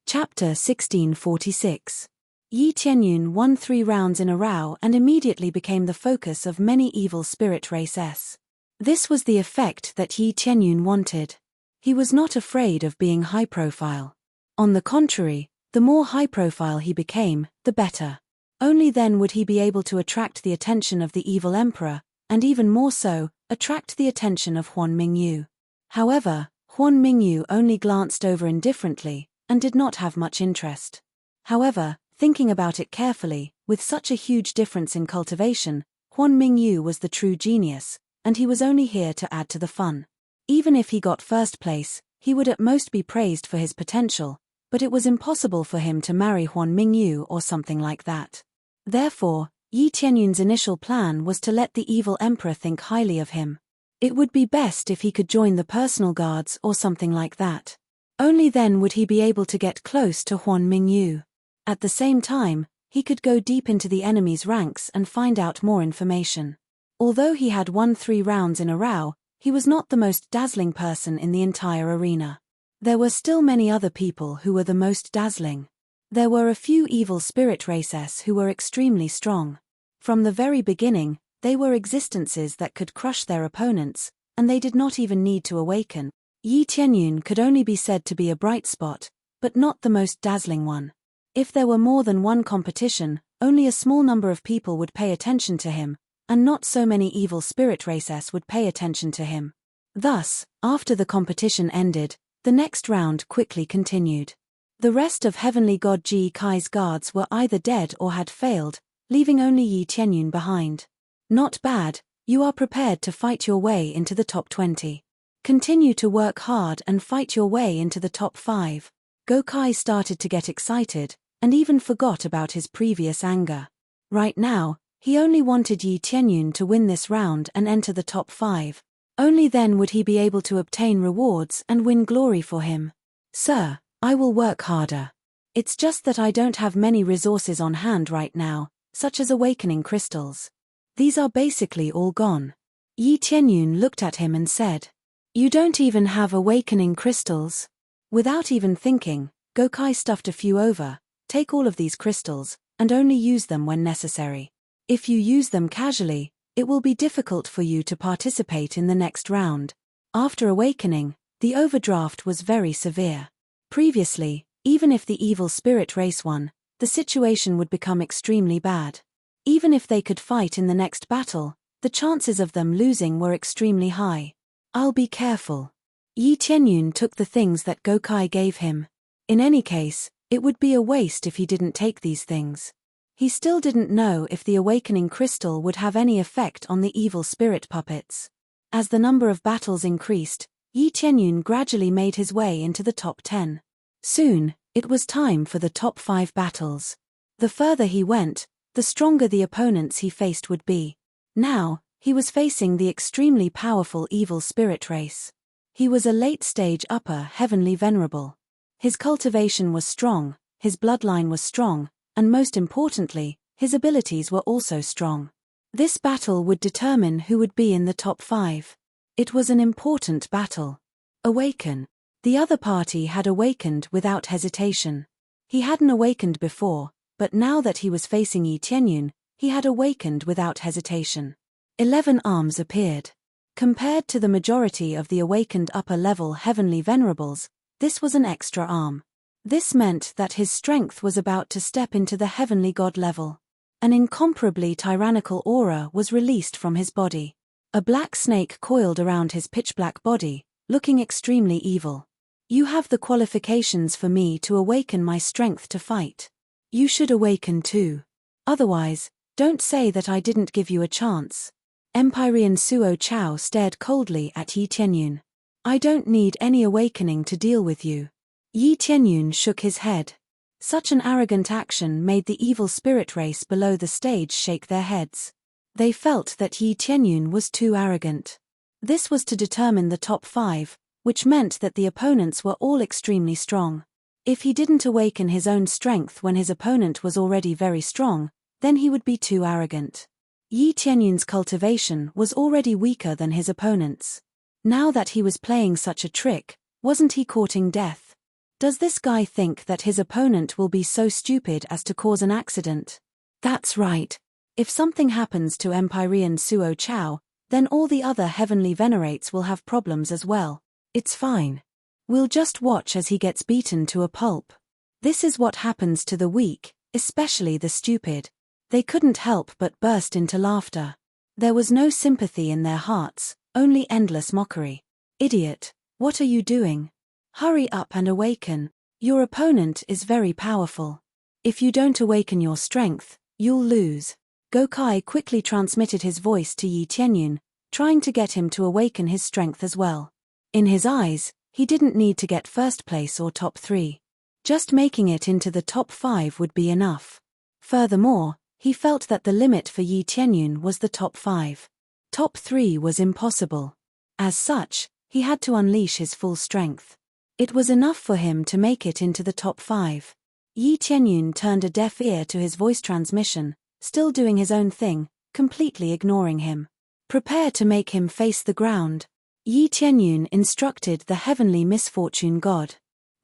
Chapter 1646. Yi Tianyun won 3 rounds in a row and immediately became the focus of many evil spirit races. This was the effect that Yi Tianyun wanted. He was not afraid of being high profile. On the contrary, the more high profile he became, the better. Only then would he be able to attract the attention of the evil emperor, and even more so, attract the attention of Huan Mingyu. However, Huan Mingyu only glanced over indifferently, and did not have much interest. However, thinking about it carefully, with such a huge difference in cultivation, Huan Mingyu was the true genius, and he was only here to add to the fun. Even if he got first place, he would at most be praised for his potential, but it was impossible for him to marry Huan Mingyu or something like that. Therefore, Yi Tianyun's initial plan was to let the evil emperor think highly of him. It would be best if he could join the personal guards or something like that. Only then would he be able to get close to Huan Mingyu. At the same time, he could go deep into the enemy's ranks and find out more information. Although he had won 3 rounds in a row, he was not the most dazzling person in the entire arena. There were still many other people who were the most dazzling. There were a few evil spirit races who were extremely strong. From the very beginning, they were existences that could crush their opponents, and they did not even need to awaken. Yi Tianyun could only be said to be a bright spot, but not the most dazzling one. If there were more than one competition, only a small number of people would pay attention to him, and not so many evil spirit races would pay attention to him. Thus, after the competition ended, the next round quickly continued. The rest of Heavenly God Ji Kai's guards were either dead or had failed, leaving only Yi Tianyun behind. Not bad, you are prepared to fight your way into the top 20. Continue to work hard and fight your way into the top 5. Gokai started to get excited, and even forgot about his previous anger. Right now, he only wanted Yi Tianyun to win this round and enter the top 5. Only then would he be able to obtain rewards and win glory for him. Sir, I will work harder. It's just that I don't have many resources on hand right now, such as awakening crystals. These are basically all gone. Yi Tianyun looked at him and said, "You don't even have awakening crystals?" Without even thinking, Gokai stuffed a few over. Take all of these crystals, and only use them when necessary. If you use them casually, it will be difficult for you to participate in the next round. After awakening, the overdraft was very severe. Previously, even if the evil spirit race won, the situation would become extremely bad. Even if they could fight in the next battle, the chances of them losing were extremely high. I'll be careful. Yi Tianyun took the things that Gokai gave him. In any case, it would be a waste if he didn't take these things. He still didn't know if the awakening crystal would have any effect on the evil spirit puppets. As the number of battles increased, Yi Tianyun gradually made his way into the top 10. Soon, it was time for the top 5 battles. The further he went, the stronger the opponents he faced would be. Now, he was facing the extremely powerful evil spirit race. He was a late-stage upper heavenly venerable. His cultivation was strong, his bloodline was strong, and most importantly, his abilities were also strong. This battle would determine who would be in the top 5. It was an important battle. Awaken. The other party had awakened without hesitation. He hadn't awakened before, but now that he was facing Yi Tianyun, he had awakened without hesitation. 11 arms appeared. Compared to the majority of the awakened upper-level heavenly venerables, this was an extra arm. This meant that his strength was about to step into the heavenly god level. An incomparably tyrannical aura was released from his body. A black snake coiled around his pitch-black body, looking extremely evil. You have the qualifications for me to awaken my strength to fight. You should awaken too. Otherwise, don't say that I didn't give you a chance. Empyrean Suo Chao stared coldly at Yi Tianyun. I don't need any awakening to deal with you. Yi Tianyun shook his head. Such an arrogant action made the evil spirit race below the stage shake their heads. They felt that Yi Tianyun was too arrogant. This was to determine the top 5, which meant that the opponents were all extremely strong. If he didn't awaken his own strength when his opponent was already very strong, then he would be too arrogant. Yi Tianyun's cultivation was already weaker than his opponent's. Now that he was playing such a trick, wasn't he courting death? Does this guy think that his opponent will be so stupid as to cause an accident? That's right. If something happens to Empyrean Suo Chao, then all the other heavenly venerates will have problems as well. It's fine. We'll just watch as he gets beaten to a pulp. This is what happens to the weak, especially the stupid. They couldn't help but burst into laughter. There was no sympathy in their hearts, only endless mockery. Idiot, what are you doing? Hurry up and awaken. Your opponent is very powerful. If you don't awaken your strength, you'll lose. Gokai quickly transmitted his voice to Yi Tianyun, trying to get him to awaken his strength as well. In his eyes, he didn't need to get first place or top 3. Just making it into the top 5 would be enough. Furthermore, he felt that the limit for Yi Tianyun was the top 5. Top 3 was impossible. As such, he had to unleash his full strength. It was enough for him to make it into the top 5. Yi Tianyun turned a deaf ear to his voice transmission, still doing his own thing, completely ignoring him. Prepare to make him face the ground. Yi Tianyun instructed the heavenly misfortune god.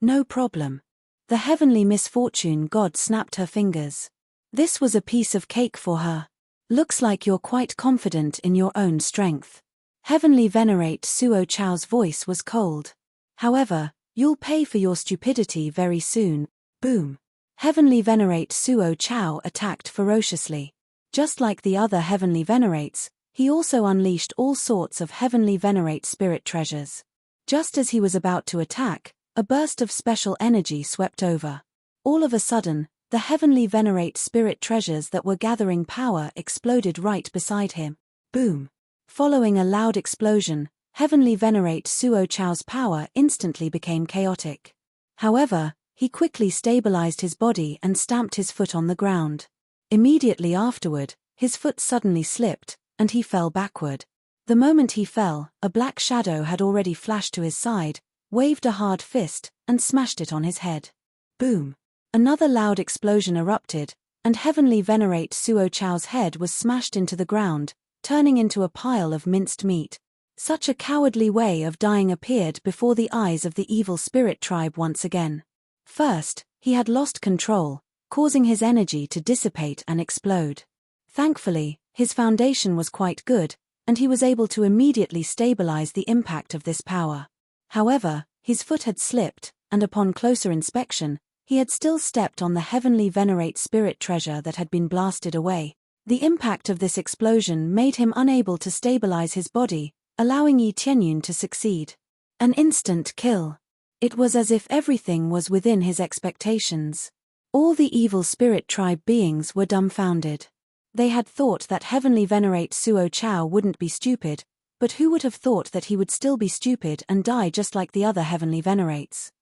No problem. The heavenly misfortune god snapped her fingers. This was a piece of cake for her. Looks like you're quite confident in your own strength. Heavenly venerate Suo Chao's voice was cold. However, you'll pay for your stupidity very soon. Boom. Heavenly venerate Suo Chao attacked ferociously. Just like the other heavenly venerates, he also unleashed all sorts of heavenly venerate spirit treasures. Just as he was about to attack, a burst of special energy swept over. All of a sudden, the heavenly venerate spirit treasures that were gathering power exploded right beside him. Boom. Following a loud explosion, heavenly venerate Suo Chao's power instantly became chaotic. However, he quickly stabilized his body and stamped his foot on the ground. Immediately afterward, his foot suddenly slipped, and he fell backward. The moment he fell, a black shadow had already flashed to his side, waved a hard fist, and smashed it on his head. Boom. Another loud explosion erupted, and heavenly venerate Suo Chao's head was smashed into the ground, turning into a pile of minced meat. Such a cowardly way of dying appeared before the eyes of the evil spirit tribe once again. First, he had lost control, causing his energy to dissipate and explode. Thankfully, his foundation was quite good, and he was able to immediately stabilize the impact of this power. However, his foot had slipped, and upon closer inspection, he had still stepped on the heavenly venerate spirit treasure that had been blasted away. The impact of this explosion made him unable to stabilize his body, allowing Yi Tianyun to succeed. An instant kill. It was as if everything was within his expectations. All the evil spirit tribe beings were dumbfounded. They had thought that heavenly venerate Suo Chao wouldn't be stupid, but who would have thought that he would still be stupid and die just like the other heavenly venerates?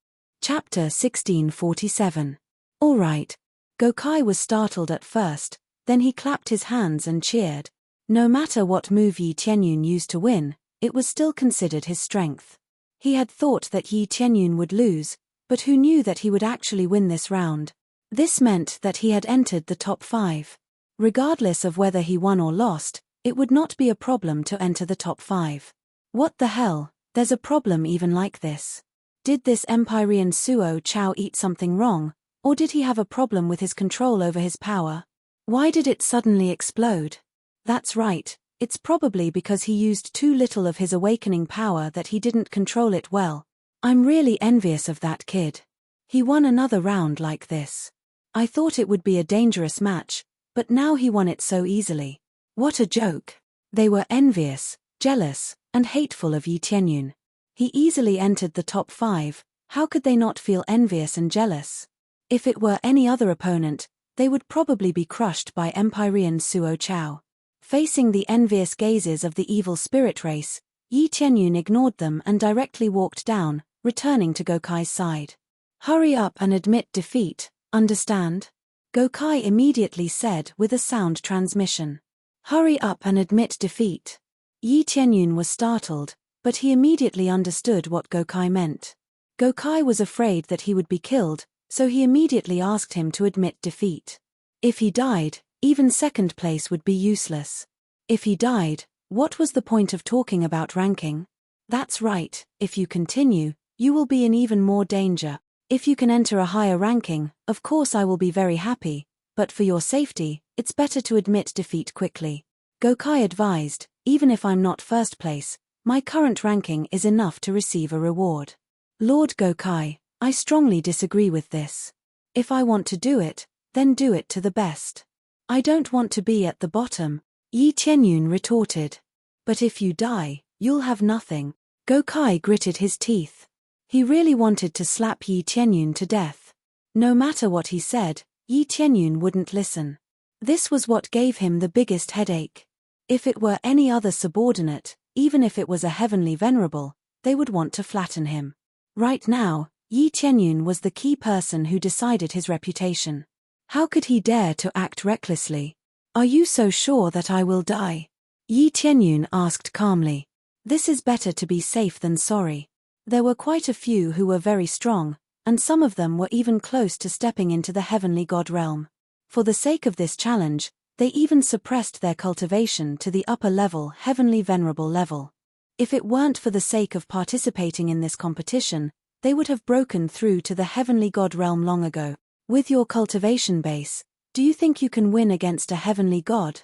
Chapter 1647. All right. Gokai was startled at first, then he clapped his hands and cheered. No matter what move Yi Tianyun used to win, it was still considered his strength. He had thought that Yi Qianyun would lose, but who knew that he would actually win this round? This meant that he had entered the top 5. Regardless of whether he won or lost, it would not be a problem to enter the top 5. What the hell, there's a problem even like this. Did this Empyrean Suo Chao eat something wrong, or did he have a problem with his control over his power? Why did it suddenly explode? That's right, it's probably because he used too little of his awakening power that he didn't control it well. I'm really envious of that kid. He won another round like this. I thought it would be a dangerous match, but now he won it so easily. What a joke. They were envious, jealous, and hateful of Yi Qianyun. He easily entered the top 5, how could they not feel envious and jealous? If it were any other opponent, they would probably be crushed by Empyrean Suo Chao. Facing the envious gazes of the evil spirit race, Yi Qianyun ignored them and directly walked down, returning to Gokai's side. Hurry up and admit defeat, understand? Gokai immediately said with a sound transmission. Hurry up and admit defeat. Yi Qianyun was startled, but he immediately understood what Gokai meant. Gokai was afraid that he would be killed, so he immediately asked him to admit defeat. If he died, even second place would be useless. If he died, what was the point of talking about ranking? That's right, if you continue, you will be in even more danger. If you can enter a higher ranking, of course I will be very happy, but for your safety, it's better to admit defeat quickly. Gokai advised, even if I'm not first place, my current ranking is enough to receive a reward. Lord Gokai, I strongly disagree with this. If I want to do it, then do it to the best. I don't want to be at the bottom, Yi Qianyun retorted. But if you die, you'll have nothing. Gokai gritted his teeth. He really wanted to slap Yi Qianyun to death. No matter what he said, Yi Qianyun wouldn't listen. This was what gave him the biggest headache. If it were any other subordinate, even if it was a heavenly venerable, they would want to flatten him. Right now, Yi Qianyun was the key person who decided his reputation. How could he dare to act recklessly? Are you so sure that I will die? Yi Qianyun asked calmly. This is better to be safe than sorry. There were quite a few who were very strong, and some of them were even close to stepping into the heavenly god realm. For the sake of this challenge, they even suppressed their cultivation to the upper level heavenly venerable level. If it weren't for the sake of participating in this competition, they would have broken through to the heavenly god realm long ago. With your cultivation base, do you think you can win against a heavenly god?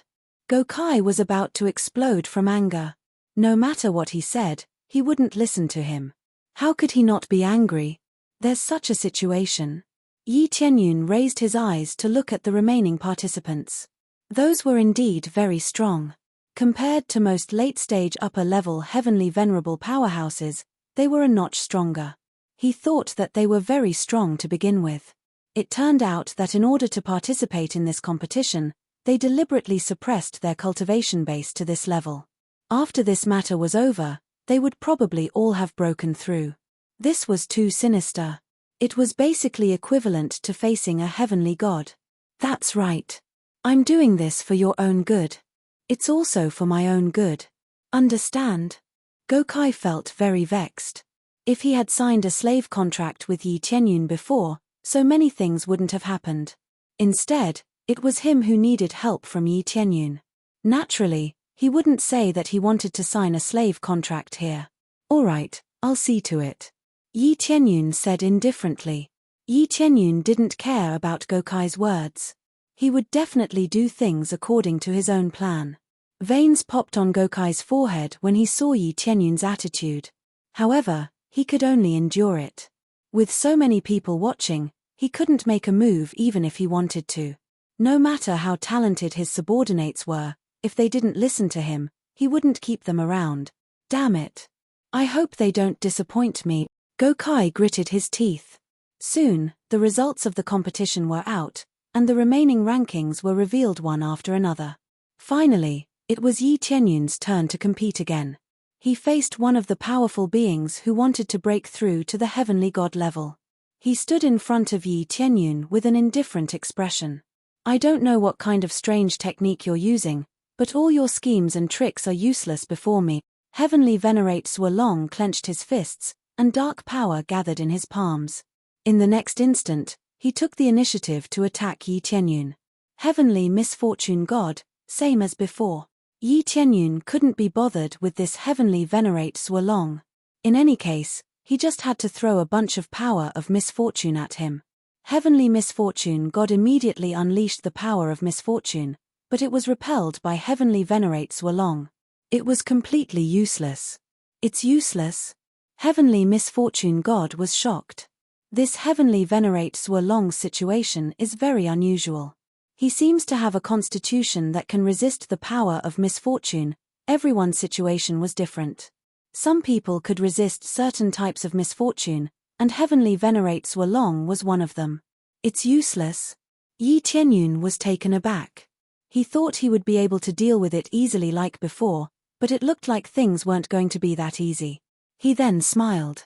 Gokai was about to explode from anger. No matter what he said, he wouldn't listen to him. How could he not be angry? There's such a situation. Yi Qianyun raised his eyes to look at the remaining participants. Those were indeed very strong. Compared to most late-stage upper-level heavenly venerable powerhouses, they were a notch stronger. He thought that they were very strong to begin with. It turned out that in order to participate in this competition, they deliberately suppressed their cultivation base to this level. After this matter was over, they would probably all have broken through. This was too sinister. It was basically equivalent to facing a heavenly god. That's right. I'm doing this for your own good. It's also for my own good. Understand? Gokai felt very vexed. If he had signed a slave contract with Yi Qianyun before, so many things wouldn't have happened. Instead, it was him who needed help from Yi Qianyun. Naturally, he wouldn't say that he wanted to sign a slave contract here. All right, I'll see to it. Yi Qianyun said indifferently. Yi Qianyun didn't care about Gokai's words. He would definitely do things according to his own plan. Veins popped on Gokai's forehead when he saw Yi Qianyun's attitude. However, he could only endure it. With so many people watching, he couldn't make a move even if he wanted to. No matter how talented his subordinates were, if they didn't listen to him, he wouldn't keep them around. Damn it. I hope they don't disappoint me. Gokai gritted his teeth. Soon, the results of the competition were out, and the remaining rankings were revealed one after another. Finally, it was Yi Qianyun's turn to compete again. He faced one of the powerful beings who wanted to break through to the heavenly god level. He stood in front of Yi Qianyun with an indifferent expression. I don't know what kind of strange technique you're using, but all your schemes and tricks are useless before me. Heavenly Venerate Suolong clenched his fists, and dark power gathered in his palms. In the next instant, he took the initiative to attack Yi Tianyun. Heavenly misfortune god, same as before. Yi Tianyun couldn't be bothered with this heavenly venerate Suolong. In any case, he just had to throw a bunch of power of misfortune at him. Heavenly misfortune god immediately unleashed the power of misfortune, but it was repelled by heavenly venerate Suolong. It was completely useless. It's useless? Heavenly misfortune god was shocked. This heavenly venerate Suolong's situation is very unusual. He seems to have a constitution that can resist the power of misfortune. Everyone's situation was different. Some people could resist certain types of misfortune, and heavenly venerate Suolong was one of them. It's useless? Yi Tianyun was taken aback. He thought he would be able to deal with it easily like before, but it looked like things weren't going to be that easy. He then smiled.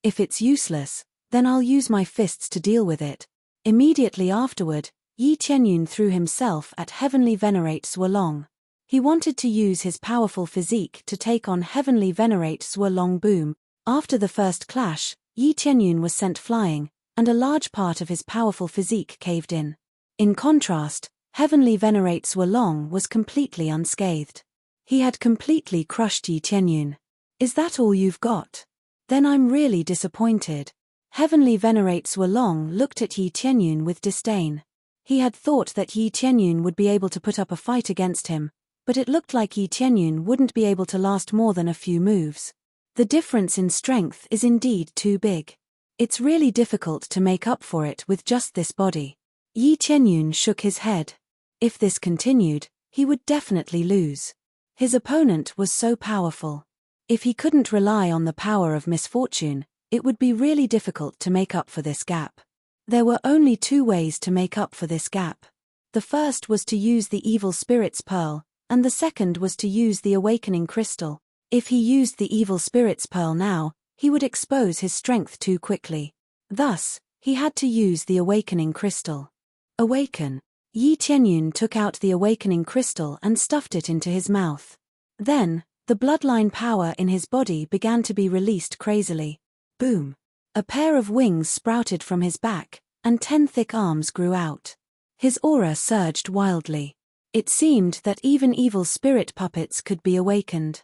If it's useless, then I'll use my fists to deal with it. Immediately afterward, Yi Tianyun threw himself at heavenly venerate Suolong. He wanted to use his powerful physique to take on heavenly venerate Suolong. Boom. After the first clash, Yi Tianyun was sent flying, and a large part of his powerful physique caved in. In contrast, heavenly venerate Suolong was completely unscathed. He had completely crushed Yi Tianyun. Is that all you've got? Then I'm really disappointed. Heavenly venerate Suolong looked at Yi Tianyun with disdain. He had thought that Yi Tianyun would be able to put up a fight against him, but it looked like Yi Tianyun wouldn't be able to last more than a few moves. The difference in strength is indeed too big. It's really difficult to make up for it with just this body. Yi Tianyun shook his head. If this continued, he would definitely lose. His opponent was so powerful. If he couldn't rely on the power of misfortune, it would be really difficult to make up for this gap. There were only two ways to make up for this gap. The first was to use the evil spirit's pearl, and the second was to use the awakening crystal. If he used the evil spirit's pearl now, he would expose his strength too quickly. Thus, he had to use the awakening crystal. Awaken. Yi Tianyun took out the awakening crystal and stuffed it into his mouth. Then, the bloodline power in his body began to be released crazily. Boom. A pair of wings sprouted from his back, and 10 thick arms grew out. His aura surged wildly. It seemed that even evil spirit puppets could be awakened.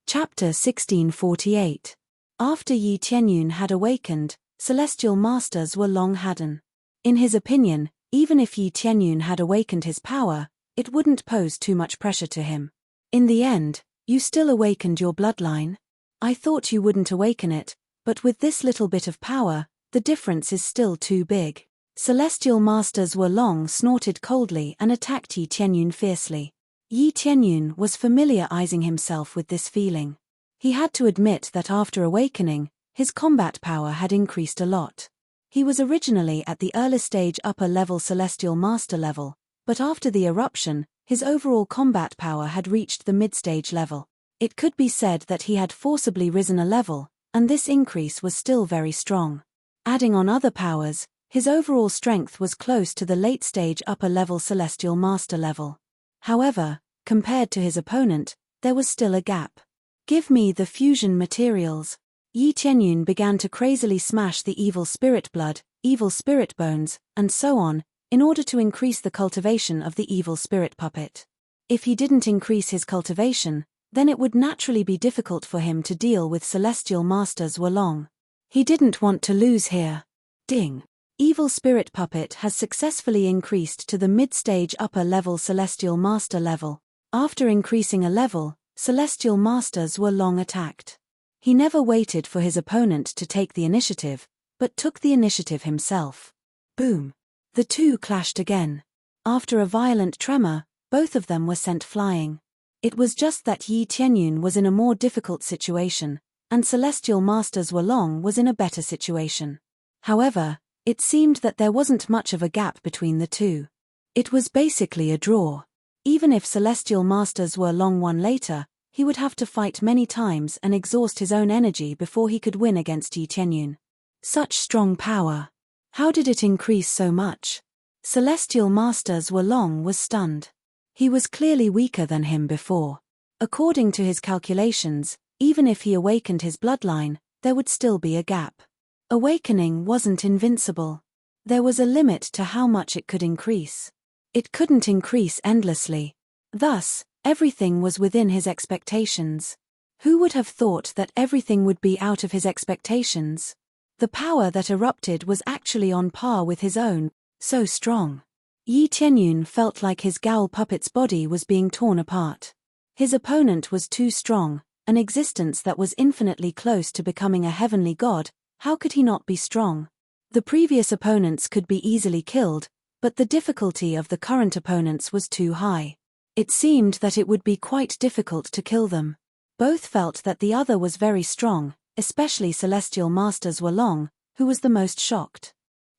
Chapter 1648. After Yi Tianyun had awakened, celestial masters were long hidden. In his opinion, even if Yi Tianyun had awakened his power, it wouldn't pose too much pressure to him. In the end, you still awakened your bloodline? I thought you wouldn't awaken it, but with this little bit of power, the difference is still too big. Celestial masters were long snorted coldly and attacked Yi Tianyun fiercely. Yi Tianyun was familiarizing himself with this feeling. He had to admit that after awakening, his combat power had increased a lot. He was originally at the early stage upper level celestial master level, but after the eruption, his overall combat power had reached the mid-stage level. It could be said that he had forcibly risen a level, and this increase was still very strong. Adding on other powers, his overall strength was close to the late-stage upper-level celestial master level. However, compared to his opponent, there was still a gap. Give me the fusion materials. Yi Tianyun began to crazily smash the evil spirit blood, evil spirit bones, and so on, in order to increase the cultivation of the evil spirit puppet. If he didn't increase his cultivation, then it would naturally be difficult for him to deal with celestial masters Wolong. He didn't want to lose here. Ding. Evil Spirit Puppet has successfully increased to the mid-stage upper-level Celestial Master level. After increasing a level, Celestial Masters were long attacked. He never waited for his opponent to take the initiative, but took the initiative himself. Boom. The two clashed again. After a violent tremor, both of them were sent flying. It was just that Yi Tianyun was in a more difficult situation, and Celestial Masters Wolong was in a better situation. However, it seemed that there wasn't much of a gap between the two. It was basically a draw. Even if Celestial Masters Wolong won later, he would have to fight many times and exhaust his own energy before he could win against Yi Tianyun. Such strong power. How did it increase so much? Celestial Masters Wolong was stunned. He was clearly weaker than him before. According to his calculations, even if he awakened his bloodline, there would still be a gap. Awakening wasn't invincible. There was a limit to how much it could increase. It couldn't increase endlessly. Thus, everything was within his expectations. Who would have thought that everything would be out of his expectations? The power that erupted was actually on par with his own, so strong. Yi Tianyun felt like his Gao puppet's body was being torn apart. His opponent was too strong, an existence that was infinitely close to becoming a heavenly god. How could he not be strong? The previous opponents could be easily killed, but the difficulty of the current opponents was too high. It seemed that it would be quite difficult to kill them. Both felt that the other was very strong, especially Celestial Masters Wulong, who was the most shocked.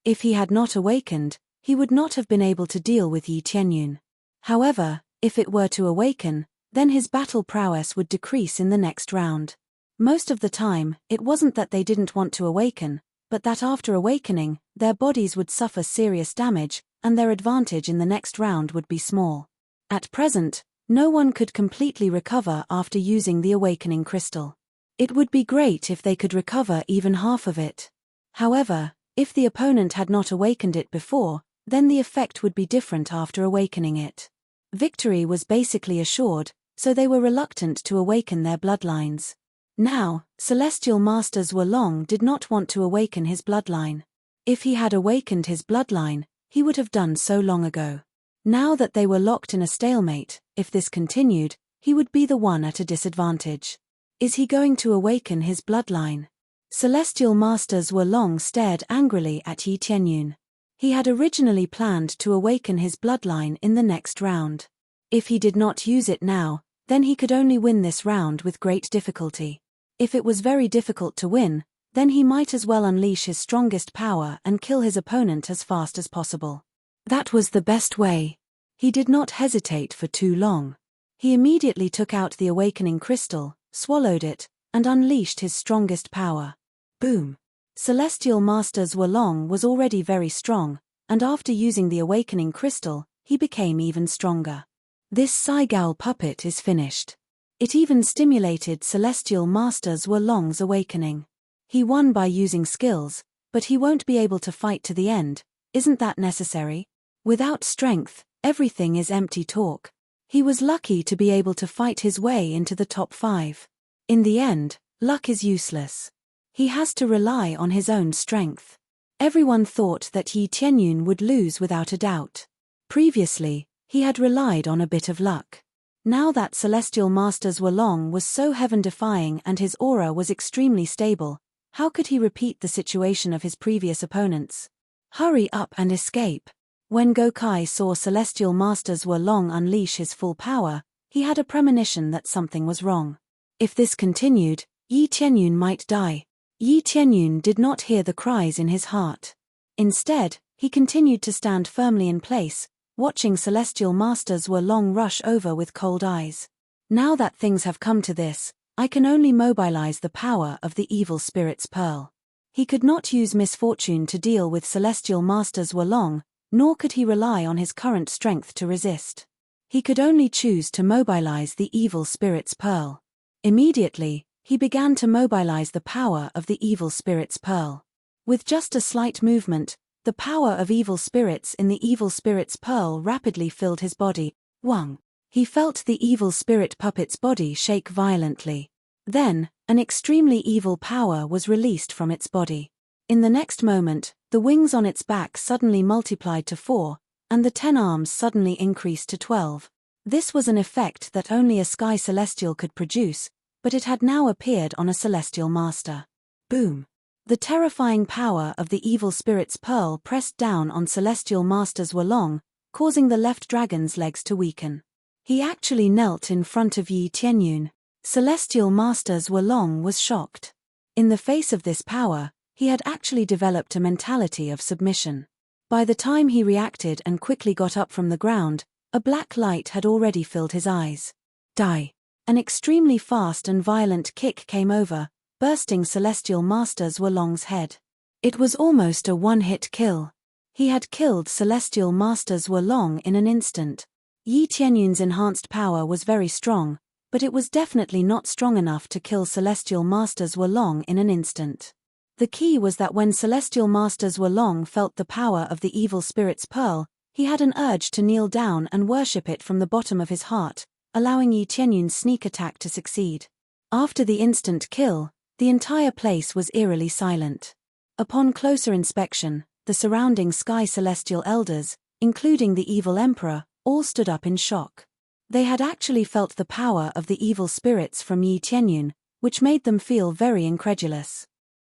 If he had not awakened, he would not have been able to deal with Yi Tianyun. However, if it were to awaken, then his battle prowess would decrease in the next round. Most of the time, it wasn't that they didn't want to awaken, but that after awakening, their bodies would suffer serious damage, and their advantage in the next round would be small. At present, no one could completely recover after using the awakening crystal. It would be great if they could recover even half of it. However, if the opponent had not awakened it before, then the effect would be different after awakening it. Victory was basically assured, so they were reluctant to awaken their bloodlines. Now, Celestial Masters Wulong did not want to awaken his bloodline. If he had awakened his bloodline, he would have done so long ago. Now that they were locked in a stalemate, if this continued, he would be the one at a disadvantage. Is he going to awaken his bloodline? Celestial Masters Wulong stared angrily at Yi Tianyun. He had originally planned to awaken his bloodline in the next round. If he did not use it now, then he could only win this round with great difficulty. If it was very difficult to win, then he might as well unleash his strongest power and kill his opponent as fast as possible. That was the best way. He did not hesitate for too long. He immediately took out the awakening crystal, swallowed it, and unleashed his strongest power. Boom! Celestial Masters Wulong was already very strong, and after using the awakening crystal, he became even stronger. This Saigal puppet is finished. It even stimulated Celestial Masters Wulong's awakening. He won by using skills, but he won't be able to fight to the end. Isn't that necessary? Without strength, everything is empty talk. He was lucky to be able to fight his way into the top 5. In the end, luck is useless. He has to rely on his own strength. Everyone thought that Yi Tianyun would lose without a doubt. Previously, he had relied on a bit of luck. Now that Celestial Masters Wulong was so heaven-defying and his aura was extremely stable, how could he repeat the situation of his previous opponents? Hurry up and escape. When Gokai saw Celestial Masters Wulong unleash his full power, he had a premonition that something was wrong. If this continued, Yi Tianyun might die. Yi Tianyun did not hear the cries in his heart. Instead, he continued to stand firmly in place, watching Celestial Masters Wulong rush over with cold eyes. Now that things have come to this, I can only mobilize the power of the Evil Spirit's Pearl. He could not use misfortune to deal with Celestial Masters Wulong, nor could he rely on his current strength to resist. He could only choose to mobilize the Evil Spirit's Pearl. Immediately, he began to mobilize the power of the Evil Spirit's Pearl. With just a slight movement, the power of evil spirits in the Evil Spirit's Pearl rapidly filled his body. Wang. He felt the evil spirit puppet's body shake violently. Then, an extremely evil power was released from its body. In the next moment, the wings on its back suddenly multiplied to 4, and the 10 arms suddenly increased to 12. This was an effect that only a sky celestial could produce, but it had now appeared on a celestial master. Boom! The terrifying power of the Evil Spirit's Pearl pressed down on Celestial Masters Wulong, causing the left dragon's legs to weaken. He actually knelt in front of Yi Tianyun. Celestial Masters Wulong was shocked. In the face of this power, he had actually developed a mentality of submission. By the time he reacted and quickly got up from the ground, a black light had already filled his eyes. Die! An extremely fast and violent kick came over, bursting Celestial Masters Wulong's head. It was almost a one-hit kill. He had killed Celestial Masters Wulong in an instant. Yi Tianyun's enhanced power was very strong, but it was definitely not strong enough to kill Celestial Masters Were Long in an instant. The key was that when Celestial Masters Were Long felt the power of the evil spirit's pearl, he had an urge to kneel down and worship it from the bottom of his heart, allowing Yi Tianyun's sneak attack to succeed. After the instant kill, the entire place was eerily silent. Upon closer inspection, the surrounding Sky Celestial Elders, including the evil Emperor, all stood up in shock. They had actually felt the power of the evil spirits from Yi Tianyun, which made them feel very incredulous.